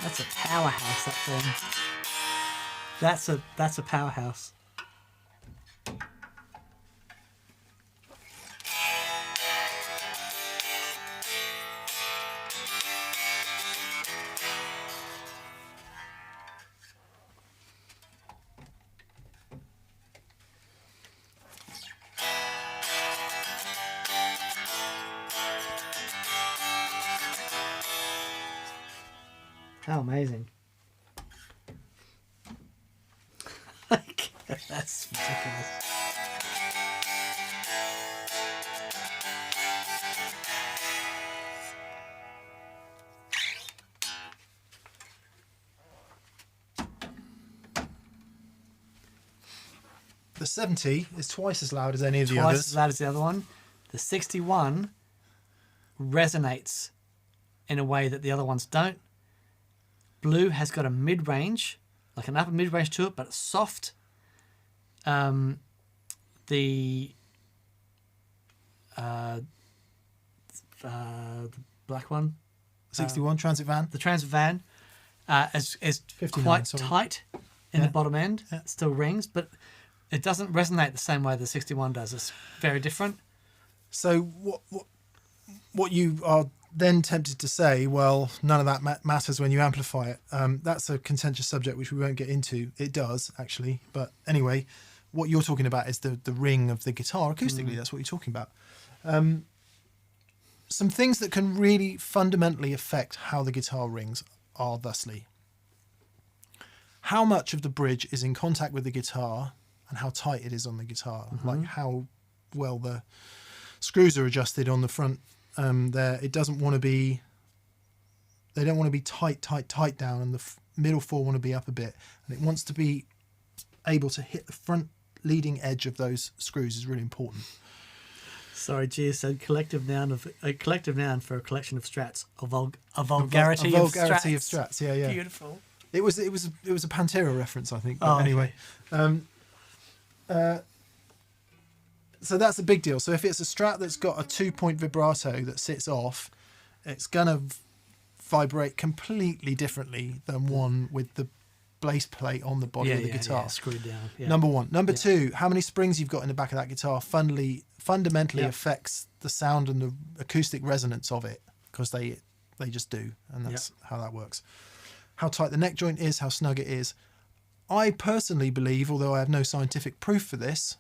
That's a powerhouse, that thing. That's a powerhouse. How amazing. Like, that's ridiculous. The 70 is twice as loud as any of the Twice others. as loud as the other one. The 61 resonates in a way that the other ones don't. Blue has got a mid-range, like an upper mid-range to it, but it's soft. The black one, 61 Transit Van. the Transit Van, is 59, quite sorry. tight in the Yeah. bottom end. Yeah. It still rings, but it doesn't resonate the same way the 61 does. It's very different. So what you are then tempted to say, well, none of that matters when you amplify it. That's a contentious subject which we won't get into. It does, actually. But anyway, what you're talking about is the ring of the guitar acoustically. That's what you're talking about. Some things that can really fundamentally affect how the guitar rings are thusly. How much of the bridge is in contact with the guitar and how tight it is on the guitar. Like how well the screws are adjusted on the front there. It doesn't want to be, they don't want to be tight down, and the middle four want to be up a bit, and it wants to be able to hit the front leading edge of those screws is really important. Sorry, Gia said collective noun for a collection of strats. A vulgarity A vulgarity of of strats. Yeah. Beautiful. It was a Pantera reference, I think. But Oh, anyway, so that's a big deal. So if it's a Strat that's got a 2-point vibrato that sits off, It's gonna vibrate completely differently than one with the base plate on the body of the guitar. Yeah, screwed down. Yeah. Number one. Number two, how many springs you've got in the back of that guitar fundamentally affects the sound and the acoustic resonance of it, because they just do, and that's how that works. How tight the neck joint is, how snug it is. I personally believe, although I have no scientific proof for this,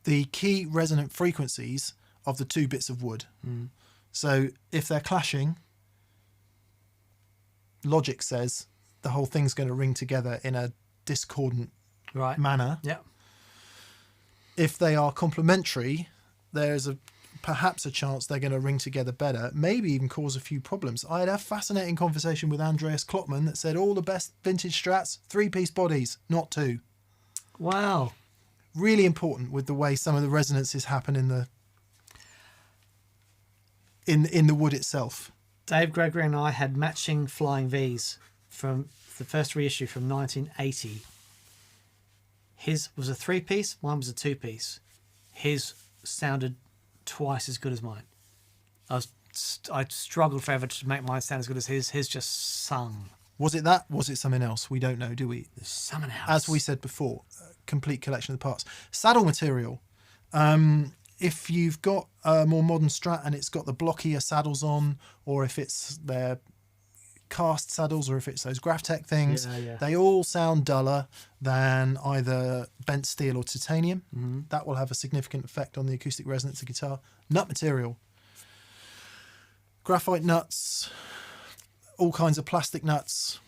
the key resonant frequencies of the two bits of wood. So if they're clashing, logic says the whole thing's going to ring together in a discordant manner. Yeah. If they are complementary, there's perhaps a chance they're going to ring together better, maybe even cause a few problems. I had a fascinating conversation with Andreas Kloppmann that said all the best vintage Strats, 3-piece bodies, not 2. Wow. Really important with the way some of the resonances happen in the wood itself. Dave Gregory and I had matching Flying Vs from the first reissue from 1980. His was a 3-piece, mine was a 2-piece. His sounded twice as good as mine. I struggled forever to make mine sound as good as his. His just sung. Was it that? Was it something else? We don't know, do we? Something else. As we said before, complete collection of the parts. Saddle material. If you've got a more modern Strat and it's got the blockier saddles on, or if it's their cast saddles, or if it's those Graphtec things, they all sound duller than either bent steel or titanium. That will have a significant effect on the acoustic resonance of the guitar. Nut material. Graphite nuts, all kinds of plastic nuts,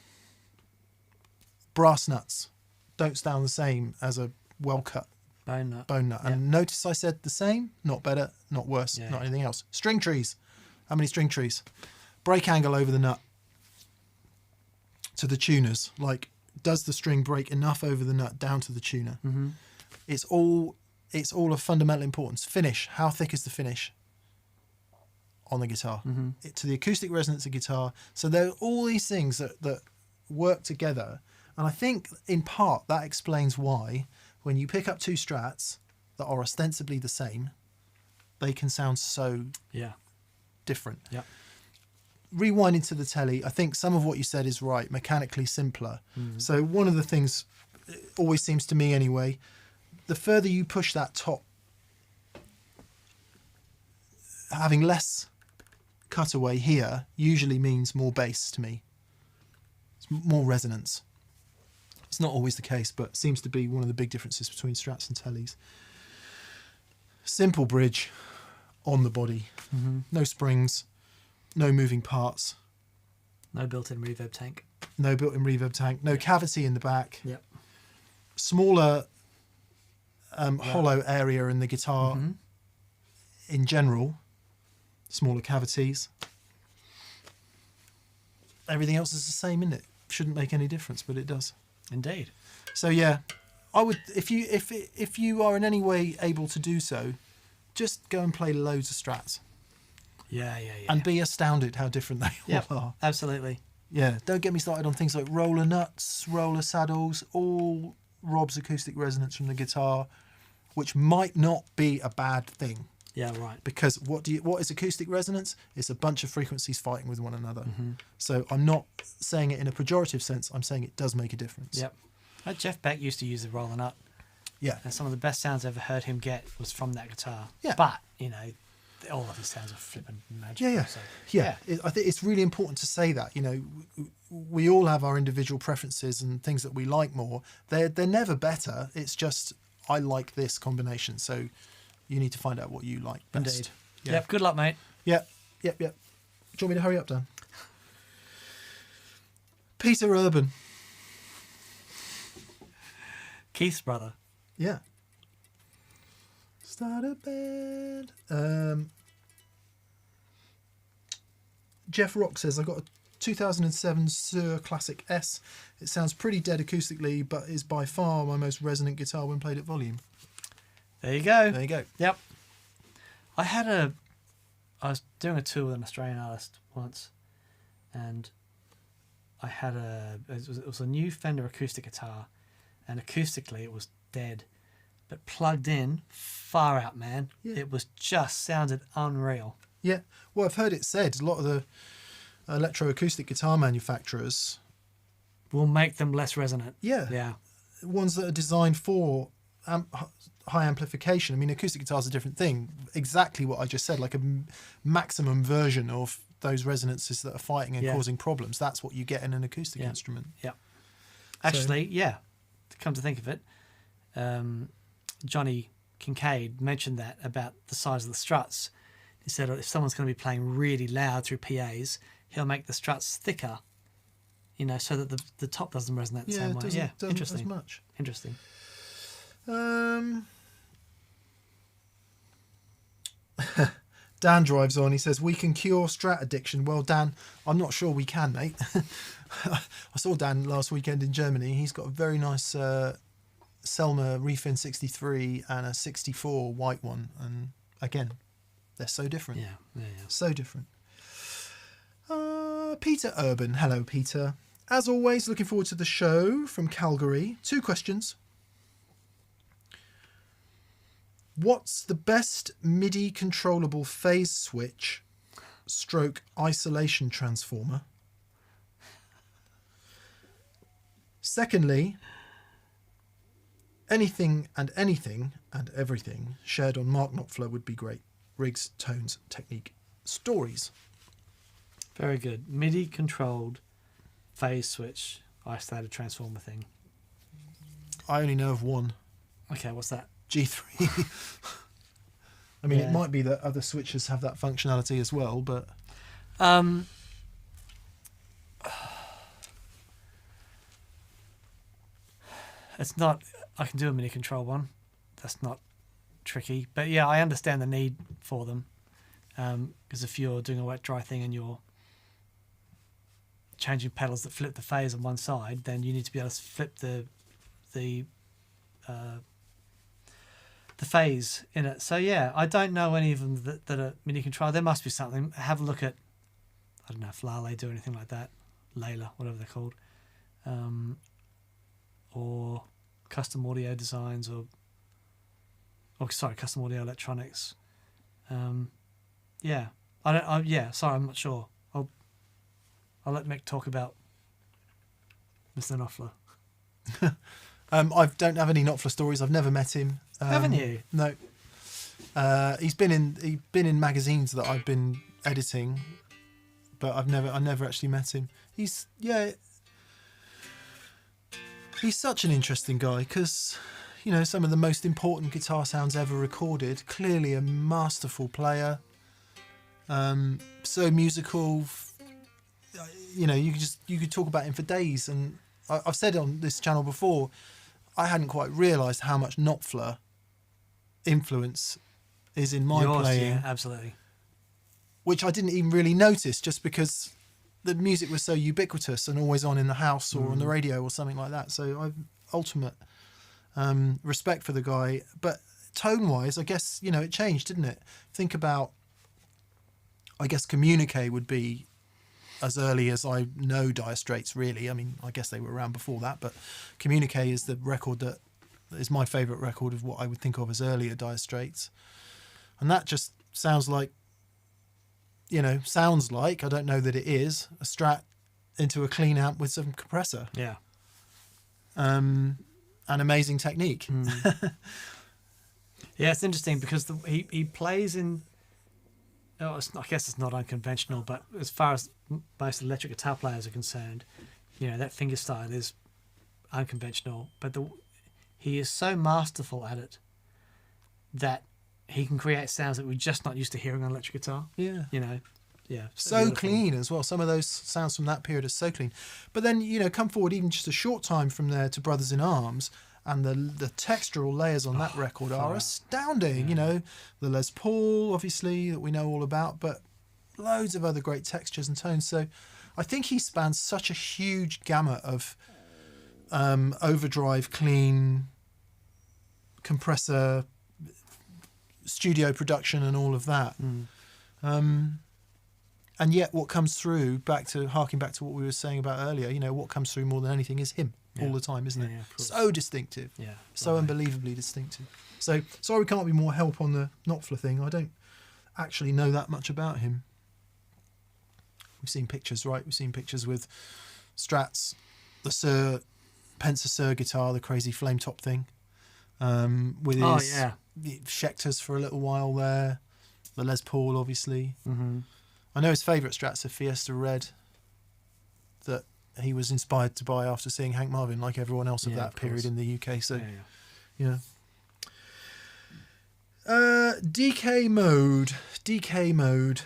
brass nuts don't sound the same as a well-cut bone nut. And notice I said the same, not better, not worse, not anything else. String trees. How many string trees? Break angle over the nut to the tuners. Like, does the string break enough over the nut down to the tuner? It's all of fundamental importance. Finish. How thick is the finish on the guitar? To the acoustic resonance of guitar. So there are all these things that work together. And I think in part that explains why when you pick up two Strats that are ostensibly the same, they can sound so different. Rewinding to the telly, I think some of what you said is right, mechanically simpler. So one of the things, it always seems to me anyway, the further you push that top, having less cutaway here usually means more bass to me. It's more resonance. It's not always the case, but seems to be one of the big differences between Strats and tellies. Simple bridge on the body. No springs, no moving parts. No built-in reverb tank. No built-in reverb tank. No cavity in the back. Yep. Smaller hollow area in the guitar in general. Smaller cavities. Everything else is the same, isn't it? Shouldn't make any difference, but it does. Indeed. So yeah, I would, if you are in any way able to do so, just go and play loads of Strats. And be astounded how different they all are. Absolutely. Yeah, don't get me started on things like roller nuts, roller saddles, all robs acoustic resonance from the guitar, which might not be a bad thing. Yeah, right. Because what is acoustic resonance? It's a bunch of frequencies fighting with one another. So I'm not saying it in a pejorative sense. I'm saying it does make a difference. Yep. Jeff Beck used to use the roller nut. Yeah. And some of the best sounds I ever heard him get was from that guitar. Yeah. But, all of his sounds are flipping magical. Yeah. I think it's really important to say that. We all have our individual preferences and things that we like more. They're never better. It's just, I like this combination. So you need to find out what you like best. Indeed. Yeah. Yep. Good luck, mate. Yep. Do you want me to hurry up, Dan? Peter Urban. Keith's brother. Yeah. Start a band. Jeff Rock says, I got a 2007 Sur Classic S. It sounds pretty dead acoustically, but is by far my most resonant guitar when played at volume. There you go. There you go. Yep. I was doing a tour with an Australian artist once, and it was a new Fender acoustic guitar, and acoustically it was dead, but plugged in, far out, man. Yeah. It was just sounded unreal. Yeah. Well, I've heard it said a lot of the electroacoustic guitar manufacturers, Will make them less resonant. yeah, Yeah. ones that are designed for high amplification. I mean, acoustic guitar's a different thing. Exactly what I just said, like a maximum version of those resonances that are fighting and Yeah. causing problems. That's what you get in an acoustic Yeah. instrument. Yeah. Actually, yeah. To come to think of it, Johnny Kincaid mentioned that about the size of the struts. He said if someone's going to be playing really loud through PAs, he'll make the struts thicker, so that the top doesn't resonate the Yeah, same it way. doesn't, Yeah, doesn't interesting. as much. Interesting. Dan drives on. He says, we can cure Strat addiction. Well, Dan, I'm not sure we can, mate. I saw Dan last weekend in Germany. He's got a very nice Selmer Refin 63 and a 64 white one. And again, they're so different. Yeah. So different. Peter Urban. Hello, Peter. As always, looking forward to the show from Calgary. 2 questions. What's the best MIDI controllable phase switch / isolation transformer? Secondly, anything and everything shared on Mark Knopfler would be great. Rigs, tones, technique, stories. Very good. MIDI controlled phase switch isolated transformer thing. I only know of one. Okay, what's that? G3. I mean, Yeah. it might be that other switches have that functionality as well, but It's not. I can do a MIDI control one. That's not tricky, but yeah, I understand the need for them. Because if you're doing a wet dry thing and you're changing pedals that flip the phase on one side, then you need to be able to flip the phase in it. So yeah, I don't know any of them that are MIDI control. There must be something. Have a look at, I don't know if Lale do anything like that, Layla, whatever they're called, or Custom Audio Designs, or Custom Audio Electronics. Yeah, sorry, I'm not sure. I'll let Mick talk about Mr. Knopfler. I don't have any Knopfler stories. I've never met him. Haven't you? No. He's been in magazines that I've been editing, but I never actually met him. He's such an interesting guy because, some of the most important guitar sounds ever recorded. Clearly a masterful player. So musical. You could talk about him for days, and I've said on this channel before, I hadn't quite realised how much Knopfler influence is in my playing. Yeah, absolutely. Which I didn't even really notice, just because the music was so ubiquitous and always on in the house or on the radio or something like that. So I've ultimate respect for the guy. But tone-wise, I guess, it changed, didn't it? Think about, I guess Communique would be as early as I know Dire Straits, really. I mean, I guess they were around before that, but Communique is the record that is my favourite record of what I would think of as earlier Dire Straits. And that just sounds like, I don't know that it is, a Strat into a clean amp with some compressor. Yeah. An amazing technique. Yeah, it's interesting because he plays in. I guess it's not unconventional, but as far as most electric guitar players are concerned, that finger style is unconventional. But he is so masterful at it that he can create sounds that we're just not used to hearing on electric guitar. Yeah. Yeah. So beautiful. clean as well. Some of those sounds from that period are so clean. But then, come forward even just a short time from there to Brothers in Arms, and the textural layers on that record are astounding. Yeah. The Les Paul, obviously, that we know all about, but loads of other great textures and tones. So I think he spans such a huge gamut of overdrive, clean, compressor, studio production and all of that. And yet what comes through, harking back to what we were saying about earlier, what comes through more than anything is him all the time, isn't it? Yeah, of course. So distinctive. Yeah. So unbelievably distinctive. So sorry we can't be more help on the Knopfler thing. I don't actually know that much about him. We've seen pictures, right? We've seen pictures with Strats, the Pensa Sir guitar, the crazy flame top thing, with his Schecters for a little while there, the Les Paul, obviously. Mm-hmm. I know his favourite Strat's a Fiesta Red that he was inspired to buy after seeing Hank Marvin, like everyone else of that period in the UK. So, yeah. DK mode.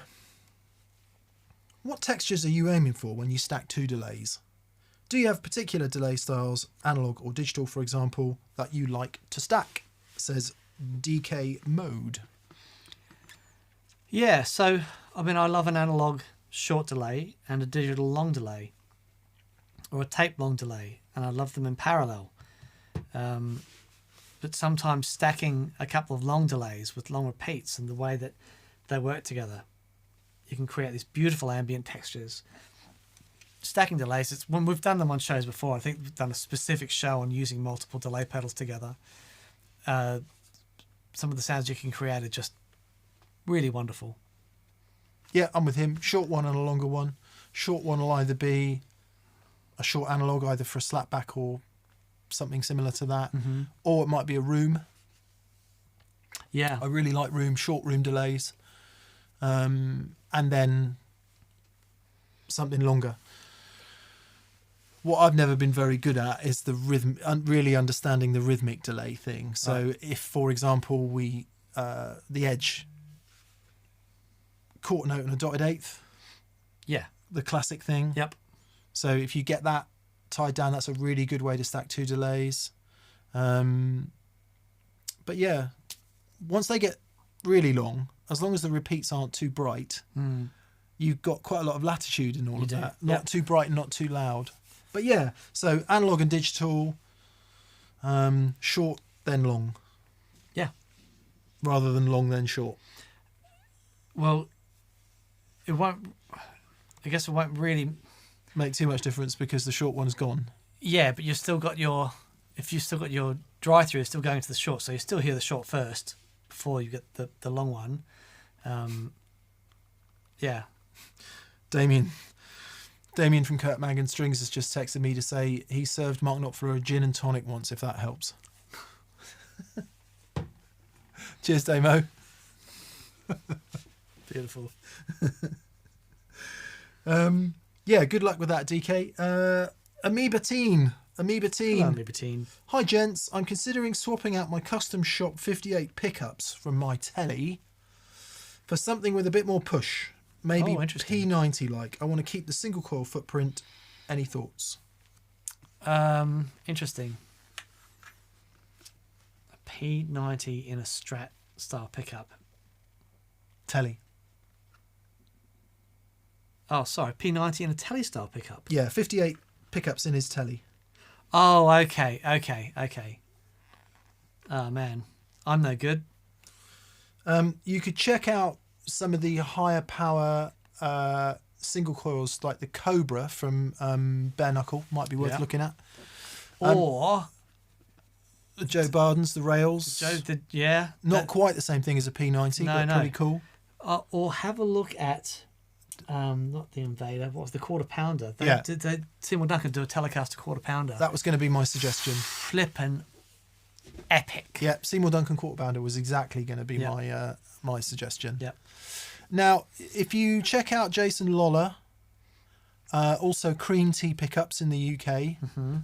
What textures are you aiming for when you stack two delays? Do you have particular delay styles, analog or digital, for example, that you like to stack? Says DK mode. Yeah, so I mean, I love an analog short delay and a digital long delay, or a tape long delay, and I love them in parallel. But sometimes stacking a couple of long delays with long repeats and the way that they work together, you can create these beautiful ambient textures. Stacking delays, it's when we've done them on shows before. I think we've done a specific show on using multiple delay pedals together. Some of the sounds you can create are just really wonderful. Yeah, I'm with him. Short one and a longer one. Short one will either be a short analog, either for a slapback or something similar to that, or it might be a room. Yeah, I really like short room delays, and then something longer. What I've never been very good at is the rhythm, really understanding the rhythmic delay thing. So if, for example, we the edge, quarter note and a dotted eighth, the classic thing. Yep. So if you get that tied down, that's a really good way to stack two delays. But yeah, once they get really long, as long as the repeats aren't too bright, you've got quite a lot of latitude in all of that. Not too bright and not too loud. But yeah, so analog and digital, short then long. Yeah. Rather than long then short. Well, it won't really make too much difference because the short one's gone. Yeah, but you've still got your dry through is still going to the short, so you still hear the short first before you get the long one. Yeah. Damien from Kurt Mag and Strings has just texted me to say he served Mark Knopfler a gin and tonic once, if that helps. Cheers, Damo. Beautiful. Yeah, good luck with that, DK. Amoeba Teen. Hello, Amoeba Teen. Hi, gents. I'm considering swapping out my custom shop 58 pickups from my telly for something with a bit more push. Maybe P90 like. I want to keep the single coil footprint. Any thoughts? Interesting. A P90 in a Strat style pickup. Telly. Oh, sorry. P90 in a telly style pickup. Yeah, 58 pickups in his telly. Oh, okay. Oh, man. I'm no good. You could check out some of the higher power single coils, like the Cobra from Bare Knuckle, might be worth looking at. Or the Joe Bardens, the Rails. Not quite the same thing as a P90, but pretty cool. Or have a look at, not the Invader, what was the Quarter Pounder? Seymour Duncan do a Telecaster Quarter Pounder. That was going to be my suggestion. Flippin' epic. Yeah, Seymour Duncan Quarter Pounder was exactly going to be my suggestion. Yeah. Now, if you check out Jason Lawler, also Cream Tea pickups in the UK,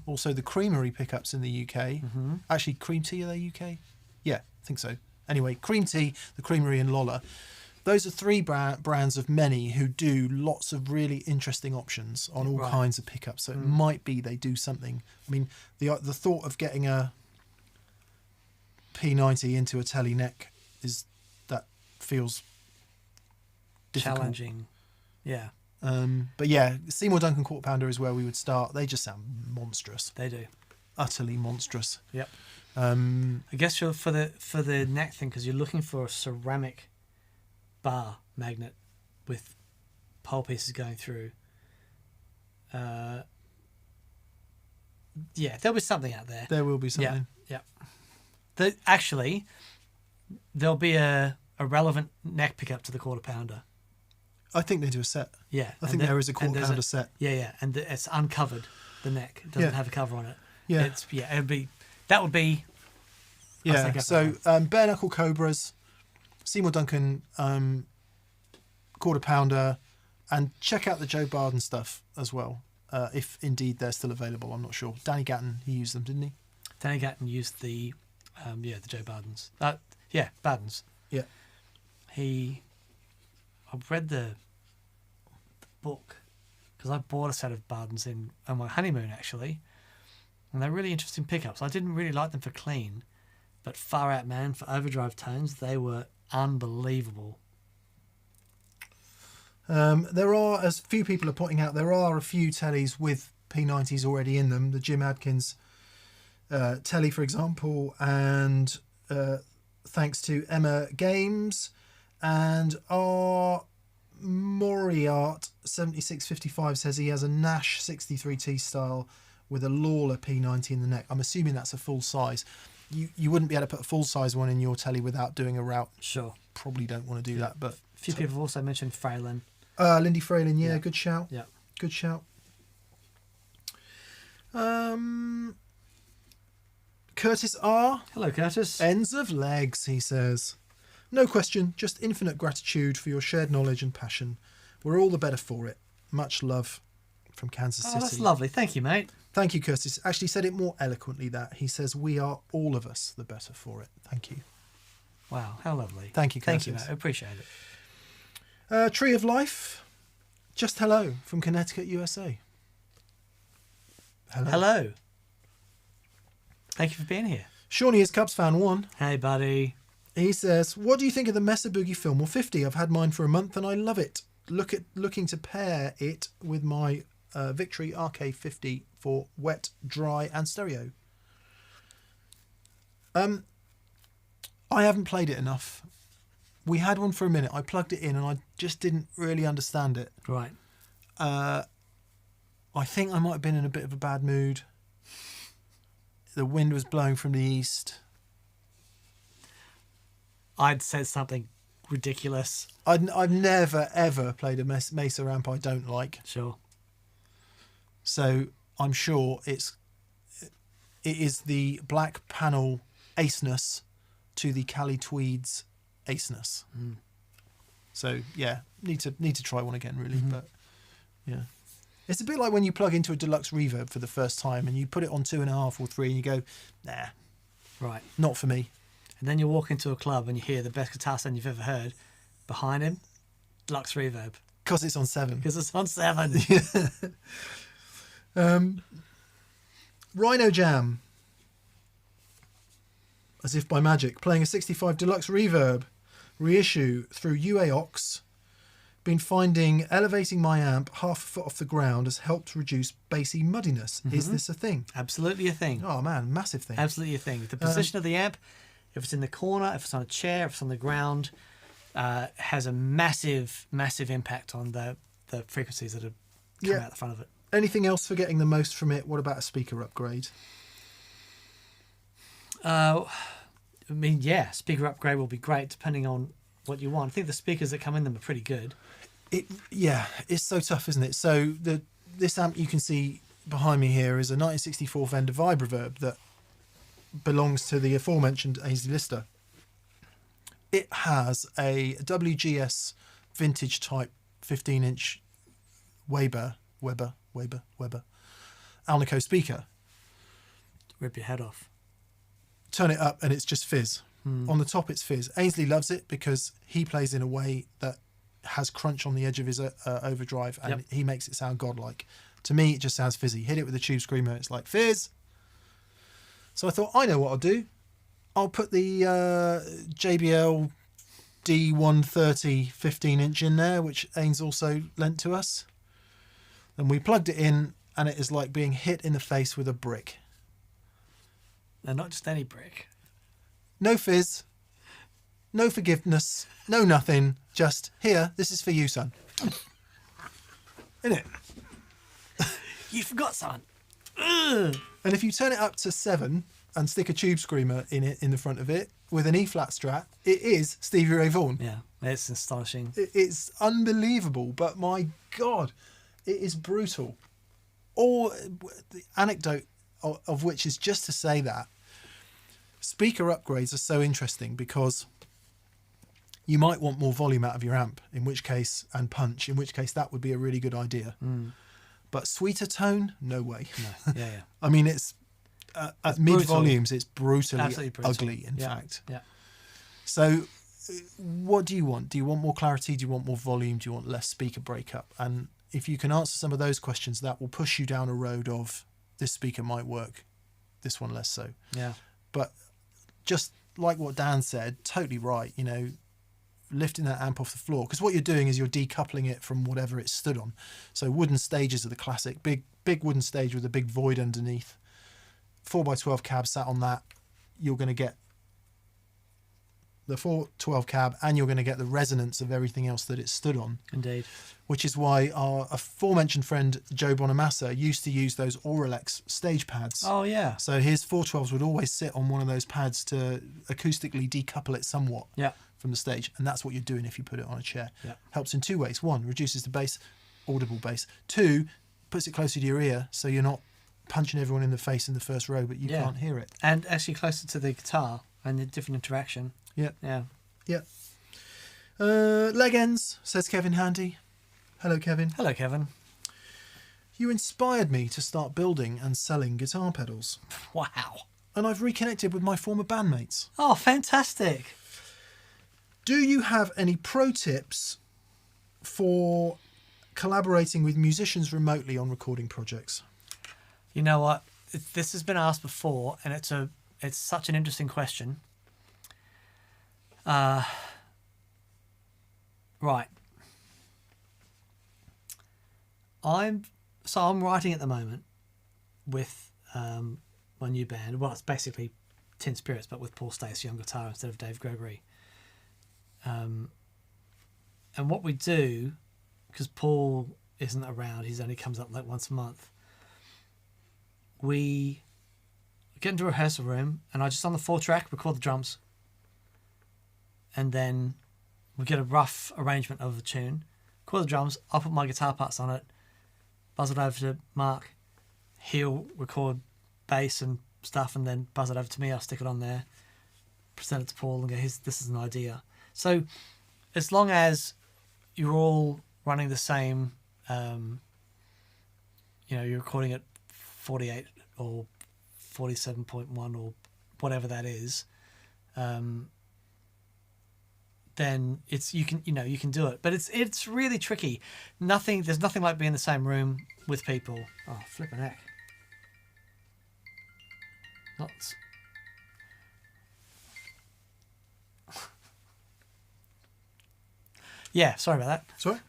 also the Creamery pickups in the UK. Actually, Cream Tea, are they UK? Yeah, I think so. Anyway, Cream Tea, the Creamery and Lawler. Those are three brands of many who do lots of really interesting options on all kinds of pickups. So it might be they do something. I mean, the thought of getting a P90 into a telly neck feels difficult. Challenging. Yeah. But yeah, Seymour Duncan Quarter Pounder is where we would start. They just sound monstrous. They do. Utterly monstrous. Yep. I guess for the neck thing, because you're looking for a ceramic bar magnet with pole pieces going through. Yeah, there'll be something out there. There will be something. Yeah. Actually, there'll be a a relevant neck pickup to the quarter pounder. I think they do a set. Yeah. I think there is a quarter pounder set. Yeah. And it's uncovered. The neck. It doesn't have a cover on it. Yeah. That would be. Yeah. So bare knuckle Cobras, Seymour Duncan quarter pounder, and check out the Joe Barden stuff as well, if indeed they're still available. I'm not sure. Danny Gatton, he used them, didn't he? Danny Gatton used the Joe Bardens. Bardens. Yeah. I've read the book because I bought a set of Bardens on my honeymoon actually, and they're really interesting pickups. I didn't really like them for clean, but far out man for overdrive tones, they were unbelievable. There are, as few people are pointing out, there are a few tellies with P90s already in them. The Jim Adkins telly, for example, and thanks to Emma Games and our Moriart 7655 says he has a Nash 63T style with a Lawler P90 in the neck. I'm assuming that's a full size. You wouldn't be able to put a full size one in your telly without doing a route. Sure. Probably don't want to do that, but a few people have also mentioned Fralin. Lindy Fralin, yeah, good shout. Yeah. Good shout. Curtis R. Hello, Curtis. Ends of legs, he says. No question, just infinite gratitude for your shared knowledge and passion. We're all the better for it. Much love from Kansas City. Oh, that's lovely. Thank you, mate. Thank you, Curtis. Actually said it more eloquently that. He says, we are all of us the better for it. Thank you. Wow, how lovely. Thank you, Curtis. Thank you, mate. I appreciate it. Tree of Life. Just hello from Connecticut, USA. Hello. Thank you for being here. Shawnee is Cubs fan 1. Hey, buddy. He says, what do you think of the Mesa Boogie Fillmore 50? I've had mine for a month and I love it. Looking to pair it with my Victory RK50 for wet, dry and stereo. I haven't played it enough. We had one for a minute. I plugged it in and I just didn't really understand it. Right. I think I might have been in a bit of a bad mood. The wind was blowing from the east. I'd said something ridiculous. I've never, ever played a Mesa amp I don't like. Sure. So I'm sure it is the black panel aceness to the Cali Tweeds aceness. Mm. So yeah, need to try one again really. But yeah, it's a bit like when you plug into a deluxe reverb for the first time and you put it on 2.5 or 3 and you go, nah, right, not for me. And then you walk into a club and you hear the best guitar sound you've ever heard. Behind him, deluxe reverb. Because it's on 7. Because it's on 7. Rhino Jam. As if by magic, playing a 65 deluxe reverb reissue through UAOX. Been finding elevating my amp half a foot off the ground has helped reduce bassy muddiness. Is this a thing? Absolutely a thing. Oh man, massive thing. Absolutely a thing. The position of the amp, if it's in the corner, if it's on a chair, if it's on the ground, has a massive, massive impact on the frequencies that are coming out the front of it. Anything else for getting the most from it? What about a speaker upgrade? Speaker upgrade will be great depending on what you want. I think the speakers that come in them are pretty good. It's so tough, isn't it? So this amp you can see behind me here is a 1964 Fender Vibreverb that belongs to the aforementioned AZ Lister. It has a WGS vintage type 15-inch Weber Alnico speaker. Rip your head off. Turn it up and it's just fizz. On the top it's fizz. Ainsley loves it because he plays in a way that has crunch on the edge of his overdrive and he makes it sound godlike. To me it just sounds fizzy. Hit it with a tube screamer, it's like fizz. So I thought, I know what I'll do. I'll put the JBL D130 15-inch in there, which Ains also lent to us. And we plugged it in and it is like being hit in the face with a brick. And not just any brick. No fizz, no forgiveness, no nothing. Just, here, this is for you, son. Innit? You forgot something. And if you turn it up to 7 and stick a tube screamer in the front of it, with an E-flat Strat, it is Stevie Ray Vaughan. Yeah, it's astonishing. It's unbelievable, but my God, it is brutal. Or the anecdote of which is just to say that speaker upgrades are so interesting because you might want more volume out of your amp, in which case, and punch, in which case that would be a really good idea. But sweeter tone, no way. No. Yeah. I mean, it's at mid volumes, it's brutally Absolutely brutal. ugly, in fact. Yeah. So what do you want? Do you want more clarity? Do you want more volume? Do you want less speaker breakup? And if you can answer some of those questions, that will push you down a road of this speaker might work, this one less so. Yeah. But just like what Dan said, totally right, you know, lifting that amp off the floor, because what you're doing is you're decoupling it from whatever it stood on. So wooden stages are the classic, big wooden stage with a big void underneath. 4x12 cab sat on that, you're going to get the 412 cab and you're going to get the resonance of everything else that it stood on. Indeed. Which is why our aforementioned friend Joe Bonamassa used to use those Auralex stage pads. Oh, yeah. So his 412s would always sit on one of those pads to acoustically decouple it somewhat from the stage. And that's what you're doing if you put it on a chair. Yeah. Helps in two ways. One, reduces the bass, audible bass. Two, puts it closer to your ear so you're not punching everyone in the face in the first row, but you can't hear it. And actually closer to the guitar and the different interaction. Yeah. Yeah. Yeah. Leg ends, says Kevin Handy. Hello, Kevin. Hello, Kevin. You inspired me to start building and selling guitar pedals. Wow. And I've reconnected with my former bandmates. Oh, fantastic. Do you have any pro tips for collaborating with musicians remotely on recording projects? You know what? This has been asked before, and it's such an interesting question. Right. I'm writing at the moment with my new band. Well, it's basically Tin Spirits, but with Paul Stacey on guitar instead of Dave Gregory. And what we do, because Paul isn't around, he only comes up like once a month. We get into a rehearsal room, and I just on the 4-track record the drums, and then we get a rough arrangement of the tune, record the drums. I'll put my guitar parts on it, buzz it over to Mark. He'll record bass and stuff, and then buzz it over to me. I'll stick it on there, present it to Paul, and go, "This is an idea." So, as long as you're all running the same, you're recording at 48 or 47.1 or whatever that is, then you can do it. But it's really tricky. There's nothing like being in the same room with people. Oh, flipping heck. Yeah, sorry about that. Sorry?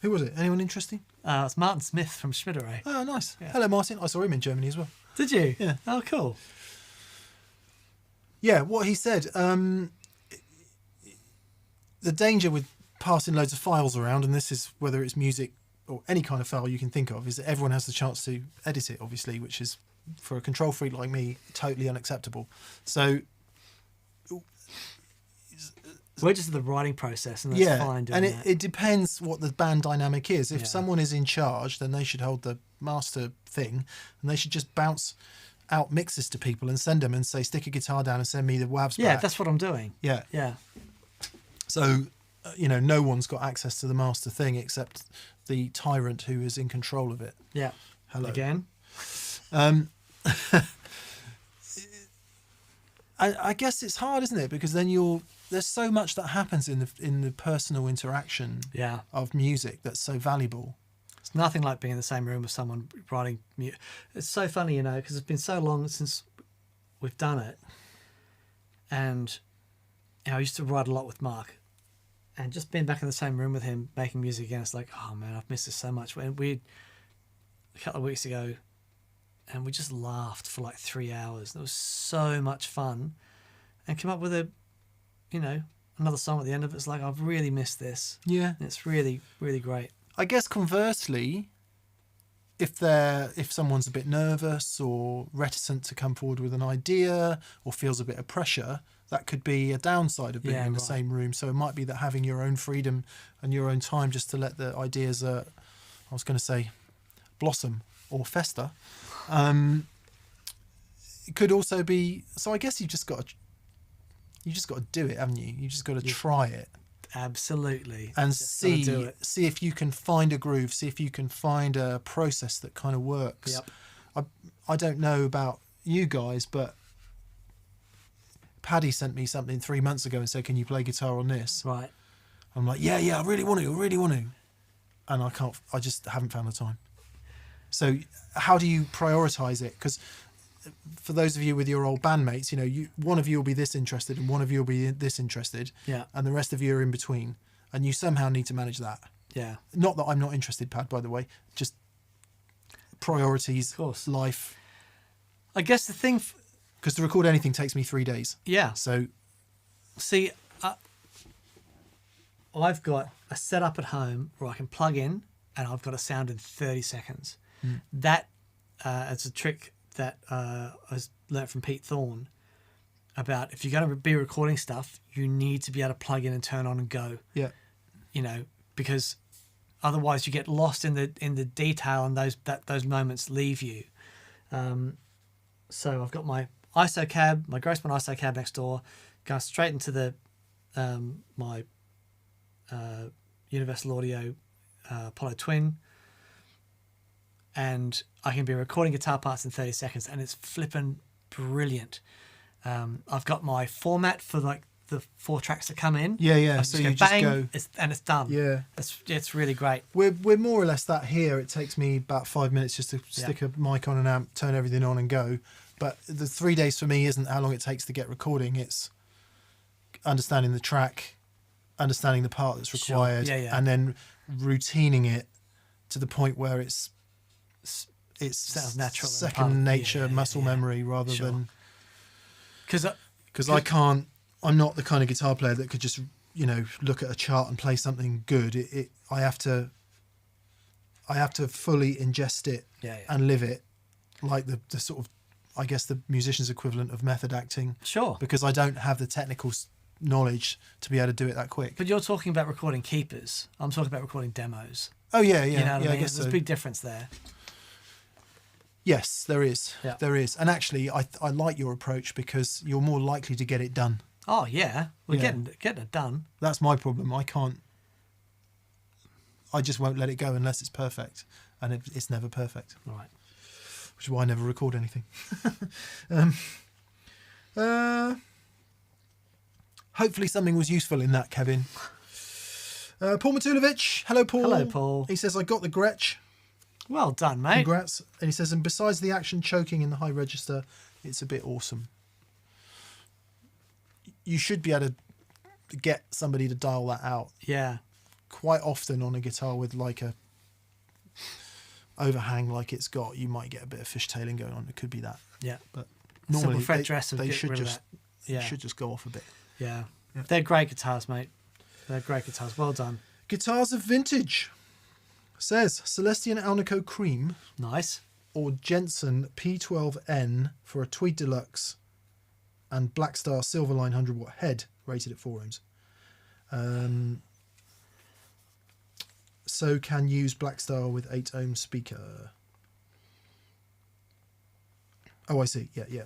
Who was it? Anyone interesting? It's Martin Smith from Schmidt-Array. Oh, nice. Yeah. Hello, Martin. I saw him in Germany as well. Did you? Yeah. Oh, cool. Yeah, what he said. The danger with passing loads of files around, and this is whether it's music or any kind of file you can think of, is that everyone has the chance to edit it, obviously, which is, for a control freak like me, totally unacceptable. So... We're just at the writing process, and that's fine doing that. It depends what the band dynamic is. If Yeah. someone is in charge, then they should hold the master thing, and they should just bounce out mixes to people and send them and say, stick a guitar down and send me the WAVs Yeah, back. that's what I'm doing. Yeah. Yeah. So, no one's got access to the master thing except the tyrant who is in control of it. Yeah. Hello. Again. I guess it's hard, isn't it? Because then there's so much that happens in the personal interaction Yeah. of music that's so valuable. It's nothing like being in the same room with someone writing music. It's so funny, because it's been so long since we've done it. And I used to write a lot with Mark. And just being back in the same room with him, making music again, it's like, oh man, I've missed this so much. And a couple of weeks ago, and we just laughed for like 3 hours. It was so much fun. And came up with another song at the end of it. It's like, I've really missed this. Yeah. And it's really, really great. I guess conversely, if someone's a bit nervous or reticent to come forward with an idea or feels a bit of pressure, that could be a downside of being in the same room. So it might be that having your own freedom and your own time just to let the ideas, I was going to say, blossom or fester. It could also be. So I guess you just got to do it, haven't you? You just got to try it. Absolutely. And see if you can find a groove, see if you can find a process that kind of works. Yep. I don't know about you guys, but Paddy sent me something 3 months ago and said, "Can you play guitar on this?" Right. I'm like, yeah, I really want to. And I just haven't found the time. So how do you prioritize it? Because for those of you with your old bandmates, one of you will be this interested and one of you will be this interested, and the rest of you are in between, and you somehow need to manage that. Yeah. Not that I'm not interested, Pad, by the way, just priorities, Of course. life. I guess the thing, because to record anything takes me 3 days. Yeah. So, see, I've got a setup at home where I can plug in and I've got a sound in 30 seconds. That it's a trick that I learnt from Pete Thorne about if you're going to be recording stuff, you need to be able to plug in and turn on and go. Yeah. Because otherwise you get lost in the detail and those moments leave you. So I've got my ISO cab, my Grossman ISO cab next door, going straight into the my Universal Audio Apollo Twin, and I can be recording guitar parts in 30 seconds, and it's flipping brilliant. I've got my format for like the 4 tracks that come in. Yeah. So you just go, and it's done. Yeah, it's really great. We're more or less that here. It takes me about 5 minutes just to stick a mic on an amp, turn everything on, and go. But the 3 days for me isn't how long it takes to get recording. It's understanding the track, understanding the part that's required, and then routining it to the point where it sounds natural, second nature, muscle memory, rather than because I'm not the kind of guitar player that could just look at a chart and play something good. I have to fully ingest it and live it, like the sort of, I guess, the musician's equivalent of method acting. Sure. Because I don't have the technical knowledge to be able to do it that quick. But you're talking about recording keepers. I'm talking about recording demos. Oh yeah. You know what I mean? I guess there's a big difference there. Yes, there is. Yeah. There is. And actually, I like your approach because you're more likely to get it done. Oh yeah, we're getting it done. That's my problem. I just won't let it go unless it's perfect, and it's never perfect. Right. Which is why I never record anything. Hopefully something was useful in that, Kevin. Paul Matulovic. Hello, Paul. Hello, Paul. He says, I got the Gretsch. Well done, mate. Congrats. And he says, and besides the action choking in the high register, it's a bit awesome. You should be able to get somebody to dial that out. Yeah. Quite often on a guitar with like a overhang like it's got, you might get a bit of fishtailing going on. It could be that. Yeah. But normally they should just go off a bit. Yeah. They're great guitars, mate. They're great guitars. Well done. Guitars of vintage. Says Celestion Alnico Cream. Nice. Or Jensen P12N for a Tweed Deluxe and Blackstar Silverline 100-watt head rated at 4 ohms. So can use Blackstar with 8 ohm speaker. Oh, I see. Yeah.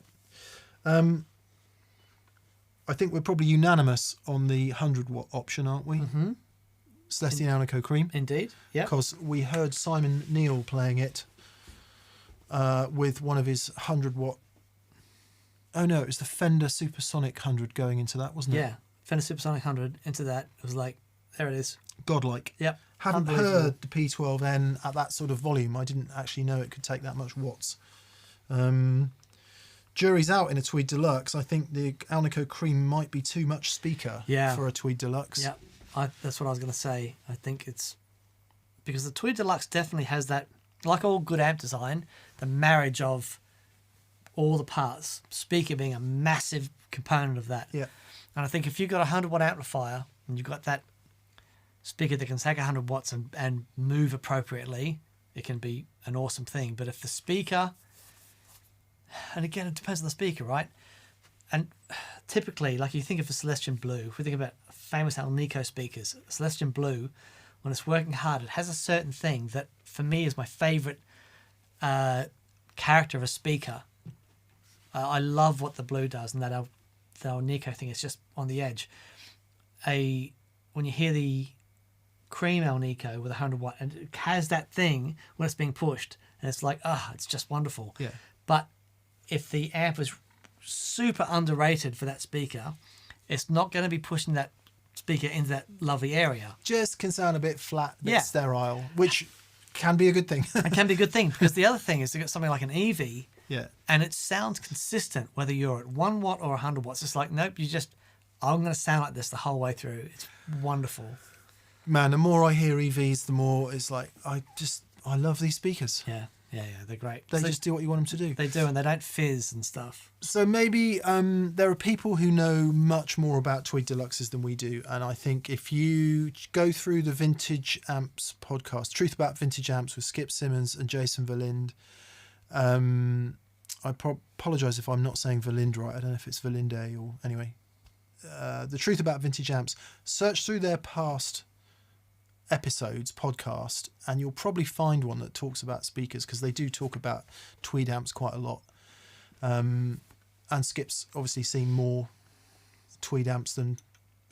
I think we're probably unanimous on the 100-watt option, aren't we? Mm-hmm. Celestion Alnico Cream. Indeed. Yeah. Because we heard Simon Neal playing it with one of his 100-watt. Oh no, it was the Fender Supersonic 100 going into that, wasn't it? Yeah. Fender Supersonic 100 into that. It was like, there it is. Godlike. Yep. Haven't heard the P12N at that sort of volume. I didn't actually know it could take that much watts. Jury's out in a Tweed Deluxe. I think the Alnico Cream might be too much speaker for a Tweed Deluxe. Yeah, that's what I was going to say. I think it's because the Tweed Deluxe definitely has that, like all good amp design, the marriage of all the parts, speaker being a massive component of that. Yeah. And I think if you've got a 100-watt amplifier and you've got that speaker that can take 100 watts and move appropriately, it can be an awesome thing. But if the speaker, and again, it depends on the speaker, right? And typically, like you think of a Celestion Blue, if we think about famous Alnico speakers, Celestion Blue, when it's working hard, it has a certain thing that for me is my favorite character of a speaker. I love what the Blue does, and the Alnico thing is just on the edge. When you hear the cream Alnico with 100 watt, and it has that thing when it's being pushed, and it's like, it's just wonderful. Yeah. But if the amp is super underrated for that speaker, it's not going to be pushing that speaker into that lovely area. Just can sound a bit flat, a bit sterile, which can be a good thing. It can be a good thing, because the other thing is to get something like an EV, yeah, and it sounds consistent whether you're at 1 watt or 100 watts. It's like, nope, I'm going to sound like this the whole way through. It's wonderful. Man, the more I hear EVs, the more it's like, I love these speakers. Yeah, they're great. They just do what you want them to do. They do, and they don't fizz and stuff. So maybe there are people who know much more about Tweed Deluxes than we do, and I think if you go through the Vintage Amps podcast, Truth About Vintage Amps with Skip Simmons and Jason Verlind, I apologise if I'm not saying Verlind right. I don't know if it's Verlinde or anyway. The Truth About Vintage Amps, search through their past episodes podcast, and you'll probably find one that talks about speakers, because they do talk about Tweed amps quite a lot. And Skip's obviously seen more Tweed amps than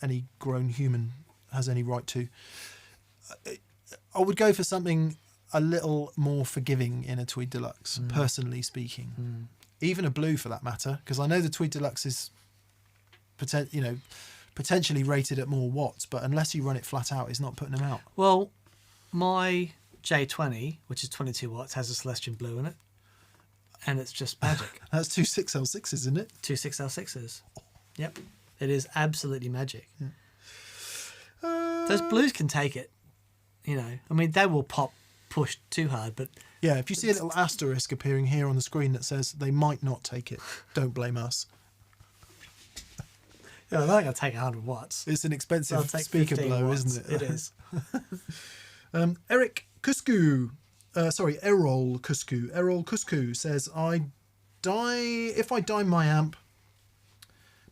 any grown human has any right to. I would go for something a little more forgiving in a Tweed Deluxe, personally speaking. Even a Blue for that matter, because I know the Tweed Deluxe is potentially rated at more watts, but unless you run it flat out, it's not putting them out. Well, my J20, which is 22 watts, has a Celestion Blue in it, and it's just magic. That's 2 6L6s, isn't it? 2 6L6s. Yep. It is absolutely magic. Yeah. Those Blues can take it. I mean, they will push too hard, but... Yeah, if you see a little asterisk appearing here on the screen that says they might not take it, don't blame us. They're not going to take 100 watts. It's an expensive speaker blow, watts. isn't it? It is. Eric Cuscu, Errol Cuscu says, if I dime my amp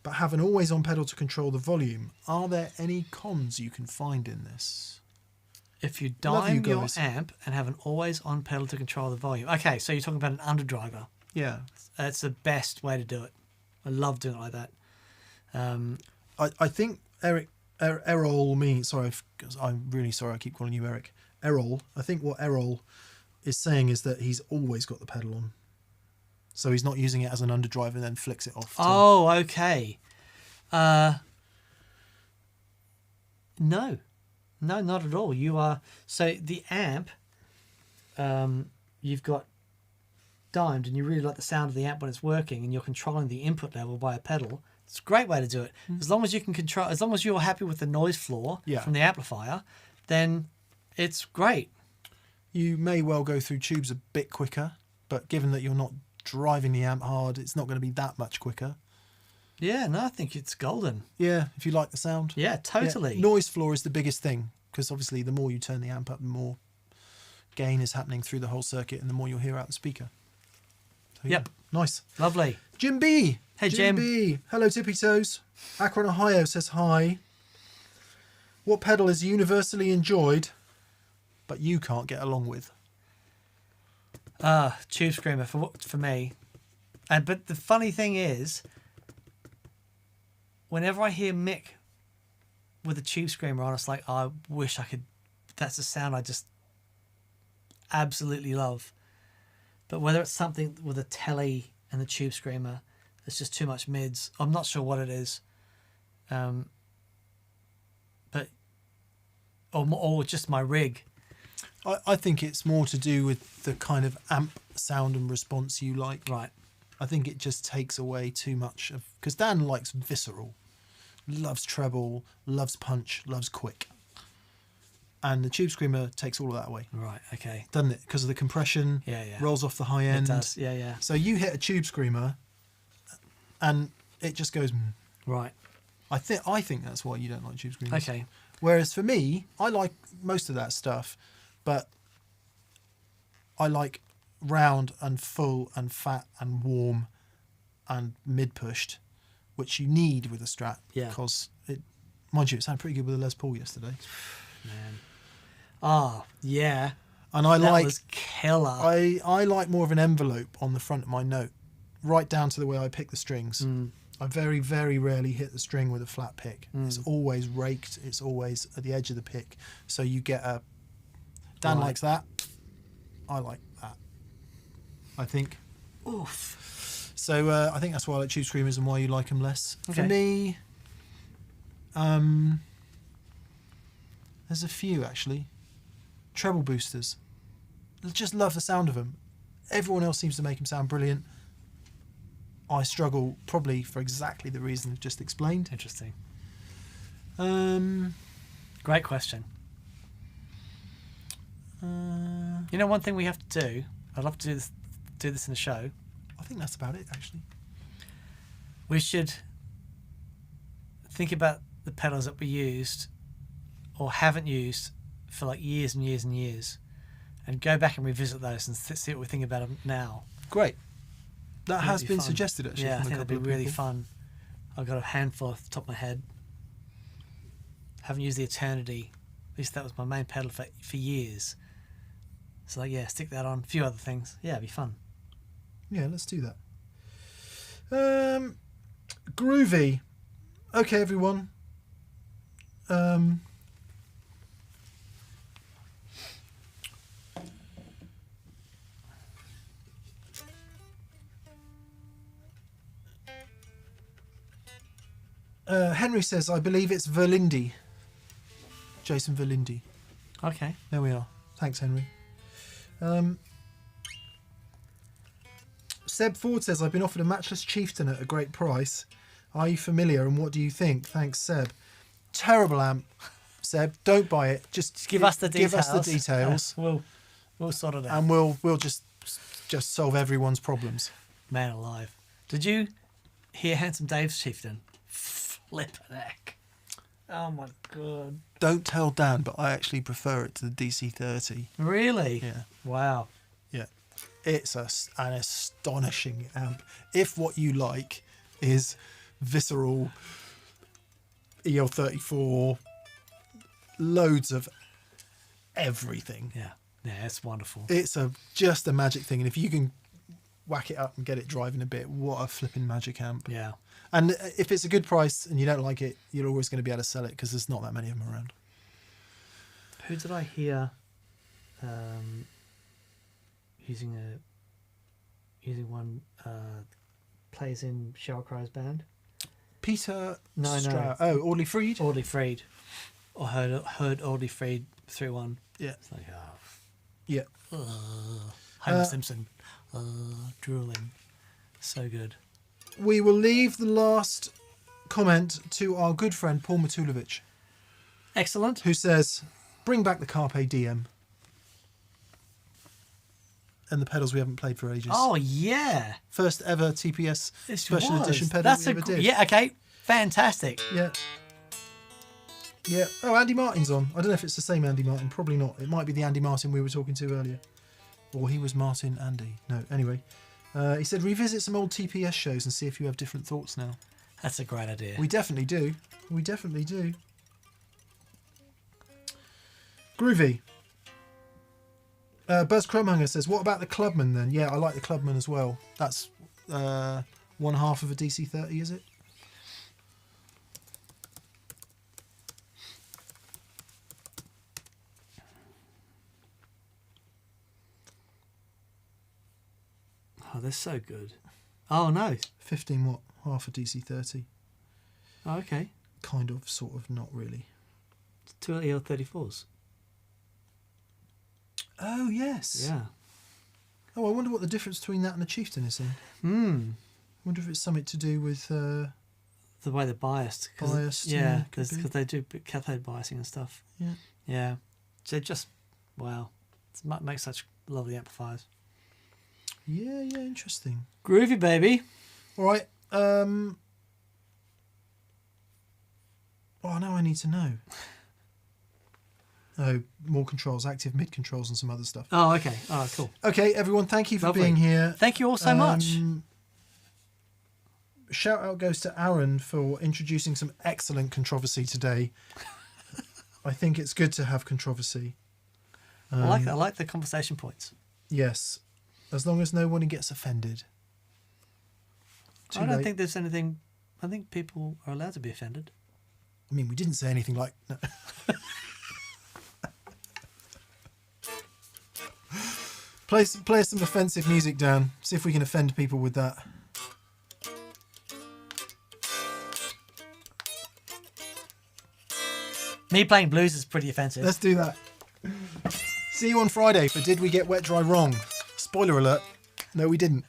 but have an always on pedal to control the volume, are there any cons you can find in this? If you dime your amp and have an always on pedal to control the volume. Okay, so you're talking about an underdriver. Yeah. That's the best way to do it. I love doing it like that. I think Errol means, sorry, I'm really sorry I keep calling you Eric. Errol, I think what Errol is saying is that he's always got the pedal on. So he's not using it as an underdrive and then flicks it off. Oh, okay. No, not at all. You are, so the amp, you've got dimed, and you really like the sound of the amp when it's working, and you're controlling the input level by a pedal. It's a great way to do it. As long as you can control, as long as you're happy with the noise floor from the amplifier, then it's great. You may well go through tubes a bit quicker, but given that you're not driving the amp hard, it's not going to be that much quicker. Yeah, no, I think it's golden. Yeah, if you like the sound. Yeah, totally. Yeah. Noise floor is the biggest thing, because obviously the more you turn the amp up, the more gain is happening through the whole circuit, and the more you'll hear out the speaker. So, Yep. Nice. Lovely. Jim B. Hey, Jim. B. Hello, Tippy Toes. Akron, Ohio says hi. What pedal is universally enjoyed, but you can't get along with? Tube Screamer for me. But the funny thing is, whenever I hear Mick with a Tube Screamer on, it's like, I wish I could. That's a sound I just absolutely love. But whether it's something with a telly and the Tube Screamer, it's just too much mids. I'm not sure what it is. But or just my rig. I think it's more to do with the kind of amp sound and response you like. Right. I think it just takes away too much of, because Dan likes visceral, loves treble, loves punch, loves quick. And the Tube Screamer takes all of that away. Right, okay. Doesn't it? Because of the compression, rolls off the high end. It does, yeah. So you hit a Tube Screamer and it just goes... Right. I think that's why you don't like Tube Screamers. Okay. Whereas for me, I like most of that stuff, but I like round and full and fat and warm and mid-pushed, which you need with a Strat. Yeah. Because, mind you, it sounded pretty good with a Les Paul yesterday. Man. Oh, yeah. And I That like... was killer. I like more of an envelope on the front of my note, right down to the way I pick the strings. I very, very rarely hit the string with a flat pick. It's always raked. It's always at the edge of the pick. So you get a... Dan Right. likes that. I like that. I think. Oof. So I think that's why I like Tube Screamers and why you like them less. Okay. For me, there's a few actually. Treble boosters. I just love the sound of them. Everyone else seems to make them sound brilliant. I struggle probably for exactly the reason I've just explained. Interesting. Um, Great question. You know, one thing we have to do, I'd love to do this in the show. I think that's about it actually. We should think about the pedals that we used or haven't used for like years and years and years, and go back and revisit those and see what we think about them now. Great. That That'd has be been fun. suggested actually. Yeah, I from a think that'd be couple of really people. fun. I've got a handful off the top of my head. Haven't used the Eternity. At least that was my main pedal for years. So like, yeah, stick that on. A few other things. Yeah, it'd be fun. Yeah, let's do that. Groovy. Okay, everyone. Henry says, I believe it's Verlindi. Jason Verlindi. Okay. There we are. Thanks, Henry. Seb Ford says, I've been offered a matchless chieftain at a great price. Are you familiar and what do you think? Thanks, Seb. Terrible amp, Seb. Don't buy it. Just Give us the details. Give us the details. We'll sort it out. And we'll just solve everyone's problems. Man alive. Did you hear Handsome Dave's chieftain? Flippin' heck. Oh my god. Don't tell Dan, but I actually prefer it to the DC30. Really? Yeah. Wow. Yeah. It's an astonishing amp. If what you like is visceral EL34, loads of everything. Yeah. Yeah, it's wonderful. It's just a magic thing. And if you can whack it up and get it driving a bit, what a flipping magic amp. Yeah. And if it's a good price and you don't like it, you're always going to be able to sell it because there's not that many of them around. Who did I hear using one plays in Sheryl Crow's band? Peter No. Stroud. Oh, Audley Freed? Audley Freed. Or heard Audley Freed through one. Yeah. It's like, Yeah. Homer Simpson. Drooling. So good. We will leave the last comment to our good friend Paul Matulovic, Excellent. who says, bring back the Carpe Diem and the pedals we haven't played for ages. Oh, yeah. First ever TPS It special was. edition pedal That's we ever did. Yeah, okay. Fantastic. Yeah. Yeah. Oh, Andy Martin's on. I don't know if it's the same Andy Martin. Probably not. It might be the Andy Martin we were talking to earlier. Or he was Martin Andy. No, anyway. He said, revisit some old TPS shows and see if you have different thoughts now. That's a great idea. We definitely do. We definitely do. Groovy. Buzz Crumhanger says, what about the Clubman then? Yeah, I like the Clubman as well. That's one half of a DC30, is it? Oh, they're so good. Oh, no. 15 watt, half a DC30. Oh, okay. Kind of, sort of, not really. Two EL34s. Oh, yes. Yeah. Oh, I wonder what the difference between that and a Chieftain is then. I wonder if it's something to do with... The way they're biased. Biased, Yeah, yeah, could because be. they do cathode biasing and stuff. Yeah. Yeah. So just, wow. It makes such lovely amplifiers. Yeah, interesting. Groovy, baby. All right. Oh, now I need to know. more controls, active mid controls, and some other stuff. Oh, okay. Oh, cool. Okay, everyone, thank you for Lovely. being here. Thank you all so much. Shout out goes to Aaron for introducing some excellent controversy today. I think it's good to have controversy. I like the conversation points. Yes, as long as no one gets offended. I don't think there's anything. I think people are allowed to be offended. I mean, we didn't say anything like. No. Play some offensive music, Dan. See if we can offend people with that. Me playing blues is pretty offensive. Let's do that. See you on Friday for Did We Get Wet Dry Wrong? Spoiler alert. No, we didn't.